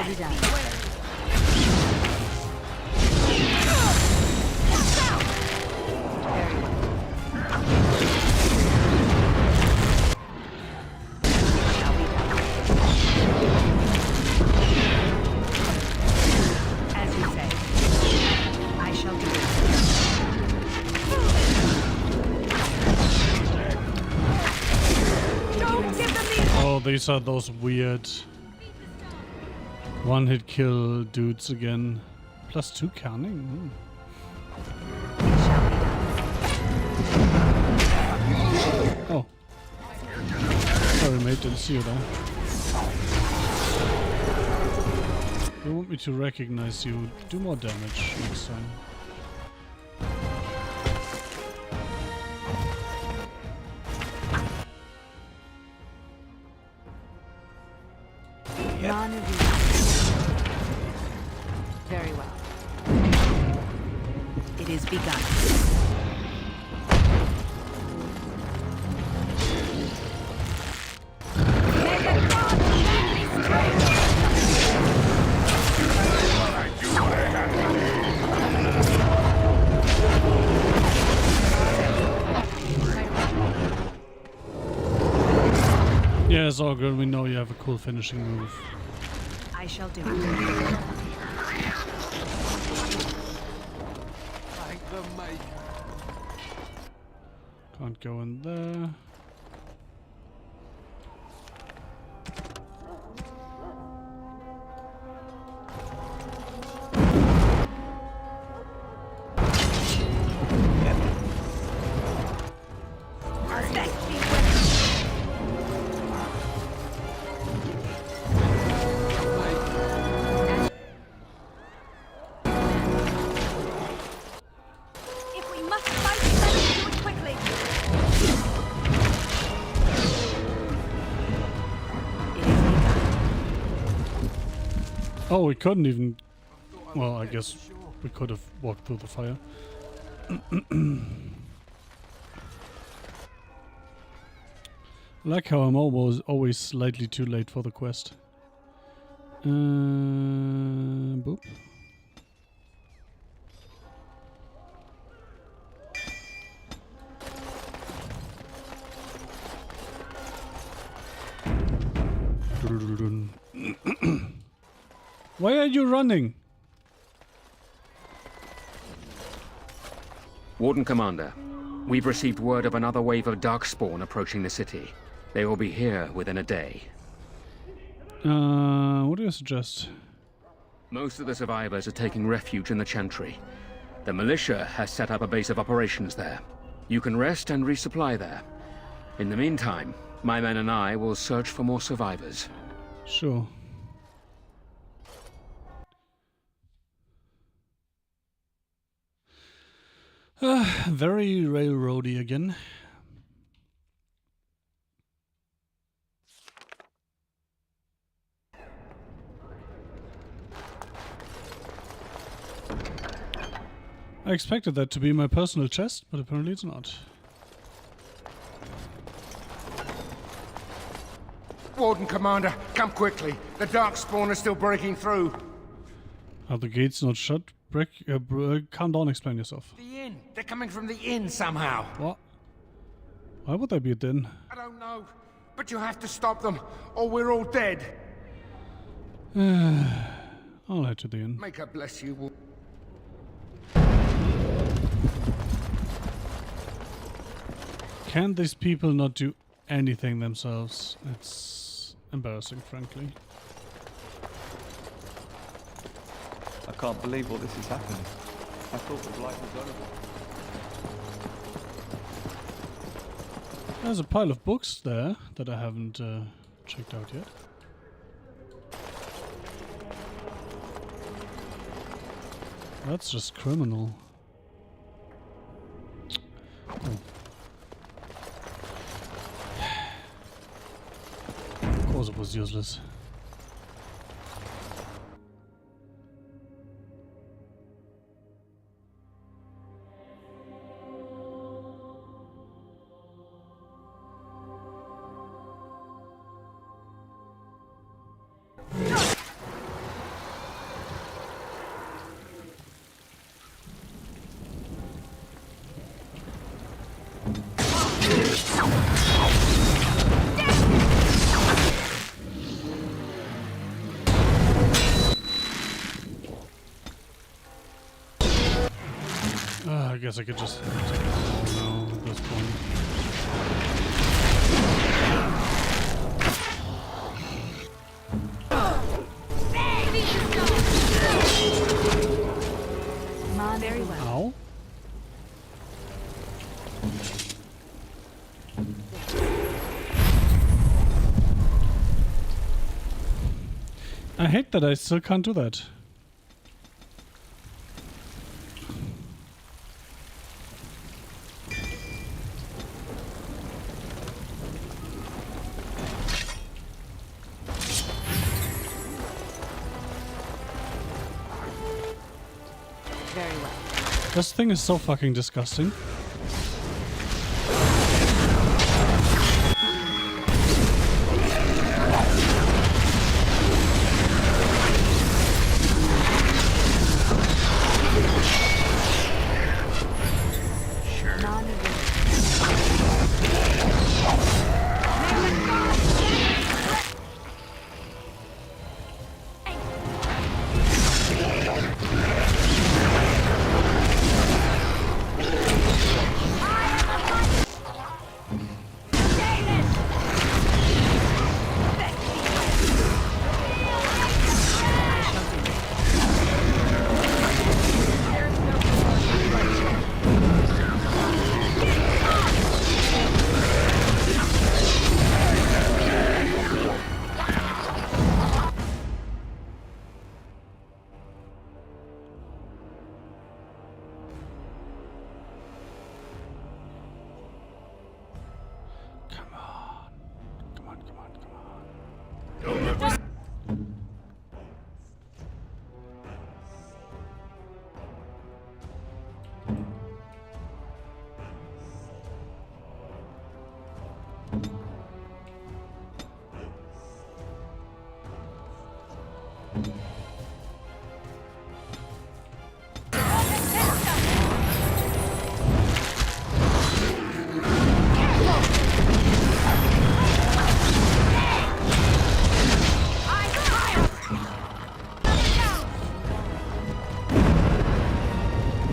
D: be done.
M: As you say, I shall do it.
O: Don't give them the
A: Oh, these are those weird one-hit kill dudes again. +2 canning. Oh. Sorry, mate, didn't see you there. You want me to recognize you? Do more damage next time.
M: None of you. Very well. It is begun.
A: Yeah, it's all good. We know you have a cool finishing move.
M: I shall do it.
E: Thank the Maker.
A: Can't go in there.
M: If we must fight, let us do it quickly.
A: Oh, we couldn't even... Well, I guess we could have walked through the fire. I like how I'm always slightly too late for the quest. Boop. Why are you running?
L: Warden Commander, we've received word of another wave of Darkspawn approaching the city. They will be here within a day.
A: What do you suggest?
L: Most of the survivors are taking refuge in the Chantry. The militia has set up a base of operations there. You can rest and resupply there. In the meantime, my men and I will search for more survivors.
A: Sure. Very railroady again. I expected that to be my personal chest, but apparently it's not.
F: Warden Commander, come quickly. The Darkspawn are still breaking through.
A: Are the gates not shut? Calm down, explain yourself.
F: The inn. They're coming from the inn somehow.
A: What? Why would they be at den?
F: I don't know. But you have to stop them, or we're all dead.
A: I'll head to the inn.
F: May God bless you.
A: Can these people not do anything themselves? It's embarrassing, frankly.
V: I can't believe all this is happening. I thought the blight was over.
A: There's a pile of books there that I haven't checked out yet. That's just criminal. Oh. Of course it was useless. I guess I could just take it all now at this point.
M: Very well.
A: Ow. I hate that I still can't do that.
M: Very well.
A: This thing is so fucking disgusting.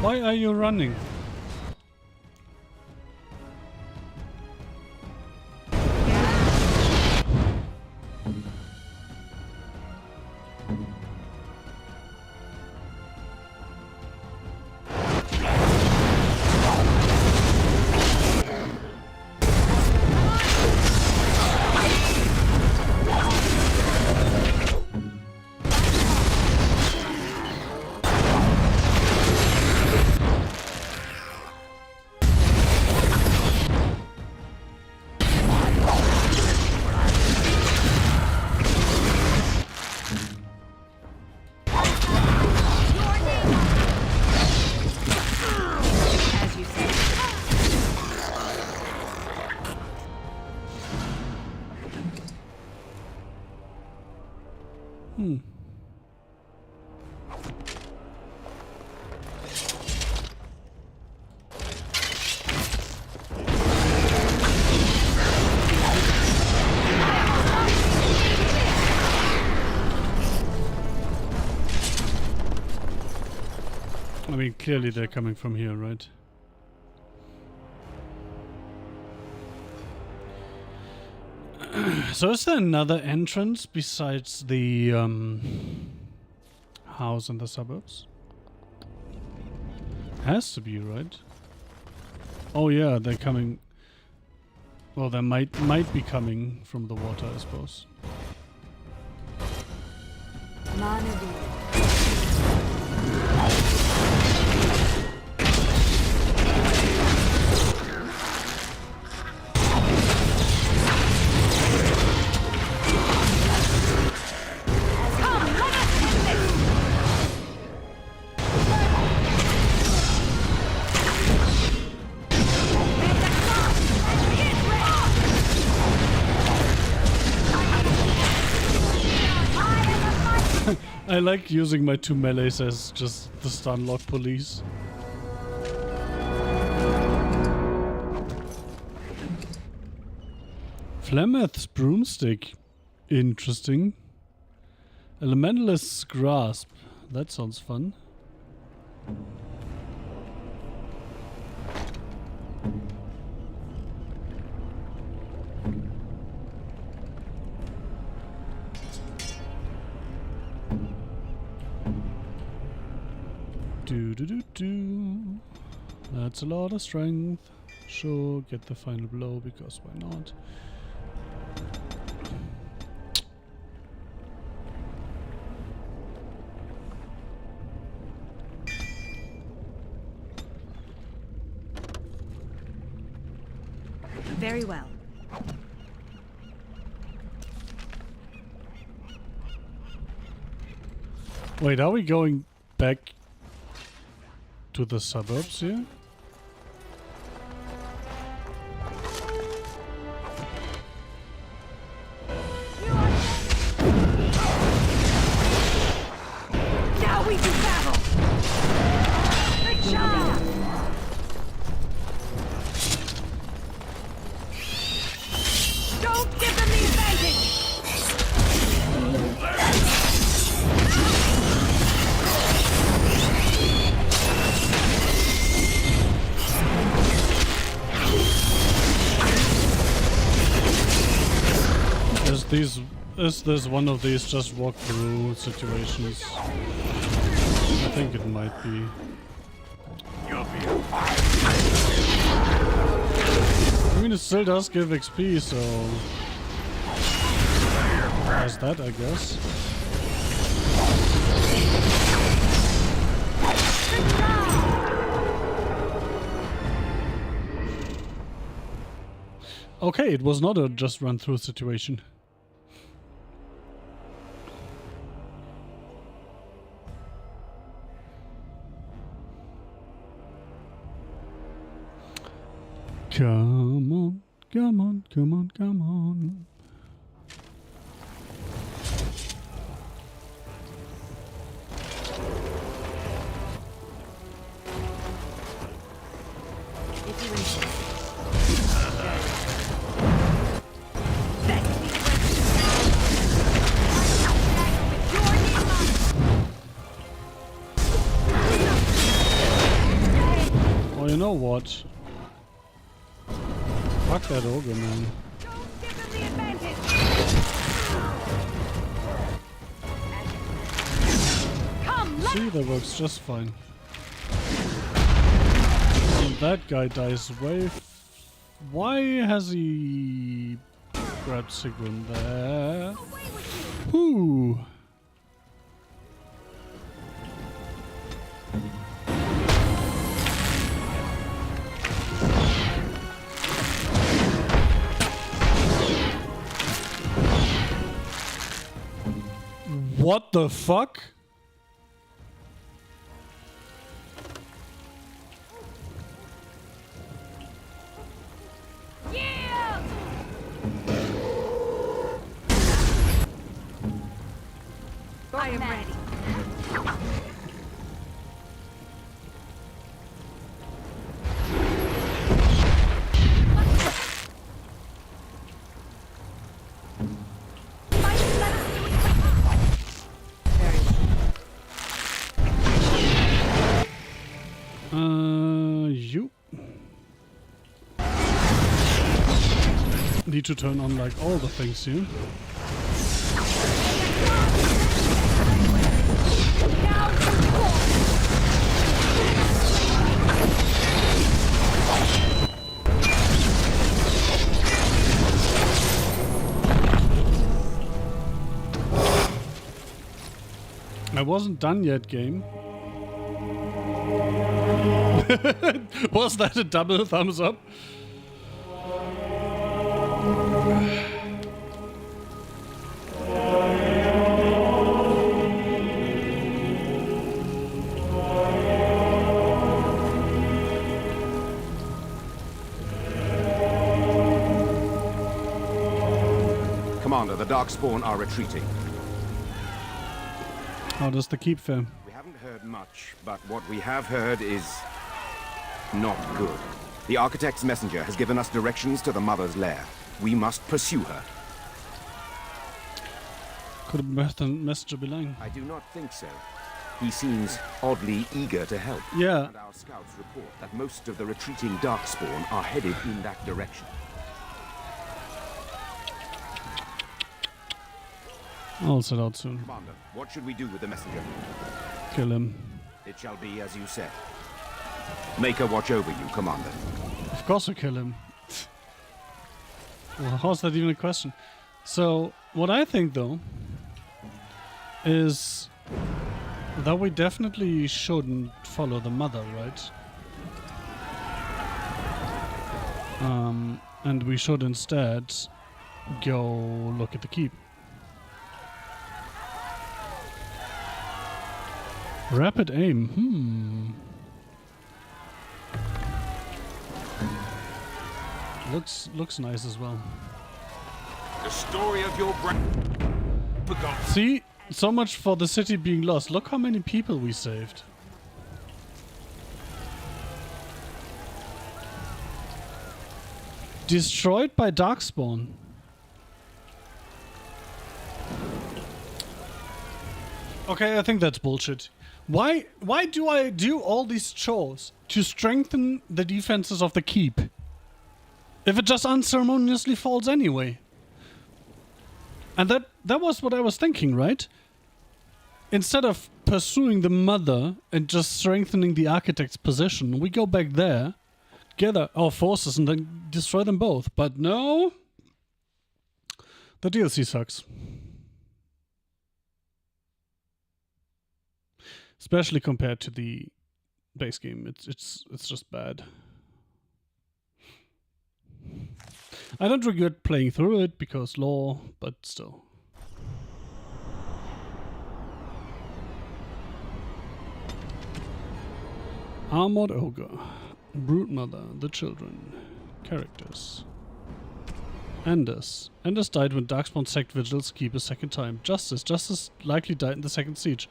A: Why are you running? I mean, clearly they're coming from here, right? So is there another entrance besides the house in the suburbs? Has to be, right? Oh yeah, they're coming. Well, they might be coming from the water, I suppose. I like using my two melees as just the stun lock police. Flemeth's broomstick. Interesting. Elementalist's grasp. That sounds fun. Do. That's a lot of strength. Sure, get the final blow, because why not?
M: Very well.
A: Wait, are we going back to the suburbs here?
O: Now we do battle! Good job! Don't give them the advantage!
A: Is this one of these just walk through situations? I think it might be. I mean, it still does give XP, so there's that, I guess. Okay, it was not a just run through situation. Come on, come on, come on, come on. Oh, you know what? Fuck that ogre, man. See, that works just fine. And that guy dies way. Why has he grabbed Sigrun there? Whoo! What the fuck?
O: Yeah! I am ready.
A: You need to turn on like all the things here. I wasn't done yet, game. Was that a double thumbs up?
G: Commander, the Darkspawn are retreating.
A: How does the keep fare?
G: We haven't heard much, but what we have heard is not good. The Architect's messenger has given us directions to the Mother's lair. We must pursue her.
A: Could the messenger be lying?
G: I do not think so. He seems oddly eager to help.
A: Yeah.
G: And our scouts report that most of the retreating Darkspawn are headed in that direction.
A: I'll set out soon.
G: Commander, what should we do with the messenger?
A: Kill him.
G: It shall be as you said. Make her watch over you, Commander.
A: Of course we kill him. Well, how's that even a question? So, what I think though is that we definitely shouldn't follow the mother, right? And we should instead go look at the keep. Rapid aim. Looks nice as well.
G: The story of your forgotten.
A: See, so much for the city being lost. Look how many people we saved. Destroyed by Darkspawn. Okay, I think that's bullshit. Why do I do all these chores to strengthen the defenses of the keep if it just unceremoniously falls anyway? And that was what I was thinking, right? Instead of pursuing the mother and just strengthening the architect's position, we go back there, gather our forces and then destroy them both. But no, the DLC sucks. Especially compared to the base game, it's just bad. I don't regret playing through it because lore, but still. Armored Ogre, Brood Mother, the children, characters. Anders. Anders died when Darkspawn sacked Vigil's keep a second time. Justice likely died in the second siege.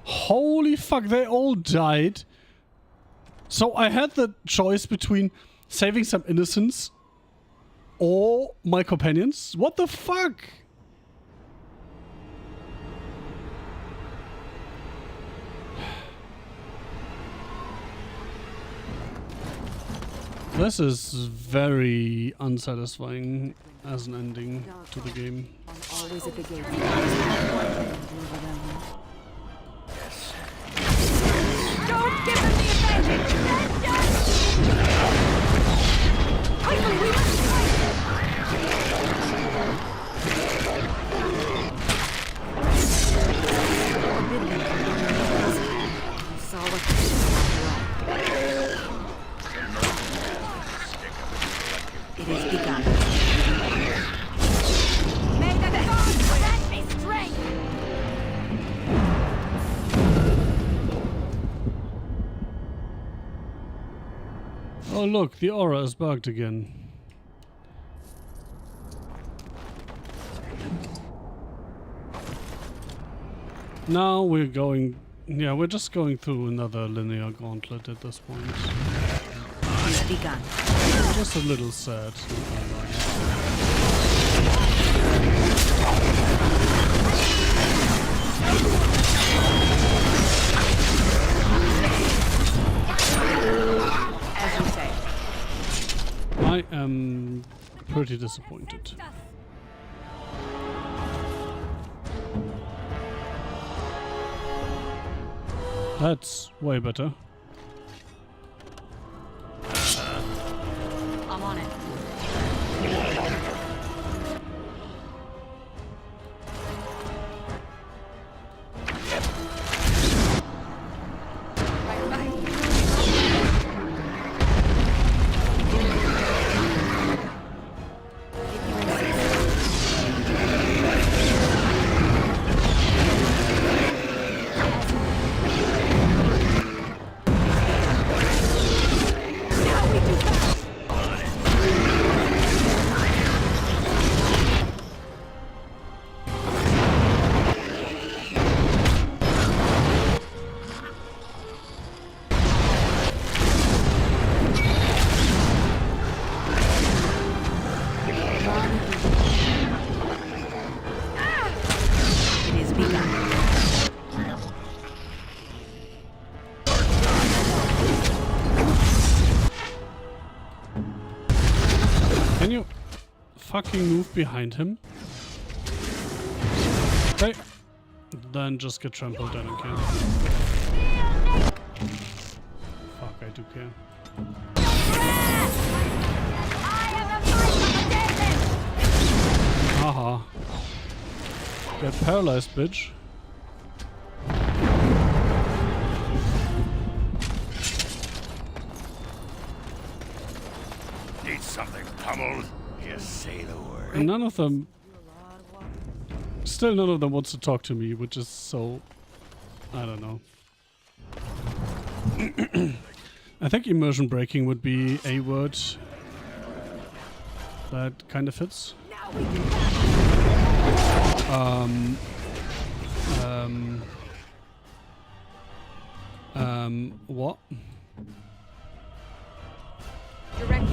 A: Holy fuck, they all died. So I had the choice between saving some innocents or my companions. What the fuck? This is very unsatisfying as an ending to the game.
D: Always at the gate.
O: Don't give them the advantage! Quickly, we must
D: It is begun.
O: May the gods grant me strength!
A: Oh look, the aura is bugged again. Now we're going... Yeah, we're just going through another linear gauntlet at this point.
D: It's begun.
A: Just a little sad.
D: As you say.
A: I am pretty disappointed. That's way better.
D: I'm on it.
A: fucking move behind him. Okay. Then just get trampled, I don't care. Fuck, I do care. Haha. Get paralyzed, bitch.
P: Need something pummeled? Just say the word.
A: And none of them... Still none of them wants to talk to me, which is so... I don't know. I think immersion breaking would be a word that kind of fits. What?
O: Direct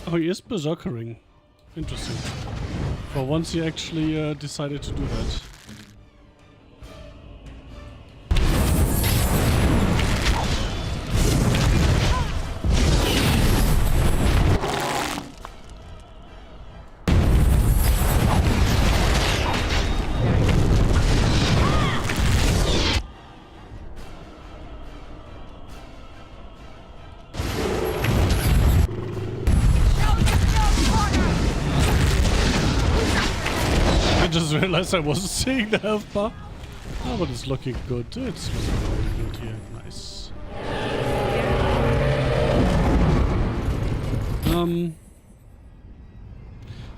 A: Oh, he is berserkering. Interesting. For once he actually decided to do that. I just realized I wasn't seeing the health bar. Oh, but it's looking good. It's looking very good here. Nice.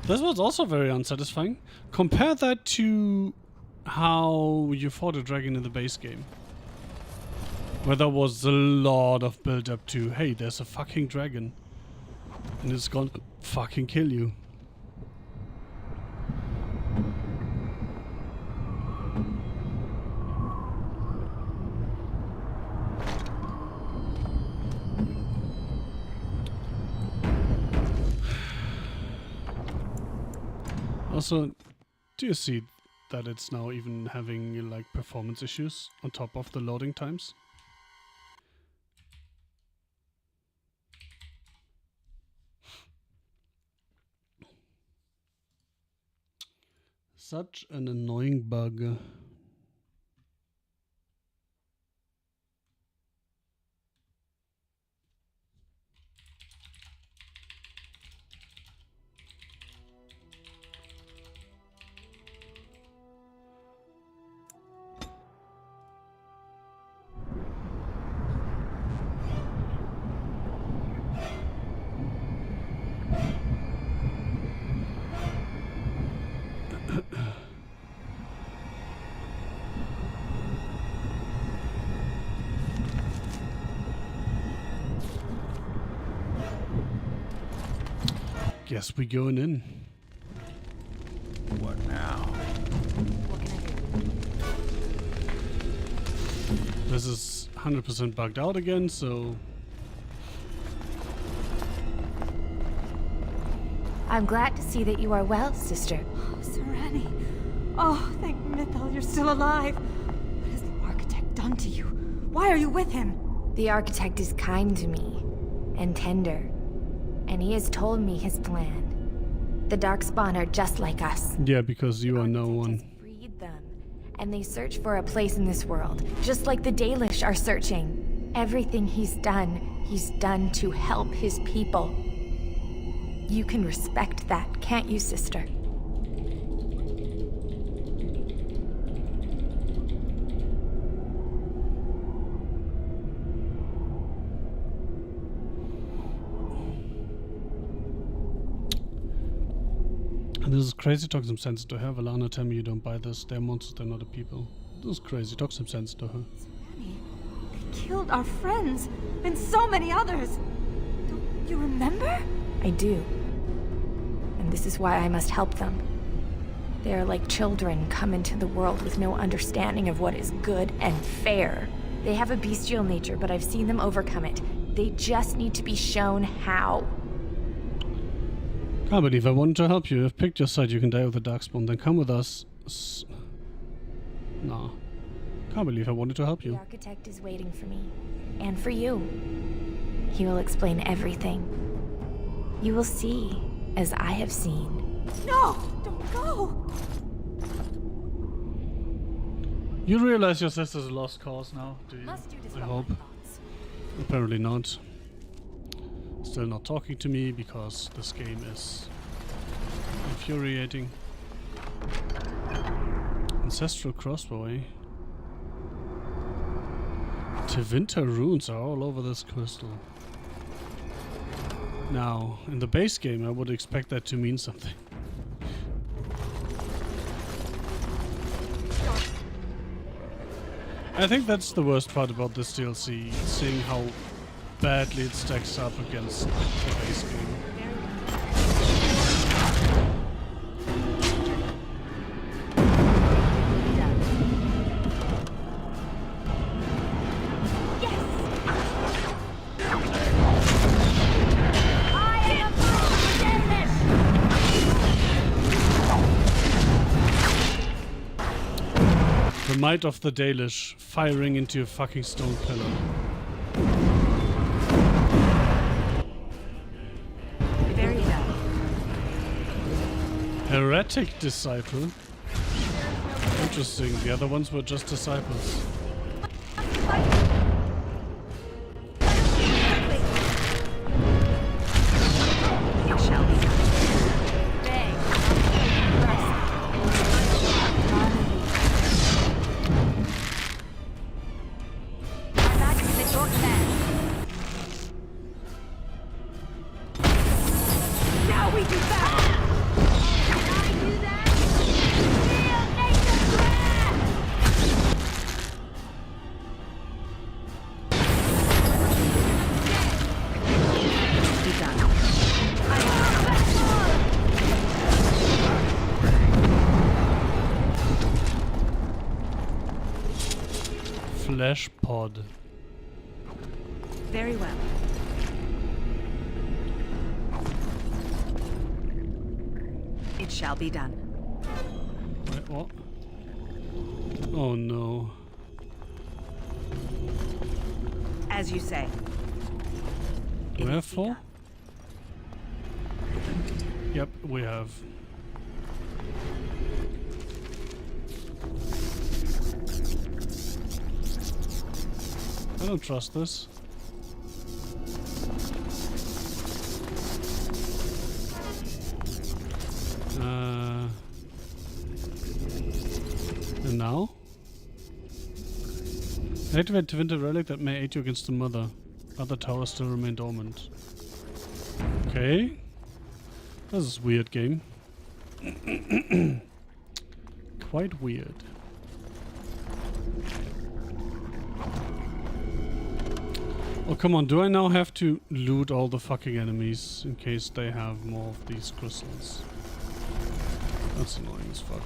A: This was also very unsatisfying. Compare that to how you fought a dragon in the base game. Where there was a lot of build up to, hey, there's a fucking dragon. And it's gonna fucking kill you. Also, do you see that it's now even having like performance issues on top of the loading times? Such an annoying bug. Guess we going in.
P: What now?
A: This is 100% bugged out again, so...
B: I'm glad to see that you are well, sister.
D: Oh, Sereni. Oh, thank Mythal, you're still alive. What has the architect done to you? Why are you with him?
B: The architect is kind to me, and tender, and he has told me his plan. The Darkspawn are just like us.
A: Yeah, because you are no one.
B: Freed them, and they search for a place in this world, just like the Dalish are searching. Everything he's done to help his people. You can respect that, can't you, sister?
A: And this is crazy. Talk some sense to her. Valana, tell me you don't buy this. They're monsters, they're not the people. This is crazy. Talk some sense to her.
D: killed our friends, and so many others. Don't you remember?
B: I do. And this is why I must help them. They are like children come into the world with no understanding of what is good and fair. They have a bestial nature, but I've seen them overcome it. They just need to be shown how.
A: Can't believe I wanted to help you. You've picked your side, you can die with the Darkspawn. Then come with us. Nah. Can't believe I wanted to help
B: The
A: you.
B: architect is waiting for me. And for you. He will explain everything. You will see, as I have seen.
D: No! Don't go!
A: You realize your sister's a lost cause now, do you? I hope. Apparently not. Still not talking to me because this game is infuriating. Ancestral crossbow, eh? Tevinter runes are all over this crystal. Now, in the base game, I would expect that to mean something. I think that's the worst part about this DLC, seeing how badly it stacks up against the base game. The might of the Dalish firing into a fucking stone pillar.
M: Very well.
A: Heretic disciple? Interesting, the other ones were just disciples.
M: It shall be done.
O: Now we do that!
A: Flesh pod.
M: Very well. It shall be done.
A: Wait, what? Oh no.
M: As you say.
A: Wherefore? Yep, we have. I don't trust this. And now? Activate the winter relic that may aid you against the mother. Other towers still remain dormant. Okay. This is a weird game. Quite weird. Oh, come on. Do I now have to loot all the fucking enemies in case they have more of these crystals? That's annoying as fuck.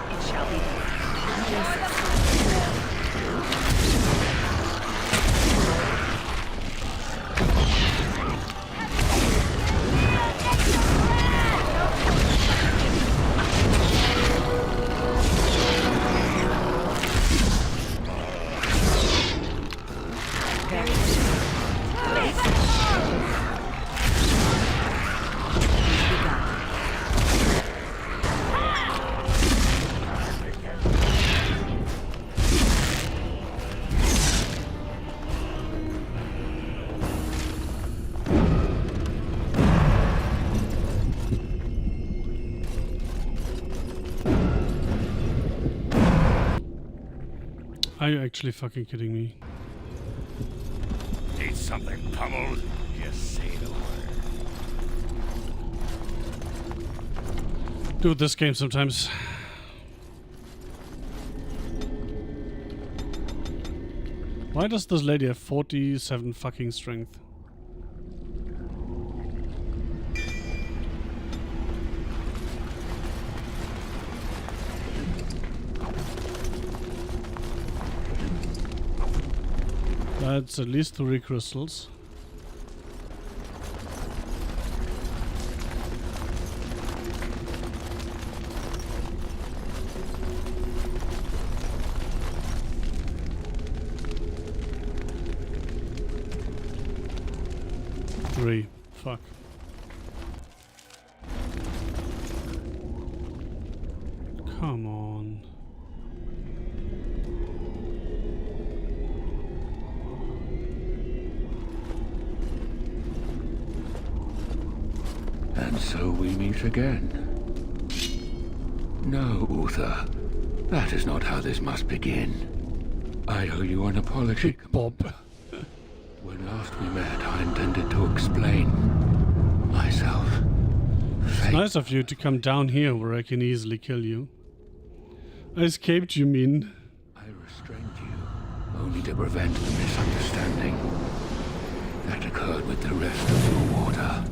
M: It shall be done.
A: Are you actually fucking kidding me?
P: Need something pummeled? Just say the word.
A: Dude, this game sometimes. Why does this lady have 47 fucking strength? That's at least 3 crystals. Fuck. Come on.
C: And so we meet again. No, Uther. That is not how this must begin. I owe you an apology,
A: Bob.
C: When last we met, I intended to explain myself.
A: It's nice of you to come down here where I can easily kill you. I escaped, you mean?
C: I restrained you, only to prevent the misunderstanding that occurred with the rest of your water.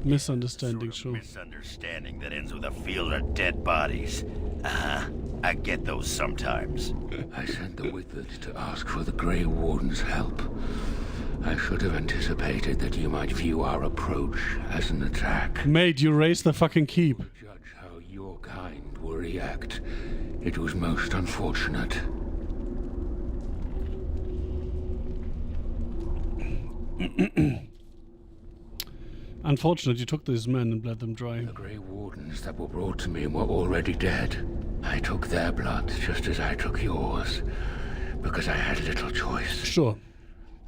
A: Misunderstanding, sure.
P: Misunderstanding that ends with a field of dead bodies. I get those sometimes.
C: I sent the wizards to ask for the Grey Warden's help. I should have anticipated that you might view our approach as an attack.
A: Mate, you raised the fucking keep.
C: Judge how your kind will react. It was most unfortunate.
A: Unfortunate you took these men and bled them dry.
C: The Grey Wardens that were brought to me were already dead. I took their blood just as I took yours, because I had little choice.
A: Sure.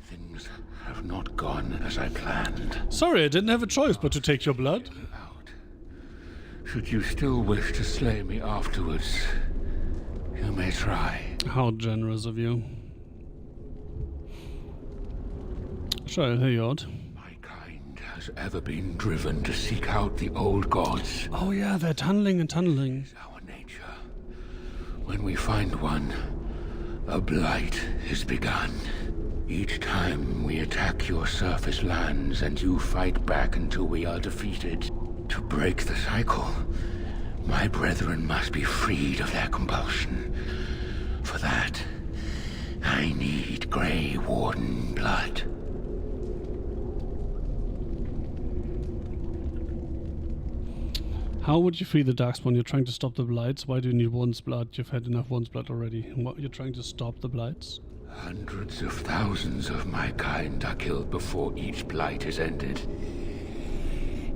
C: Things have not gone as I planned.
A: Sorry, I didn't have a choice but to take your blood.
C: Should you still wish to slay me afterwards, you may try.
A: How generous of you. Sure, here you are.
C: My kind has ever been driven to seek out the old gods.
A: Oh yeah, they're tunneling and tunneling.
C: It's our nature. When we find one, a blight is begun. Each time we attack your surface lands and you fight back until we are defeated. To break the cycle, my brethren must be freed of their compulsion. For that, I need Grey Warden blood.
A: How would you free the Darkspawn? You're trying to stop the blights. Why do you need Warden's blood? You've had enough Warden's blood already. What, you're trying to stop the blights?
C: Hundreds of thousands of my kind are killed before each blight is ended.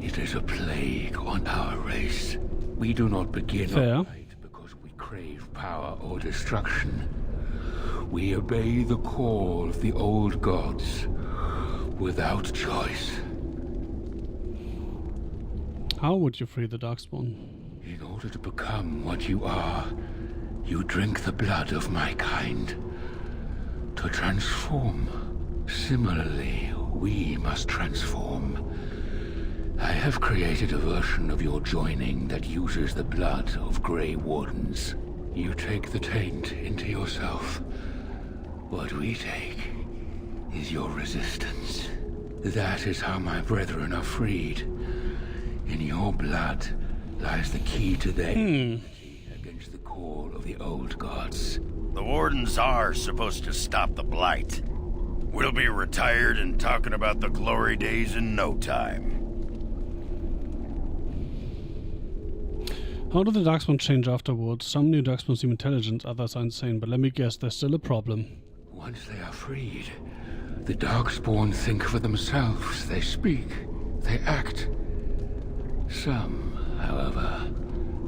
C: It is a plague on our race. We do not begin a fight because we crave power or destruction. We obey the call of the old gods without choice.
A: How would you free the Darkspawn?
C: In order to become what you are, you drink the blood of my kind. To transform. Similarly, we must transform. I have created a version of your joining that uses the blood of Grey Wardens. You take the taint into yourself. What we take is your resistance. That is how my brethren are freed. In your blood lies the key to their unity against the call of the old gods.
P: The Wardens are supposed to stop the Blight. We'll be retired and talking about the glory days in no time.
A: How do the Darkspawn change afterwards? Some new Darkspawn seem intelligent, others are insane, but let me guess, there's still a problem.
C: Once they are freed, the Darkspawn think for themselves. They speak, they act. Some, however,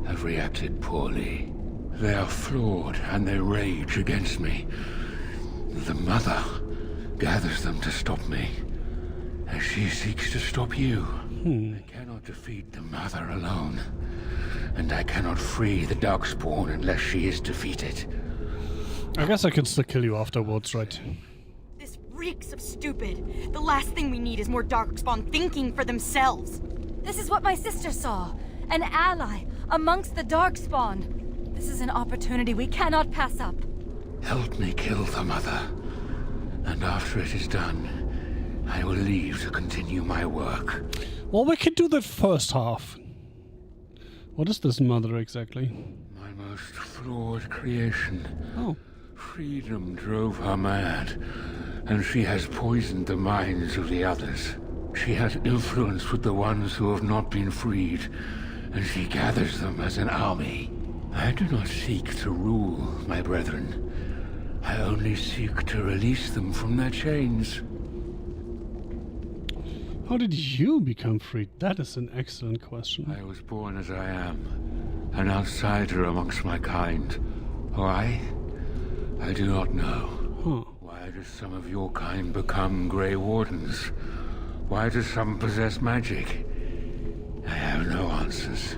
C: have reacted poorly. They are flawed and they rage against me. The Mother gathers them to stop me, as she seeks to stop you. I cannot defeat the Mother alone, and I cannot free the Darkspawn unless she is defeated.
A: I guess I can still kill you afterwards, right?
Q: This reeks of stupid. The last thing we need is more Darkspawn thinking for themselves.
B: This is what my sister saw. An ally amongst the Darkspawn. This is an opportunity we cannot pass up.
C: Help me kill the Mother, And after it is done, I will leave to continue my work.
A: Well, we can do that first half. What is this mother exactly?
C: My most flawed creation.
A: Oh.
C: Freedom drove her mad, and she has poisoned the minds of the others. She has influence with the ones who have not been freed, and she gathers them as an army. I do not seek to rule, my brethren. I only seek to release them from their chains.
A: How did you become free? That is an excellent question.
C: I was born as I am, an outsider amongst my kind. Why? I do not know.
A: Huh.
C: Why do some of your kind become Grey Wardens? Why do some possess magic? I have no answers.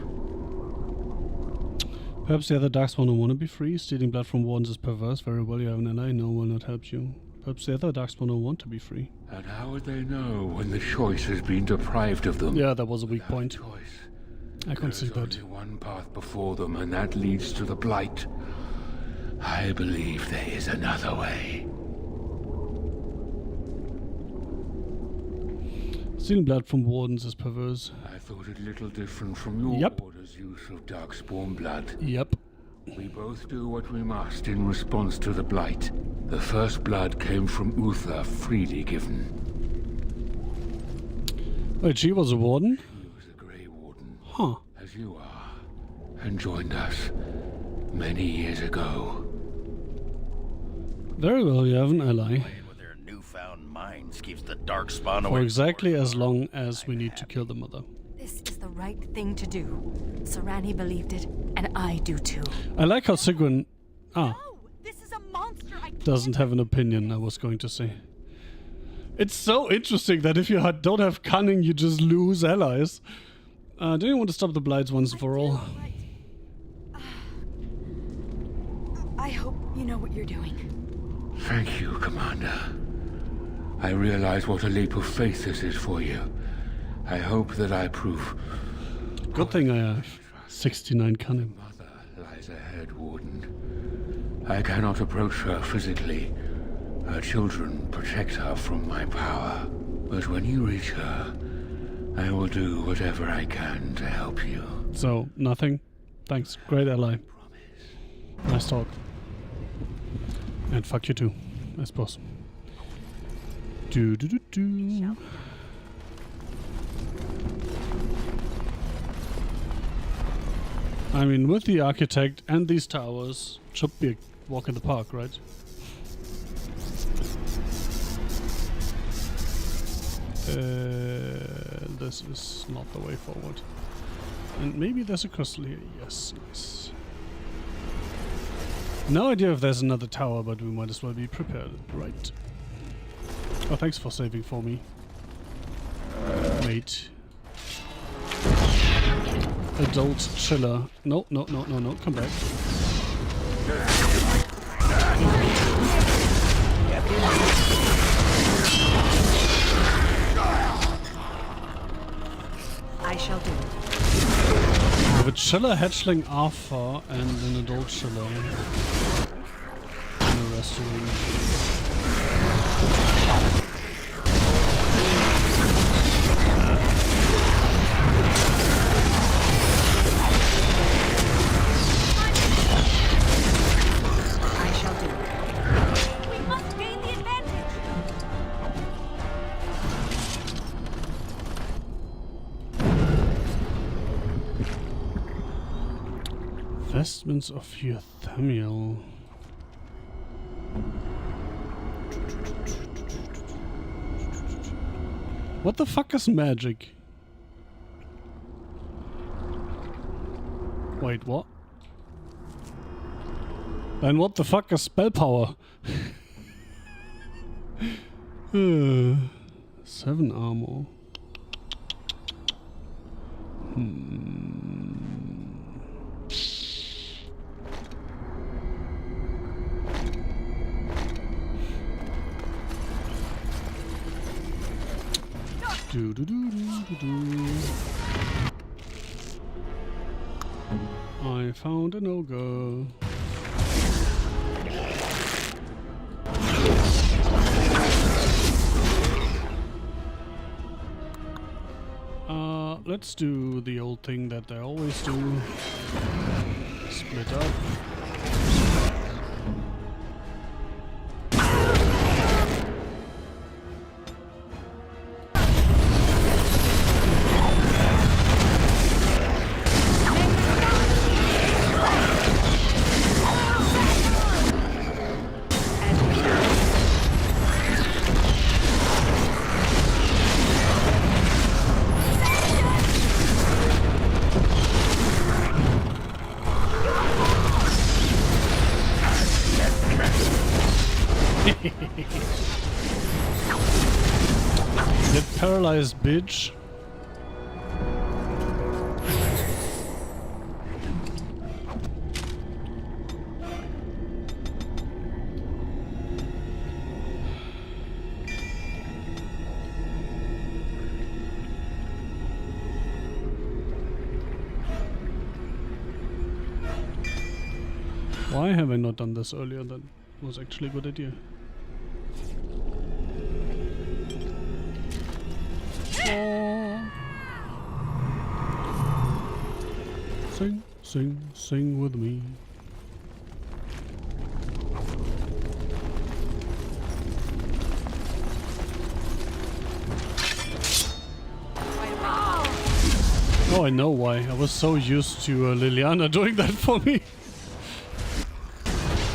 A: Perhaps the other Darkspawn want to be free. Stealing blood from Wardens is perverse. Very well, you have an ally. No will not help you. Perhaps the other Darkspawn want to be free.
C: And how would they know when the choice has been deprived of them?
A: Yeah, that was a weak point.
C: Choice.
A: I can see that.
C: There's only one path before them, and that leads to the Blight. I believe there is another way.
A: Stealing blood from Wardens is perverse.
C: I thought it little different from your
A: Yep.
C: order's use of Darkspawn blood.
A: Yep.
C: We both do what we must in response to the Blight. The first blood came from Uther, freely given.
A: Wait, she was a Warden?
C: She was a Grey Warden.
A: Huh.
C: As you are. And joined us many years ago.
A: Very well, you have an ally.
P: With their newfound minds keeps the Darkspawn
A: For
P: away.
A: exactly as long as we need to kill the mother.
D: This is the right thing to do. Sarani believed it, and I do too.
A: I like how Sigrun
Q: This is a monster. I
A: doesn't have an opinion, I was going to say. It's so interesting that if you don't have cunning, you just lose allies. Do you want to stop the Blights once and for all?
Q: I hope you know what you're doing.
C: Thank you, Commander. I realize what a leap of faith this is for you. I hope that I prove.
A: Good thing I have 69 cunning.
C: Mother lies ahead, Warden. I cannot approach her physically. Her children protect her from my power. But when you reach her, I will do whatever I can to help you.
A: So, nothing? Thanks. Great ally. Nice talk. And fuck you too, I suppose. Do. I mean, with the architect and these towers, should be a walk in the park, right? This is not the way forward. And maybe there's a crystal here. Yes, nice. No idea if there's another tower, but we might as well be prepared, right? Oh, thanks for saving for me, mate. Adult chiller. No, come back.
M: I shall do it.
A: With a chiller hatchling alpha and an adult chiller in a restaurant.
M: I shall do it.
Q: We must gain the advantage.
A: Vestments of Euthamiel. What the fuck is magic? Wait, what? Then what the fuck is spell power? 7 armor. I found an ogre. let's do the old thing that they always do. Split up. Get paralyzed, bitch. Why have I not done this earlier? That was actually a good idea. Sing, sing, sing with me. Oh, I know why. I was so used to Liliana doing that for me.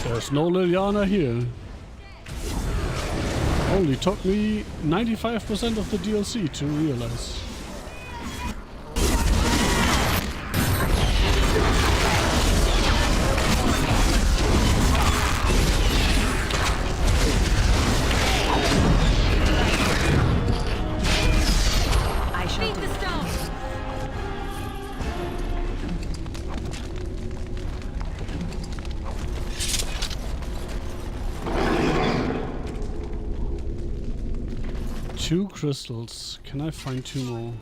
A: There's no Liliana here. Only took me 95% of the DLC to realize.
M: I shall
Q: Beat the stone.
A: Two crystals. Can I find two more?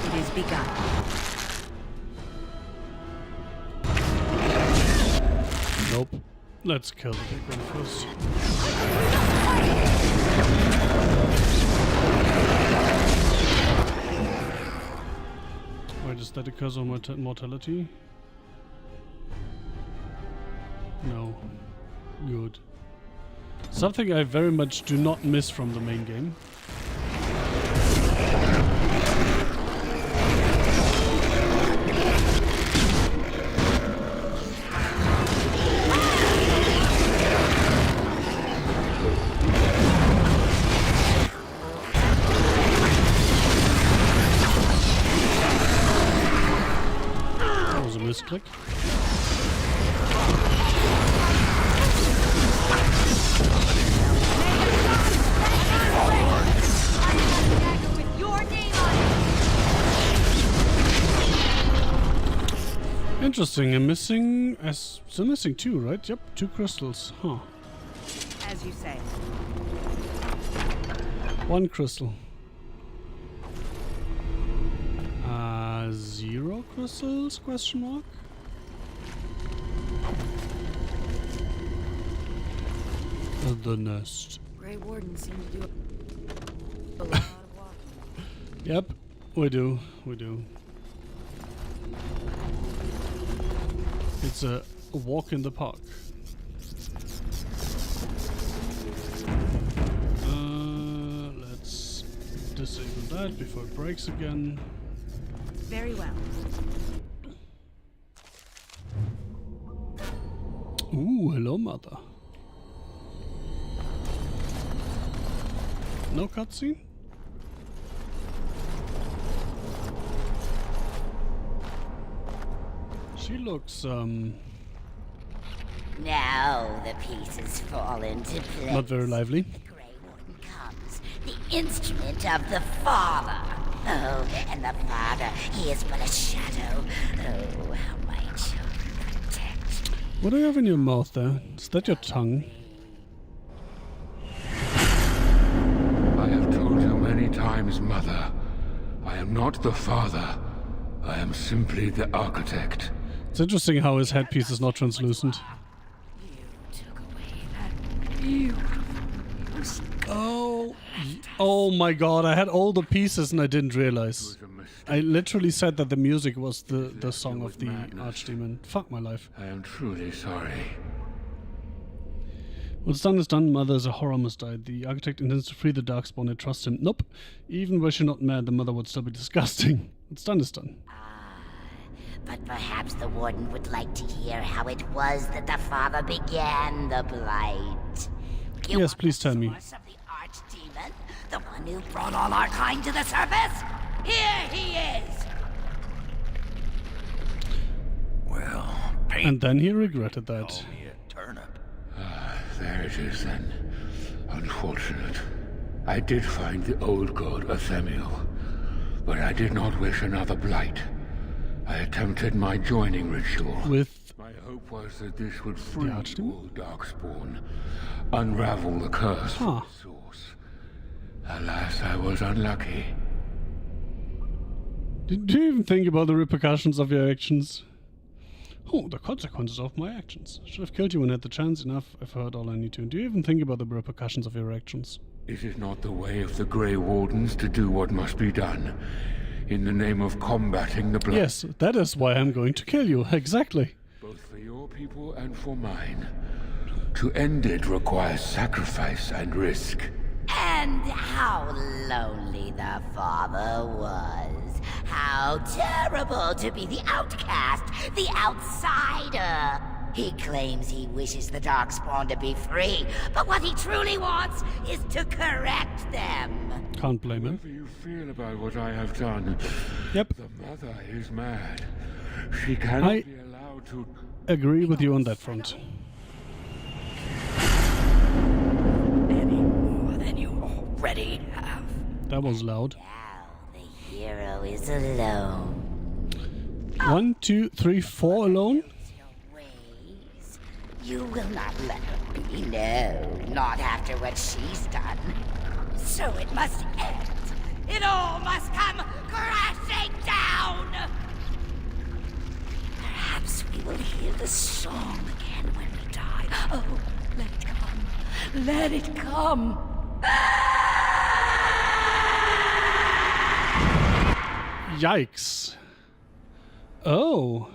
M: It is begun.
A: Nope. Let's kill the big one first. Wait, is that because of mortality? No. Good. Something I very much do not miss from the main game. Misclick. Interesting. I'm missing. Still missing two, right? Yep, two crystals. Huh.
M: As you say.
A: One crystal. 0 crystals? Question mark. The nest.
N: Grey Wardens seem to do a lot of walking.
A: Yep, we do. We do. It's a walk in the park. Let's disable that before it breaks again.
M: Very well.
A: Ooh, hello, mother. No cutscene? She looks,
H: Now the pieces fall into place.
A: not very lively.
H: The Grey Warden comes, the instrument of the Father. Oh, and the Father, he is but a shadow. Oh, how my children protect.
A: What do you have in your mouth there? Is that your tongue?
C: I have told you many times, Mother. not the father. I am simply the architect.
A: It's interesting how his headpiece is not translucent. Oh my god, I had all the pieces and I didn't realize. I literally said that the music was the song of the Archdemon. Fuck my life.
C: I am truly sorry.
A: What's done is done. Mother is a horror must die. The architect intends to free the Darkspawn and trust him. Nope. Even were she not mad, the mother would still be disgusting. What's done is done.
H: But perhaps the Warden would like to hear how it was that the father began the Blight.
A: Yes, please tell me.
H: Of the Archdemon, the one who brought all our kind to the surface? Here he is!
P: Well,
A: and then he regretted that.
P: Turnip.
C: There it is then. Unfortunate. I did find the old god Athemiel, but I did not wish another blight. I attempted my joining ritual. My hope was that this would free all Darkspawn, unravel the curse from its source. Alas, I was unlucky.
A: Did you even think about the repercussions of your actions? Oh, the consequences of my actions. Should have killed you when I had the chance. Enough, I've heard all I need to. Do you even think about the repercussions of your actions?
C: It is not the way of the Grey Wardens to do what must be done, in the name of combating the Blight.
A: Yes, that is why I'm going to kill you, exactly.
C: Both for your people and for mine. To end it requires sacrifice and risk.
H: And how lonely the father was. How terrible to be the outcast, the outsider. He claims he wishes the Darkspawn to be free, but what he truly wants is to correct them.
A: Can't blame him.
C: However you feel about what I have done,
A: yep.
C: The mother is mad. She cannot be allowed to...
A: agree with you on that front.
H: Any more than you already have.
A: That was loud.
H: Now the hero is alone.
A: 1, 2, 3, 4 alone?
H: You will not let her be, no, not after what she's done. So it must end. It all must come crashing down! Perhaps we will hear the song again when we die. Oh, let it come. Let it come.
A: Yikes. Oh.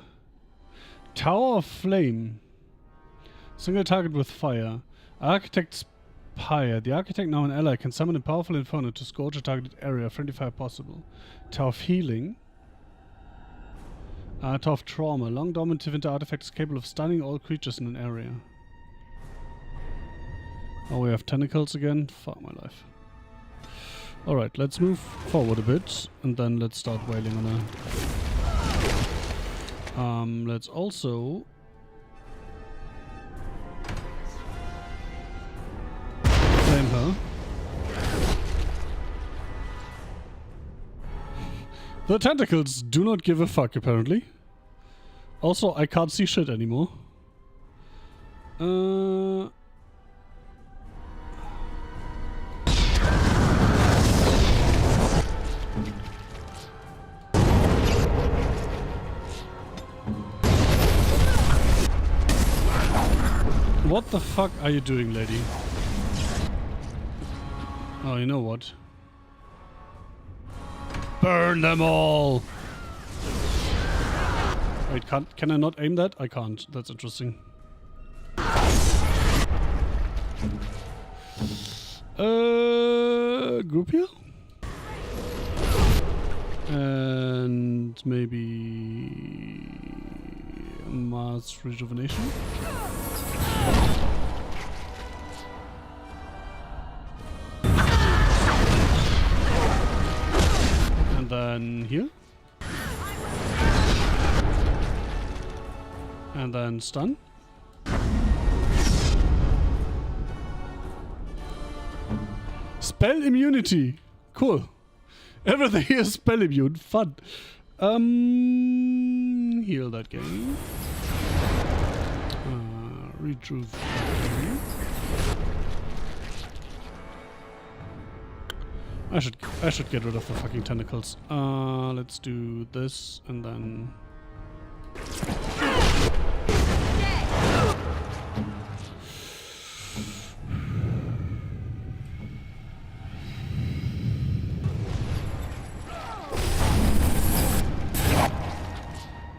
A: Tower of Flame. Single target with fire. Architect's Pyre. The architect, now an ally, can summon a powerful inferno to scorch a targeted area. Friendly fire possible. Tower of Healing. Tower of Trauma. Long dormant Tivinter artifact is capable of stunning all creatures in an area. Oh, we have tentacles again. Fuck my life. Alright, let's move forward a bit. And then let's start wailing on her. Let's also... claim her. The tentacles do not give a fuck, apparently. Also, I can't see shit anymore. What the fuck are you doing, lady? Oh, you know what? Burn them all! Wait, can I not aim that? I can't. That's interesting. Group heal? And maybe... mass rejuvenation? And then here. And then stun. Spell immunity. Cool. Everything is spell immune. Fun. Heal that game. Rejuve that game. I should get rid of the fucking tentacles. Let's do this and then.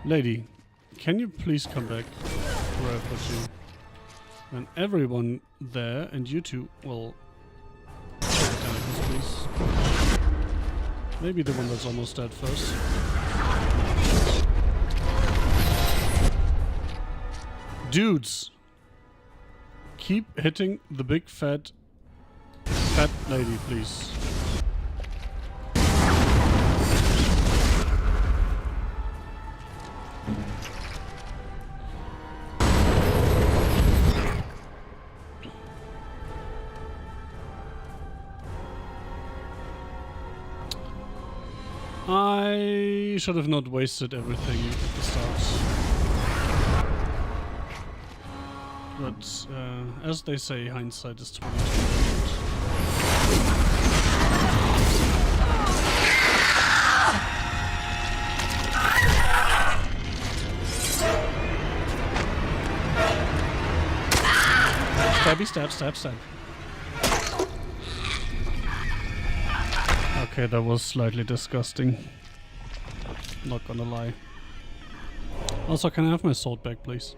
A: Lady, can you please come back where I put you? And everyone there, and you two, will take the tentacles, please. Maybe the one that's almost dead first. Dudes! Keep hitting the big fat lady, please. I should have not wasted everything at the start. But as they say, hindsight is 20/20. Stabby stab, stab, stab. Okay, that was slightly disgusting. Not gonna lie. Also, can I have my sword back, please?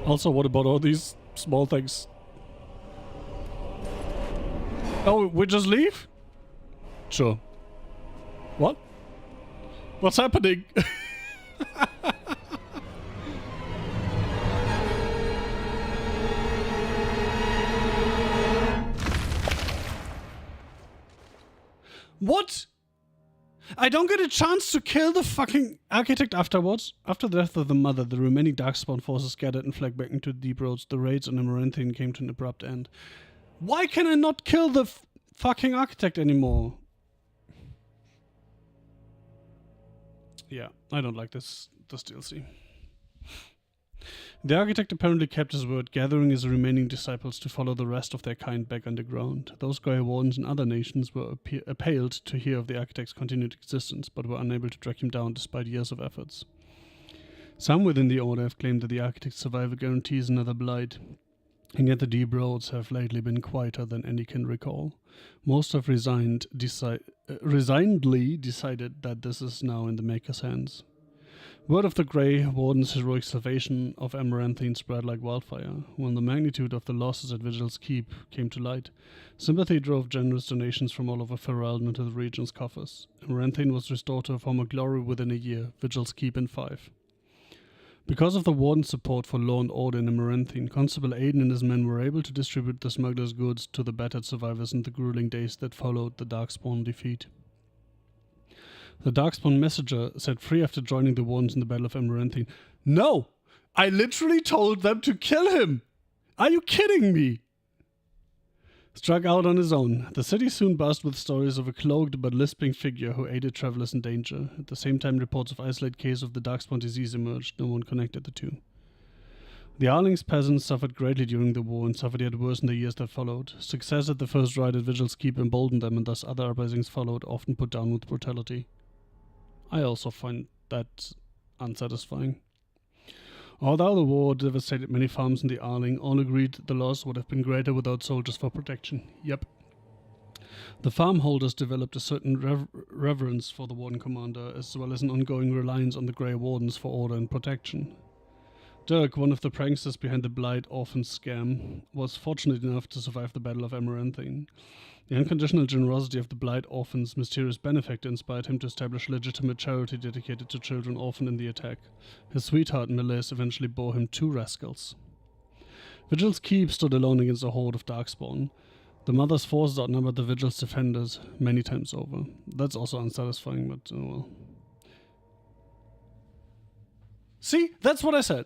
A: Also, what about all these small things? Oh, we just leave? Sure. What? What's happening? What? I don't get a chance to kill the fucking architect afterwards. After the death of the mother, the remaining Darkspawn forces scattered and fled back into the deep roads. The raids on Amaranthine came to an abrupt end. Why can I not kill the fucking architect anymore? Yeah, I don't like this DLC. The architect apparently kept his word, gathering his remaining disciples to follow the rest of their kind back underground. Those Grey Wardens in other nations were appalled to hear of the architect's continued existence, but were unable to track him down despite years of efforts. Some within the Order have claimed that the architect's survival guarantees another blight, and yet the deep roads have lately been quieter than any can recall. Most have resignedly decided that this is now in the Maker's hands. Word of the Grey Warden's heroic salvation of Amaranthine spread like wildfire. When the magnitude of the losses at Vigil's Keep came to light, sympathy drove generous donations from all over Ferelden into the region's coffers. Amaranthine was restored to her former glory within a year, Vigil's Keep in 5. Because of the Warden's support for law and order in Amaranthine, Constable Aiden and his men were able to distribute the smuggler's goods to the battered survivors in the grueling days that followed the Darkspawn defeat. The Darkspawn messenger set free after joining the Wardens in the Battle of Amaranthine. No! I literally told them to kill him! Are you kidding me? Struck out on his own, the city soon buzzed with stories of a cloaked but lisping figure who aided travelers in danger. At the same time, reports of isolated cases of the Darkspawn disease emerged. No one connected the two. The Arling's peasants suffered greatly during the war and suffered yet worse in the years that followed. Success at the first raid at Vigil's Keep emboldened them, and thus other uprisings followed, often put down with brutality. I also find that unsatisfying. Although the war devastated many farms in the Arling, all agreed the loss would have been greater without soldiers for protection. Yep. The farm holders developed a certain reverence for the Warden Commander, as well as an ongoing reliance on the Grey Wardens for order and protection. Dirk, one of the pranksters behind the Blight Orphans scam, was fortunate enough to survive the Battle of Amaranthine. The unconditional generosity of the Blight Orphans' mysterious benefactor inspired him to establish a legitimate charity dedicated to children orphaned in the attack. His sweetheart, Melis, eventually bore him 2 rascals. Vigil's Keep stood alone against a horde of Darkspawn. The Mother's forces outnumbered the Vigil's defenders many times over. That's also unsatisfying, but oh well. See? That's what I said!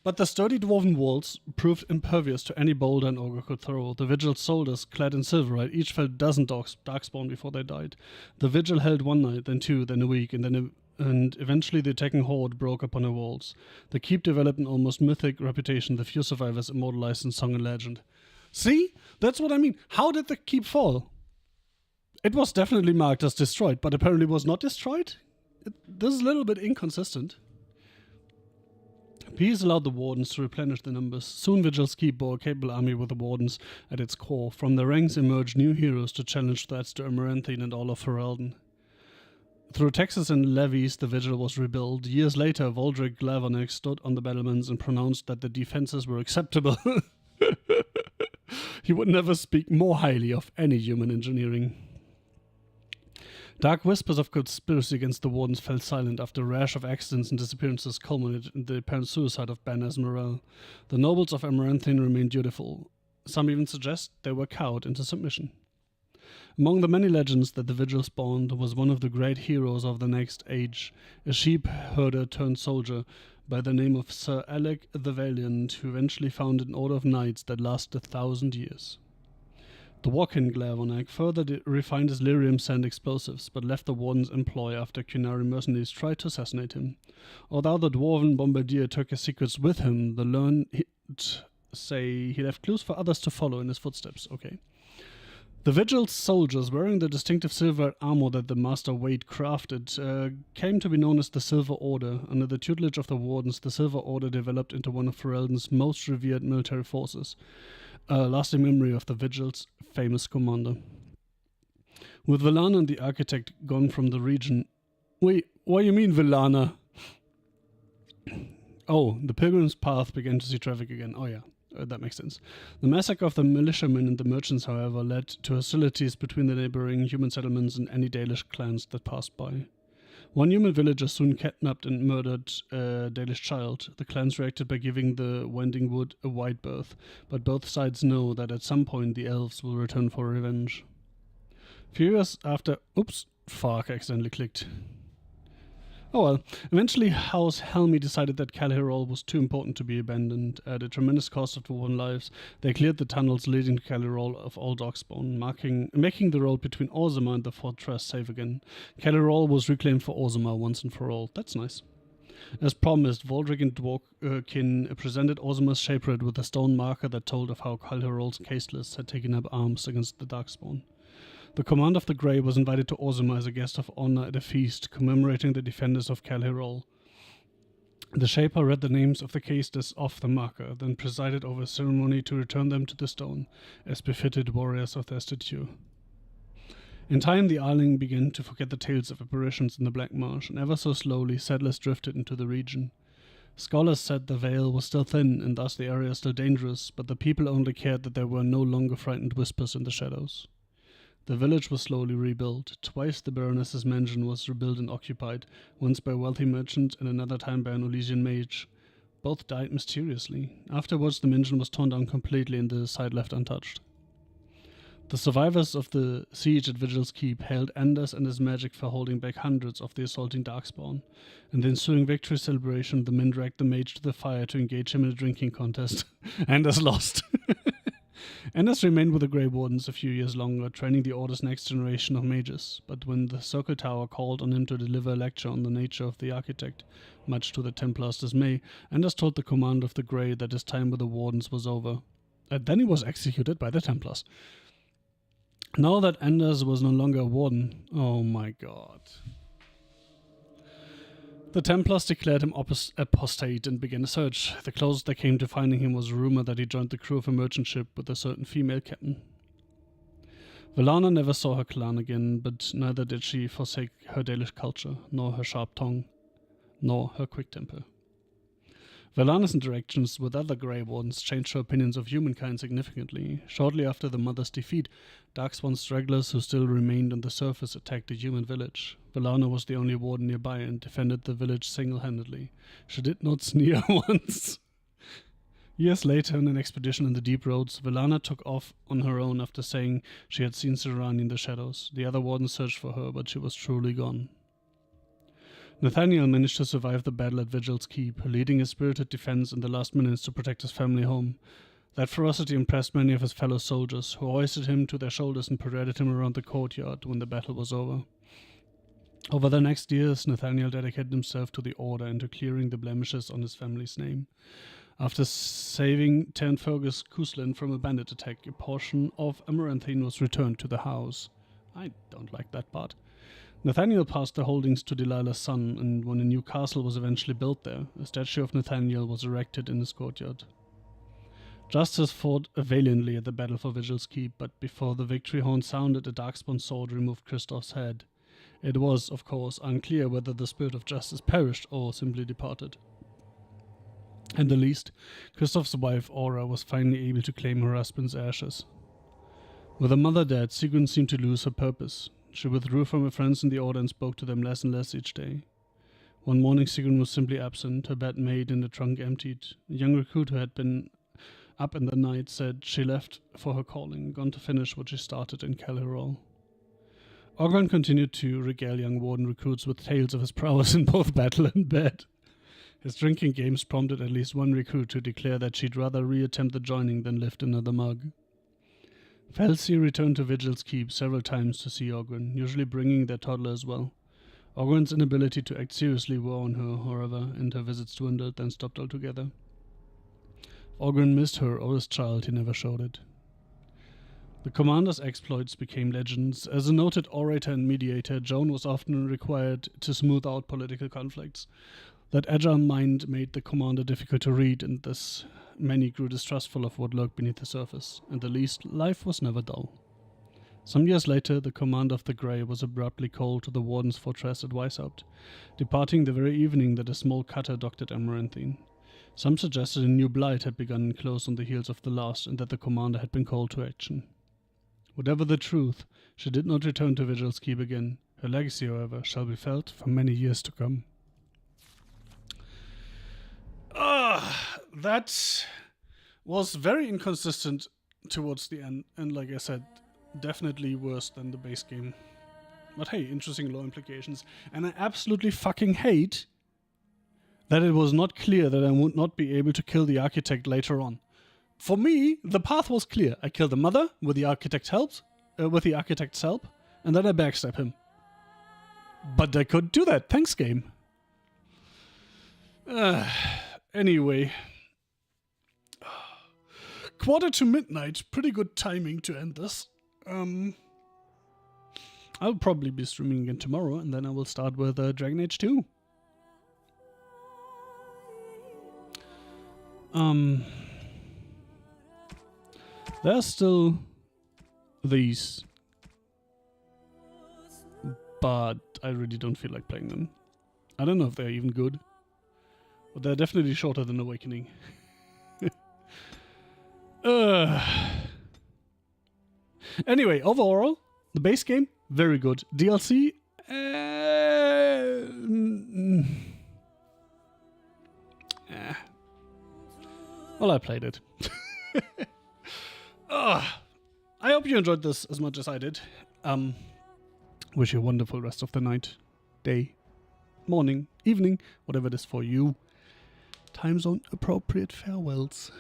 A: But the sturdy dwarven walls proved impervious to any boulder an ogre could throw. The Vigil's soldiers, clad in silverite, each felled a dozen darkspawn before they died. The Vigil held 1 night, then 2, then a week, and eventually the attacking horde broke upon her walls. The Keep developed an almost mythic reputation, the few survivors immortalized in song and legend. See? That's what I mean. How did the Keep fall? It was definitely marked as destroyed, but apparently was not destroyed? This is a little bit inconsistent. Peace allowed the Wardens to replenish the numbers. Soon Vigil's Keep bore a capable army with the Wardens at its core. From their ranks emerged new heroes to challenge threats to Amaranthine and all of Ferelden. Through taxes and levies, the Vigil was rebuilt. Years later, Voldric Glavonek stood on the battlements and pronounced that the defenses were acceptable. He would never speak more highly of any human engineering. Dark whispers of conspiracy against the Wardens fell silent after a rash of accidents and disappearances culminated in the apparent suicide of Ben Esmeralda. The nobles of Amaranthine remained dutiful. Some even suggest they were cowed into submission. Among the many legends that the Vigil spawned was one of the great heroes of the next age, a sheep herder turned soldier by the name of Sir Alec the Valiant, who eventually founded an order of knights that lasted 1,000 years. The Walk-in Glavonek further refined his lyrium sand explosives, but left the Warden's employ after Qunari mercenaries tried to assassinate him. Although the dwarven bombardier took his secrets with him, the learned say he left clues for others to follow in his footsteps. Okay. The Vigil's soldiers, wearing the distinctive silver armor that the Master Wade crafted, came to be known as the Silver Order. Under the tutelage of the Wardens, the Silver Order developed into one of Ferelden's most revered military forces, a lasting memory of the Vigil's famous commander. With Velana and the Architect gone from the region... Wait, what do you mean, Velana? Oh, the Pilgrim's Path began to see traffic again. Oh yeah. That makes sense. The massacre of the militiamen and the merchants, however, led to hostilities between the neighboring human settlements and any Dalish clans that passed by. One human villager soon kidnapped and murdered a Dalish child. The clans reacted by giving the Wending Wood a wide berth, but both sides know that at some point the elves will return for revenge. Few years after... Oops, fuck, I accidentally clicked. Oh well. Eventually, House Helmi decided that Calherol was too important to be abandoned. At a tremendous cost of dwarven lives, they cleared the tunnels leading to Calherol of all Darkspawn, making the road between Orzammar and the fortress safe again. Calherol was reclaimed for Orzammar once and for all. That's nice. As promised, Voldric and Dworkin presented Orzammar's Shapered with a stone marker that told of how Calherol's Casteless had taken up arms against the Darkspawn. The Command of the Grey was invited to Orzammar as a guest of honor at a feast commemorating the defenders of Calherol. The Shaper read the names of the castes off the marker, then presided over a ceremony to return them to the stone, as befitted warriors of their stature. In time, the Arling began to forget the tales of apparitions in the Black Marsh, and ever so slowly settlers drifted into the region. Scholars said the veil was still thin, and thus the area still dangerous, but the people only cared that there were no longer frightened whispers in the shadows. The village was slowly rebuilt. Twice the Baroness's mansion was rebuilt and occupied, once by a wealthy merchant and another time by an Elysian mage. Both died mysteriously. Afterwards the mansion was torn down completely and the site left untouched. The survivors of the siege at Vigil's Keep hailed Anders and his magic for holding back hundreds of the assaulting Darkspawn. In the ensuing victory celebration, the men dragged the mage to the fire to engage him in a drinking contest. Anders lost. Anders remained with the Grey Wardens a few years longer, training the Order's next generation of mages, but when the Circle Tower called on him to deliver a lecture on the nature of the Architect, much to the Templars' dismay, Anders told the Commander of the Grey that his time with the Wardens was over. Then he was executed by the Templars. Now that Anders was no longer a Warden, oh my god. The Templars declared him apostate and began a search. The closest they came to finding him was a rumor that he joined the crew of a merchant ship with a certain female captain. Velana never saw her clan again, but neither did she forsake her Dalish culture, nor her sharp tongue, nor her quick temper. Velana's interactions with other Grey Wardens changed her opinions of humankind significantly. Shortly after the Mother's defeat, Darkspawn stragglers who still remained on the surface attacked a human village. Velana was the only warden nearby and defended the village single-handedly. She did not sneer once. Years later, in an expedition in the deep roads, Velana took off on her own after saying she had seen Serani in the shadows. The other wardens searched for her, but she was truly gone. Nathaniel managed to survive the battle at Vigil's Keep, leading a spirited defense in the last minutes to protect his family home. That ferocity impressed many of his fellow soldiers, who hoisted him to their shoulders and paraded him around the courtyard when the battle was over. Over the next years, Nathaniel dedicated himself to the Order and to clearing the blemishes on his family's name. After saving Ternfergus Cuslin from a bandit attack, a portion of Amaranthine was returned to the house. I don't like that part. Nathaniel passed the holdings to Delilah's son, and when a new castle was eventually built there, a statue of Nathaniel was erected in his courtyard. Justice fought valiantly at the battle for Vigil's Keep, but before the victory horn sounded, a Darkspawn sword removed Kristoff's head. It was, of course, unclear whether the spirit of justice perished or simply departed. At the least, Kristoff's wife, Aura, was finally able to claim her husband's ashes. With her mother dead, Sigrun seemed to lose her purpose. She withdrew from her friends in the Order and spoke to them less and less each day. One morning Sigrun was simply absent, her bed made and the trunk emptied. A young recruit who had been up in the night said she left for her calling, gone to finish what she started in Calherol. Ogren continued to regale young Warden recruits with tales of his prowess in both battle and bed. His drinking games prompted at least one recruit to declare that she'd rather reattempt the joining than lift another mug. Felsi returned to Vigil's Keep several times to see Ogren, usually bringing their toddler as well. Ogren's inability to act seriously wore on her, however, and her visits dwindled, then stopped altogether. Ogren missed her oldest child, he never showed it. The commander's exploits became legends. As a noted orator and mediator, Joan was often required to smooth out political conflicts. That agile mind made the commander difficult to read, and thus many grew distrustful of what lurked beneath the surface. At the least, life was never dull. Some years later, the commander of the Grey was abruptly called to the Warden's fortress at Weishaupt, departing the very evening that a small cutter docked at Amaranthine. Some suggested a new blight had begun close on the heels of the last, and that the commander had been called to action. Whatever the truth, she did not return to Vigil's Keep again. Her legacy, however, shall be felt for many years to come. That was very inconsistent towards the end, and like I said, definitely worse than the base game. But hey, interesting lore implications. And I absolutely fucking hate that it was not clear that I would not be able to kill the architect later on. For me, the path was clear. I kill the mother with the architect's help, and then I backstab him. But I couldn't do that. Thanks, game. Anyway. 1:45. Pretty good timing to end this. I'll probably be streaming again tomorrow, and then I will start with Dragon Age 2. There are still these, but I really don't feel like playing them. I don't know if they're even good, but they're definitely shorter than Awakening. Anyway, overall, the base game, very good. DLC, well, I played it. I hope you enjoyed this as much as I did. Wish you a wonderful rest of the night, day, morning, evening, whatever it is for you. Time zone appropriate farewells.